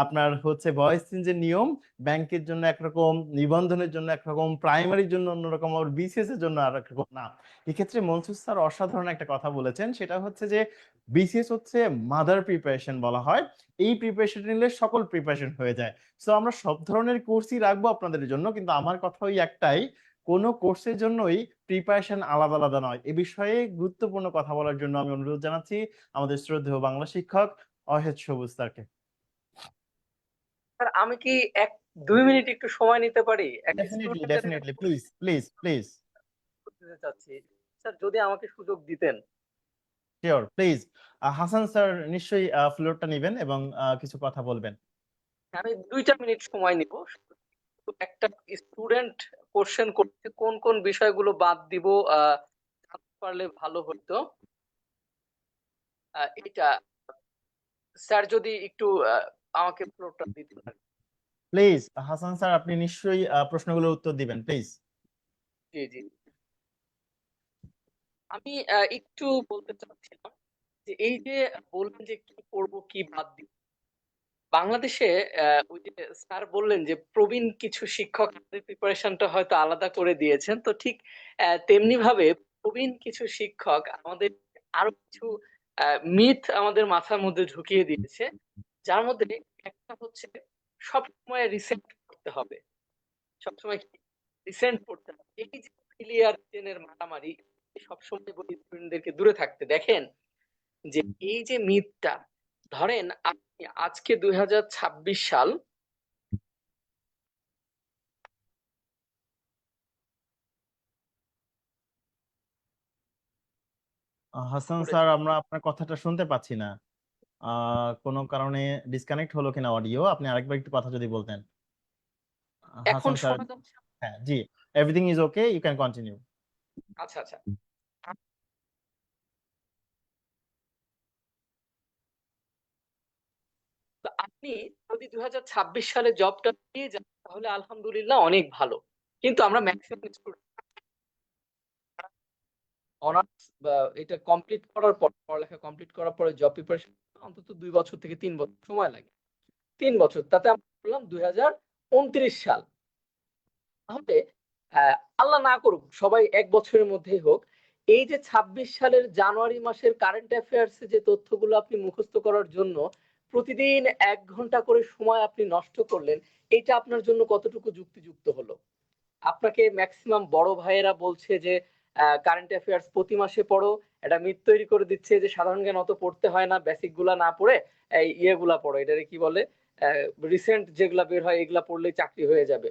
আপনার হচ্ছে ভয়েস চেঞ্জের নিয়ম ব্যাংকের জন্য একরকম, নিবন্ধনের জন্য একরকম, প্রাইমারির জন্য অন্যরকম, আর বিসিএস এর জন্য আর একরকম না। এক্ষেত্রে মনসুর স্যার অসাধারণ একটা কথা বলেছেন, সেটা হচ্ছে যে বিসিএস হচ্ছে মাদার প্রিপারেশন বলা হয়। এই প্রিপারেশন নিলে সকল প্রিপারেশন হয়ে যায়। সো আমরা সব ধরনের কোর্সই রাখবো আপনাদের জন্য, কিন্তু আমার কথা ওই একটাই, কোনো কোর্সের জন্যই প্রিপারেশন আলাদা আলাদা নয়। এ বিষয়ে গুরুত্বপূর্ণ কথা বলার জন্য আমি অনুরোধ জানাচ্ছি আমাদের শ্রদ্ধেয় বাংলা শিক্ষক অহেদ সবুজ স্যারকে। স্যার আমি কি 1-2 মিনিট একটু সময় নিতে পারি? একটা ডেফিনেটলি স্টুডেন্টের একটা ডেফিনেটলি, প্লিজ প্লিজ প্লিজ। প্রশ্ন দিতে চাচ্ছি, স্যার যদি আমাকে সুযোগ দিতেন। Sure, please. হাসান স্যার নিশ্চয়ই ফ্লোরটা নেবেন এবং কিছু কথা বলবেন। আমি 2টা মিনিট সময় নিব। একটা স্টুডেন্ট কোশ্চেন করছে কোন কোন বিষয়গুলো বাদ দিব, জানতে পারলে ভালো হতো। এটা স্যার যদি একটু আমাকে ফ্লোরটা দিতেন। প্লিজ হাসান স্যার, আপনি নিশ্চয়ই প্রশ্নগুলোর উত্তর দিবেন, প্লিজ। জি জি। আমি একটু বলতে চাচ্ছিলাম যে এই যে বললেন যে কি করব কি বাদ দিব, বাংলাদেশে ওই যে স্যার বললেন যে প্রবীণ কিছু শিক্ষক প্রিপারেশনটা হয়তো আলাদা করে দিয়েছেন, তো ঠিক তেমনি ভাবে প্রবীণ কিছু শিক্ষক আমাদের আরো কিছু মিথ আমাদের মাথার মধ্যে ঢুকিয়ে দিয়েছে, যার মধ্যে একটা হচ্ছে সবসময় রিসেন্ট করতে হবে, সবসময় রিসেন্ট করতে হবে। এই যে ক্লিয়ার চেনের মারামারি, সবসময় বলি স্টুডেন্টদেরকে দূরে থাকতে। দেখেন যে এই যে মিথটা, ধরেন আপনি আজকে 2026 সাল, হাসান স্যার, করেছেন। আমরা আপনার কথাটা শুনতে পাচ্ছি না। কোনো কারণে ডিসকানেক্ট হলো কিনা অডিও, আপনি আরেকবার একটু কথা যদি বলতেন। এখন হাসান স্যার। শোনা যাচ্ছে? হ্যাঁ, জি, everything is okay, you can continue. আচ্ছা আচ্ছা। তো আপনি যদি 2026 সালে জবটা পেয়ে যান তাহলে আলহামদুলিল্লাহ অনেক ভালো। কিন্তু আমরা ম্যাক্সিমাম স্টুডেন্ট অনার্স বা এটা কমপ্লিট করার পর, পড়ালেখা কমপ্লিট করার পরে জব প্রিপারেশন অন্তত 2 বছর থেকে 3 বছর সময় লাগে। 3 বছর, তাতে আমরা বললাম 2029 সাল। তাহলে আল্লাহ না করুক সবাই 1 বছরের মধ্যেই হোক, এই যে 26 সালের জানুয়ারি মাসের কারেন্ট অ্যাফেয়ার্স যে তথ্যগুলো আপনি মুখস্থ করার জন্য প্রতিদিন 1 ঘন্টা করে সময় আপনি নষ্ট করলেন, এটা আপনার জন্য কতটুকু যুক্তিযুক্ত হলো? আপনাকে ম্যাক্সিমাম বড় ভাইয়েরা বলছে যে কারেন্ট অ্যাফেয়ার্স প্রতি মাসে পড়ো, এটা মিথ তৈরি করে দিচ্ছে যে সাধারণ জ্ঞান অত পড়তে হয় না, বেসিক গুলা না পড়ে এই ইয়েগুলা পড়ো, এটারে কি বলে, রিসেন্ট যেগুলা বের হয় এগুলা পড়লেই চাকরি হয়ে যাবে।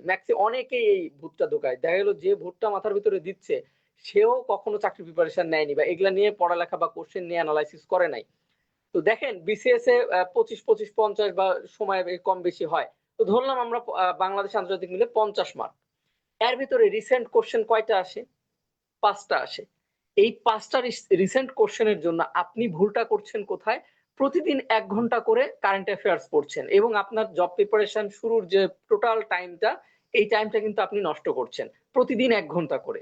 অনেকেই এই ভূতটা ঢোকায়, দেখা গেল যে ভূতটা মাথার ভিতরে দিচ্ছে সেও কখনো চাকরি প্রিপারেশন নেয়নি বা এগুলা নিয়ে পড়ালেখা বা কোশ্চেন নিয়ে অ্যানালাইসিস করে নাই। তো দেখেন বিসিএস এ 25-25-50 বা সময় কম বেশি হয়, তো ধরলাম আমরা বাংলাদেশ আন্তর্জাতিক মিলে 50 মার্ক, এর ভিতরে রিসেন্ট কোশ্চেন কয়টা আসে? 5টা আসে। এই 5টা রিসেন্ট কোশ্চেনের জন্য আপনি ভুলটা করছেন কোথায়? প্রতিদিন 1 ঘন্টা করে কারেন্ট অ্যাফেয়ার্স পড়ছেন এবং আপনার জব প্রিপারেশন শুরুর যে টোটাল টাইমটা, এই টাইমটা কিন্তু আপনি নষ্ট করছেন। প্রতিদিন 1 ঘন্টা করে,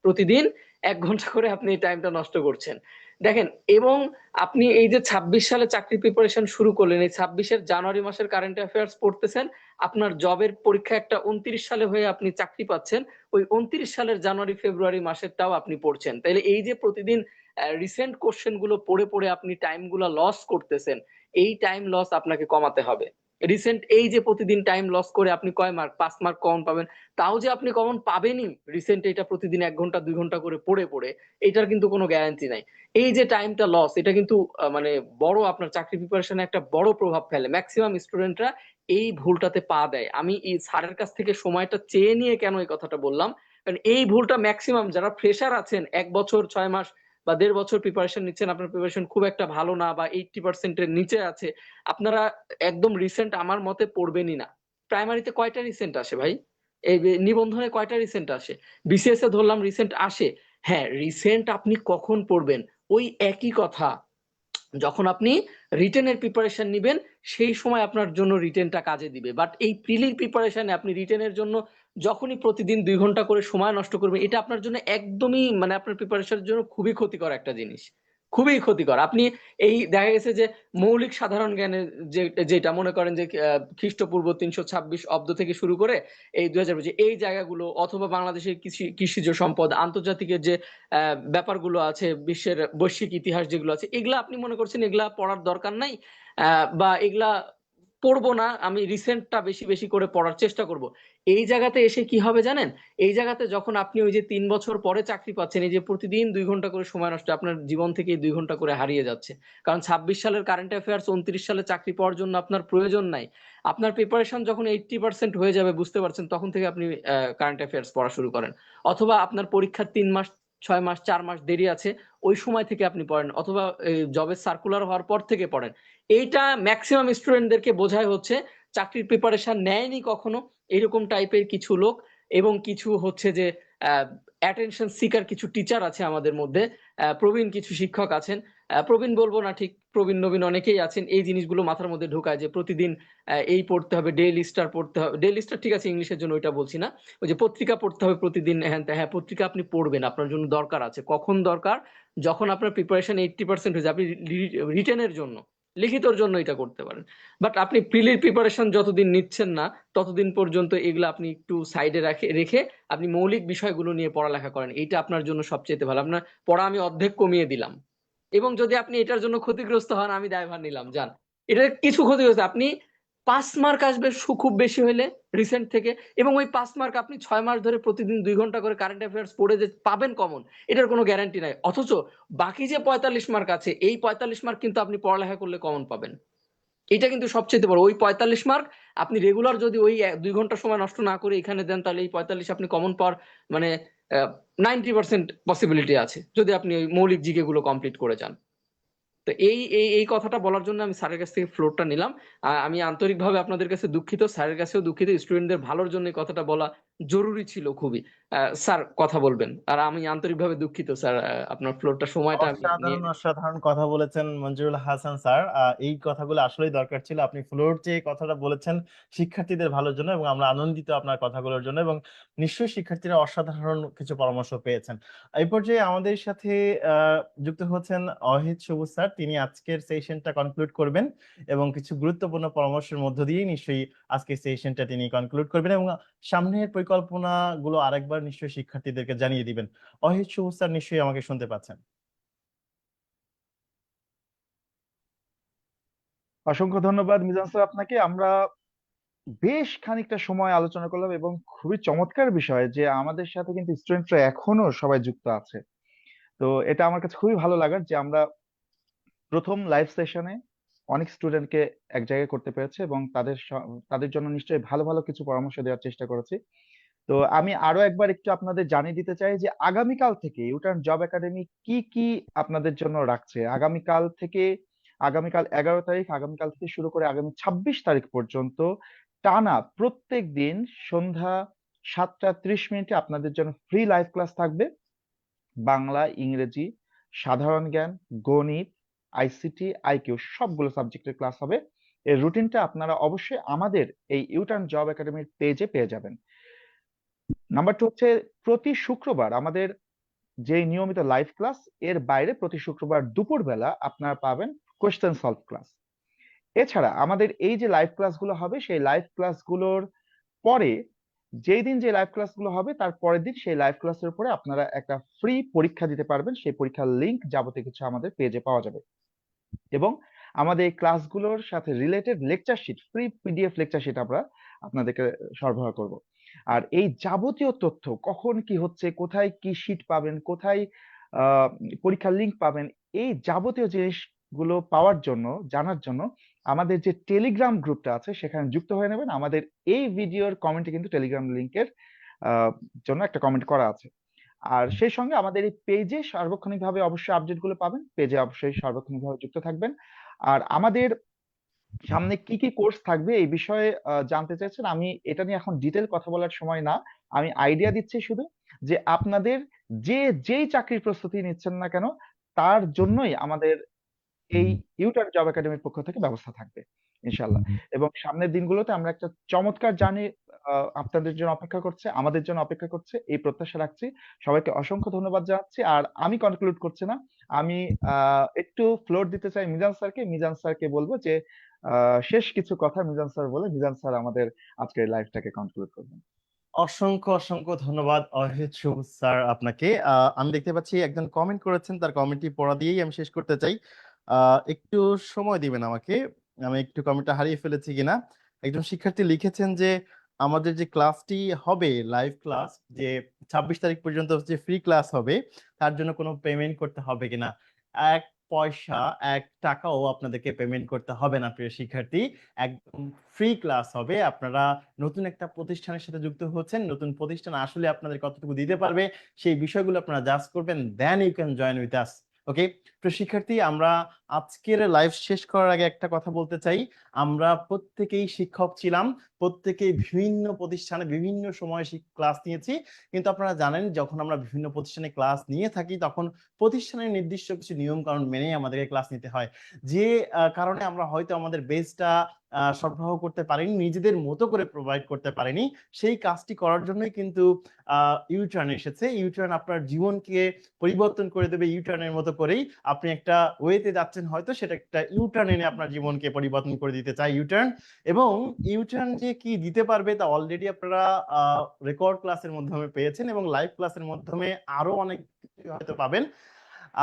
প্রতিদিন 1 ঘন্টা করে আপনি এই টাইমটা নষ্ট করছেন। দেখেন, এবং আপনি এই যে 26 সালে চাকরি প্রিপারেশন শুরু করলেন, এই 26-এর জানুয়ারি মাসের কারেন্ট অ্যাফেয়ার্স পড়তেছেন, আপনার জবের পরীক্ষা একটা 29 সালে হয়ে আপনি চাকরি পাচ্ছেন, ওই 29 সালের জানুয়ারি ফেব্রুয়ারি মাসেরটাও আপনি পড়ছেন। তাইলে এই যে প্রতিদিন রিসেন্ট কোশ্চেন গুলো পড়ে পড়ে আপনি টাইম গুলো লস করতেছেন, এই টাইম লস আপনাকে কমাতে হবে। রিসেন্ট এই যে প্রতিদিন টাইম লস করে আপনি কয় মার্ক 5 মার্ক কমন পাবেন, তাও যে আপনি কমন পাবেনই রিসেন্ট এটা প্রতিদিন 1 ঘন্টা 2 ঘন্টা করে পড়ে পড়ে, এটার কিন্তু কোনো গ্যারান্টি নাই। এই যে টাইমটা লস, এটা কিন্তু মানে বড় আপনার চাকরি প্রিপারেশনে একটা বড় প্রভাব ফেলে। ম্যাক্সিমাম স্টুডেন্টরা এই ভুলটাতে পা দেয়। আমি এই স্যারের কাছ থেকে সময়টা চেয়ে নিয়ে কেন এই কথাটা বললাম, কারণ এই ভুলটা ম্যাক্সিমাম যারা ফ্রেশার আছেন, 1 বছর 6 মাস বা 1.5 বছর প্রিপারেশন নিচ্ছেন, আপনার প্রিপারেশন খুব একটা ভালো না বা 80%-এর নিচে আছে, আপনারা একদম রিসেন্ট আমার মতে পড়বেনই না। প্রাইমারিতে কয়টা রিসেন্ট আসে ভাই? এই নিবন্ধনে কয়টা রিসেন্ট আসে? বিসিএস এ ধরলাম রিসেন্ট আসে। হ্যাঁ, রিসেন্ট আপনি কখন পড়বেন? ওই একই কথা, যখন আপনি রিটেনের প্রিপারেশন নিবেন সেই সময় আপনার জন্য রিটেনটা কাজে দিবে। বাট এই প্রিলির প্রিপারেশনে আপনি রিটেনের জন্য যখনই প্রতিদিন 2 ঘন্টা করে সময় নষ্ট করবেন, এটা আপনার জন্য একদমই মানে আপনার প্রিপারেশনের জন্য খুবই ক্ষতিকর একটা জিনিস, খুবই ক্ষতিকর। আপনি এই দেখা গেছে যে মৌলিক সাধারণ জ্ঞানের যেটা মনে করেন যে খ্রিস্টপূর্ব 326 অব্দ থেকে শুরু করে এই 2025 এই জায়গাগুলো, অথবা বাংলাদেশের কৃষিজ সম্পদ, আন্তর্জাতিকের যে ব্যাপারগুলো আছে, বিশ্বের বৈশ্বিক ইতিহাস যেগুলো আছে, এগুলা আপনি মনে করছেন এগুলা পড়ার দরকার নাই, বা এগুলা পড়বো না, আমি রিসেন্টটা বেশি বেশি করে পড়ার চেষ্টা করব। এই জায়গাতে এসে কি হবে জানেন? এই জায়গাতে যখন আপনি ওই যে 3 বছর পরে চাকরি পাচ্ছেন, এই যে প্রতিদিন 2 ঘন্টা করে সময় নষ্ট, আপনার জীবন থেকে 2 ঘন্টা করে হারিয়ে যাচ্ছে। কারণ 26 সালের কারেন্ট অ্যাফেয়ার্স 29 সালে চাকরি পাওয়ার জন্য আপনার প্রয়োজন নাই। আপনার প্রিপারেশন যখন 80% হয়ে যাবে, বুঝতে পারছেন, তখন থেকে আপনি কারেন্ট অ্যাফেয়ার্স পড়া শুরু করেন। অথবা আপনার পরীক্ষার 3 মাস 6 মাস 4 মাস দেরি আছে, ওই সময় থেকে আপনি পড়েন, অথবা জবের সার্কুলার হওয়ার পর থেকে পড়েন। এইটা ম্যাক্সিমাম স্টুডেন্টদেরকে বোঝায় হচ্ছে চাকরির প্রিপারেশন নেয়নি কখনো এরকম টাইপের কিছু লোক, এবং কিছু হচ্ছে যে অ্যাটেনশন সিকার কিছু টিচার আছে আমাদের মধ্যে, প্রবীণ কিছু শিক্ষক আছেন, প্রবীণ বলবো না ঠিক, প্রবীণ নবীন অনেকেই আছেন, এই জিনিসগুলো মাথার মধ্যে ঢোকায় যে প্রতিদিন এই পড়তে হবে, ডেইলি স্টার পড়তে হবে। ডেইলি স্টার ঠিক আছে, ইংলিশের জন্য ওইটা বলছি না, ওই যে পত্রিকা পড়তে হবে প্রতিদিন, হ্যাঁ হ্যাঁ পত্রিকা আপনি পড়বেন, আপনার জন্য দরকার আছে। কখন দরকার? যখন আপনার প্রিপারেশন 80% হয়ে যায়, আপনি রিটেনের জন্য, লিখিতর জন্য এটা করতে পারেন। বাট আপনি প্রিলির প্রিপারেশন যতদিন নিচ্ছেন না, ততদিন পর্যন্ত এগুলো আপনি একটু সাইডে রেখে আপনি মৌলিক বিষয়গুলো নিয়ে পড়ালেখা করেন, এইটা আপনার জন্য সবচেয়ে ভালো। আপনার পড়া আমি অর্ধেক কমিয়ে দিলাম, এবং যদি আপনি এটার জন্য ক্ষতিগ্রস্ত হন, আমি দায়ভার নিলাম, যান। এটা কিছু ক্ষতিগ্রস্ত, আপনি 5 মার্ক আসবে খুব বেশি হলে রিসেন্ট থেকে, এবং ওই 5 মার্ক আপনি 6 মাস ধরে প্রতিদিন 2 ঘন্টা করে কারেন্ট অ্যাফেয়ার্স পড়ে যে পাবেন কমন, এটার কোনো গ্যারান্টি নাই। অথচ বাকি যে 45 মার্ক আছে, এই 45 মার্ক কিন্তু আপনি পড়ালেখা করলে কমন পাবেন। এটা কিন্তু সবচেয়ে বড়। ওই 45 মার্ক আপনি রেগুলার যদি ওই 2 ঘন্টা সময় নষ্ট না করে এখানে দেন, তাহলে এই 45 আপনি কমন পাওয়ার মানে 90% পসিবিলিটি আছে, যদি আপনি ওই মৌলিক জিকে গুলো কমপ্লিট করে যান। তো এই এই এই কথাটা বলার জন্য আমি স্যারের কাছ থেকে ফ্লোরটা নিলাম। আমি আন্তরিকভাবে আপনাদের কাছে দুঃখিত, স্যারের কাছেও দুঃখিত, স্টুডেন্টদের ভালোর জন্য এই কথাটা বলা জরুরি ছিল খুবই। স্যার কথা বলবেন, আর আমি আন্তরিকভাবে দুঃখিত স্যার, আপনার ফ্লোরটা সময়টা আমি নিয়ে অসাধারণ অসাধারণ কথা বলেছেন মঞ্জুরুল হাসান স্যার। এই কথাগুলো আসলেই দরকার ছিল। আপনি ফ্লোর যে কথাটা বলেছেন শিক্ষার্থীদের ভালোর জন্য, এবং আমরা আনন্দিত আপনার কথাগুলোর জন্য, এবং নিশ্চয়ই শিক্ষার্থীরা অসাধারণ কিছু পরামর্শ পেয়েছেন। এই পর্যায়ে আমাদের সাথে যুক্ত হচ্ছেন অহিত সবুজ স্যার। তিনি আজকের সেশনটা কনক্লুড করবেন, এবং কিছু গুরুত্বপূর্ণ পরামর্শের মধ্য দিয়েই নিশ্চয়ই আজকের সেশনটা তিনি কনক্লুড করবেন, এবং সামনের পরিকল্পনা গুলো আরেকবার নিশ্চয়ই শিক্ষার্থীদেরকে জানিয়ে দিবেন। অহিত সবুজ স্যার, নিশ্চয়ই আমাকে শুনতে পাচ্ছেন? অসংখ্য ধন্যবাদ মিজান স্যার আপনাকে। আমরা বেশ খানিকটা সময় আলোচনা করলাম এবং খুবই চমৎকার বিষয় যে আমাদের সাথে কিন্তু স্টুডেন্টরা এখনো সবাই যুক্ত আছে। তো এটা আমার কাছে খুবই ভালো লাগার যে আমরা প্রথম লাইভ সেশনে অনেক স্টুডেন্টকে এক জায়গায় করতে পেরেছে, এবং তাদের জন্য নিশ্চয়ই ভালো ভালো কিছু পরামর্শ দেওয়ার চেষ্টা করেছি। তো আমি আরো একবার একটু আপনাদের জানিয়ে দিতে চাই যে আগামীকাল থেকে ইউটার্ন জব একাডেমি কি কি আপনাদের জন্য রাখছে। আগামীকাল 11 তারিখ, আগামীকাল থেকে শুরু করে আগামী 26 তারিখ পর্যন্ত টানা প্রত্যেক দিন সন্ধ্যা 7টা 30 মিনিটে আপনাদের জন্য ফ্রি লাইভ ক্লাস থাকবে। বাংলা, ইংরেজি, সাধারণ জ্ঞান, গণিত, আইসিটি, আইকিউ সবগুলো সাবজেক্টের ক্লাস হবে। এর রুটিনটা আপনারা অবশ্যই আমাদের এই ইউটার্ন জব একাডেমির পেজে পেয়ে যাবেন। নাম্বার 2 হচ্ছে প্রতি শুক্রবার আমাদের যে নিয়মিত লাইভ ক্লাস, এর বাইরে প্রতি শুক্রবার দুপুরবেলা আপনারা পাবেন কোয়েশ্চেন সলভ ক্লাস। এছাড়া আমাদের এই যে লাইভ ক্লাসগুলো হবে, সেই লাইভ ক্লাসগুলোর পরে যেই দিন যে লাইভ ক্লাসগুলো হবে তার পরের দিন সেই লাইভ ক্লাসের উপরে আপনারা একটা ফ্রি পরীক্ষা দিতে পারবেন। সেই পরীক্ষার লিংক যাবতীয় কিছু আমাদের পেজে পাওয়া যাবে। এবং আমাদের এই ক্লাসগুলোর সাথে related lecture sheet, free PDF lecture sheet আমরা আপনাদেরকে সরবরাহ করব। আর এই যাবতীয় তথ্য, কখন কি হচ্ছে, কোথায় কি শিট পাবেন, কোথায় আহ, পরীক্ষার লিঙ্ক পাবেন, এই যাবতীয় জিনিসগুলো পাওয়ার জন্য, জানার জন্য আমাদের যে টেলিগ্রাম গ্রুপটা আছে সেখানে যুক্ত হয়ে নেবেন। আমাদের এই ভিডিওর কমেন্টে কিন্তু টেলিগ্রাম লিংকের জন্য একটা কমেন্ট করা আছে। আর সেই সঙ্গে আমাদের এই পেজে সার্বক্ষণিকভাবে অবশ্যই আপডেট গুলো পাবেন, পেজে অবশ্যই সার্বক্ষণিকভাবে যুক্ত থাকবেন। আর আমাদের সামনে কি কি কোর্স থাকবে এই বিষয়ে জানতে চাইছেন, আমি এটা নিয়ে এখন ডিটেল কথা বলার সময় না, আমি আইডিয়া দিচ্ছি শুধু যে আপনাদের যেই চাকরির প্রস্তুতি নিচ্ছেন না কেন তার জন্যই আমাদের এই ইউটার্ন জব একাডেমির পক্ষ থেকে ব্যবস্থা থাকবে ইনশাল্লাহ। এবং সামনের দিনগুলোতে আমরা একটা চমৎকার জার্নি আপনাদের জন্য অপেক্ষা করছে, আমাদের জন্য অপেক্ষা করছে, এই প্রত্যাশা রাখছি। সবাইকে অসংখ্য ধন্যবাদ জানাচ্ছি। আর আমি কনক্লুড করছি না, আমি একটু ফ্লোর দিতে চাই মিজান স্যারকে। মিজান স্যারকে বলবো যে শেষ কিছু কথা মিজান স্যার বলে মিজান স্যার আমাদের আজকের লাইভটাকে কনক্লুড করবেন। অসংখ্য অসংখ্য ধন্যবাদ অহিত সবুজ স্যার আপনাকে। আমি দেখতে পাচ্ছি একজন কমেন্ট করেছেন, তার কমেন্টটি পড়া দিয়েই আমি শেষ করতে চাই। একটু সময় দিবেন আমাকে, আমি একটু কমেন্টটা হারিয়ে ফেলেছি কিনা। একজন শিক্ষার্থী লিখেছেন যে আমাদের যে ক্লাসটি হবে লাইভ ক্লাস, যে 26 তারিখ পর্যন্ত যে ফ্রি ক্লাস হবে, তার জন্য কোনো পেমেন্ট করতে হবে কিনা। এক পয়সা, এক টাকাও আপনাদেরকে পেমেন্ট করতে হবে না প্রিয় শিক্ষার্থী, একদম ফ্রি ক্লাস হবে। আপনারা নতুন একটা প্রতিষ্ঠানের সাথে যুক্ত হচ্ছেন, নতুন প্রতিষ্ঠান আসলে আপনাদের কতটুকু দিতে পারবে সেই বিষয়গুলো আপনারা জাজ করবেন, then you can join with us. Okay প্রিয় শিক্ষার্থী, আমরা আজকের লাইভ শেষ করার আগে একটা কথা বলতে চাই। আমরা প্রত্যেকেই শিক্ষক ছিলাম, প্রত্যেকেই বিভিন্ন প্রতিষ্ঠানে বিভিন্ন সময় ক্লাস নিয়েছি, কিন্তু আপনারা জানেন যখন আমরা বিভিন্ন প্রতিষ্ঠানে ক্লাস নিয়ে থাকি তখন প্রতিষ্ঠানের নির্দিষ্ট কিছু নিয়ম কানুন মেনে আমাদেরকে ক্লাস নিতে হয়। যে কারণে আমরা হয়তো আমাদের বেসটা সরবরাহ করতে পারিনি, নিজেদের মতো করে প্রোভাইড করতে পারিনি। সেই কাজটি করার জন্যই কিন্তু ইউটার্ন এসেছে। ইউটার্ন আপনার জীবনকে পরিবর্তন করে দেবে ইউটার্নের মতো করেই। আপনি একটা ওয়েতে যাচ্ছেন, হয়তো সেটা একটা ইউটার্ন এনে আপনার জীবনকে পরিবর্তন করে দিতে চায় ইউটার্ন। এবং ইউটার্ন যে কি দিতে পারবে তা অলরেডি আপনারা রেকর্ড ক্লাসের মাধ্যমে পেয়েছেন, এবং লাইভ ক্লাসের মাধ্যমে আরো অনেক কিছু হয়তো পাবেন।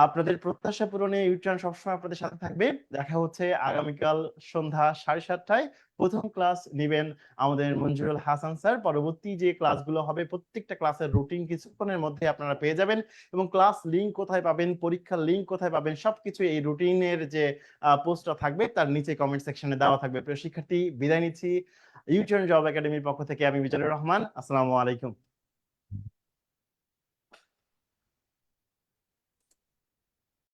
আপনাদের প্রত্যাশা পূরণে ইউটার্ন সবসময় আপনাদের সাথে থাকবে। দেখা হচ্ছে আগামীকাল সন্ধ্যা 7:30টায়। প্রথম ক্লাস নেবেন আমাদের মঞ্জুরুল হাসান স্যার। পরবর্তী যে ক্লাসগুলো হবে প্রত্যেকটা ক্লাসের রুটিন কিছুক্ষণের মধ্যে আপনারা পেয়ে যাবেন, এবং ক্লাস লিংক কোথায় পাবেন, পরীক্ষার লিংক কোথায় পাবেন, সবকিছু এই রুটিনের যে পোস্টটা থাকবে তার নিচে কমেন্ট সেকশনে দেওয়া থাকবে। প্রিয় শিক্ষার্থী, বিদায় নিচ্ছি ইউটার্ন জব একাডেমির পক্ষ থেকে। আমি মিজানুর রহমান, আসসালামু আলাইকুম।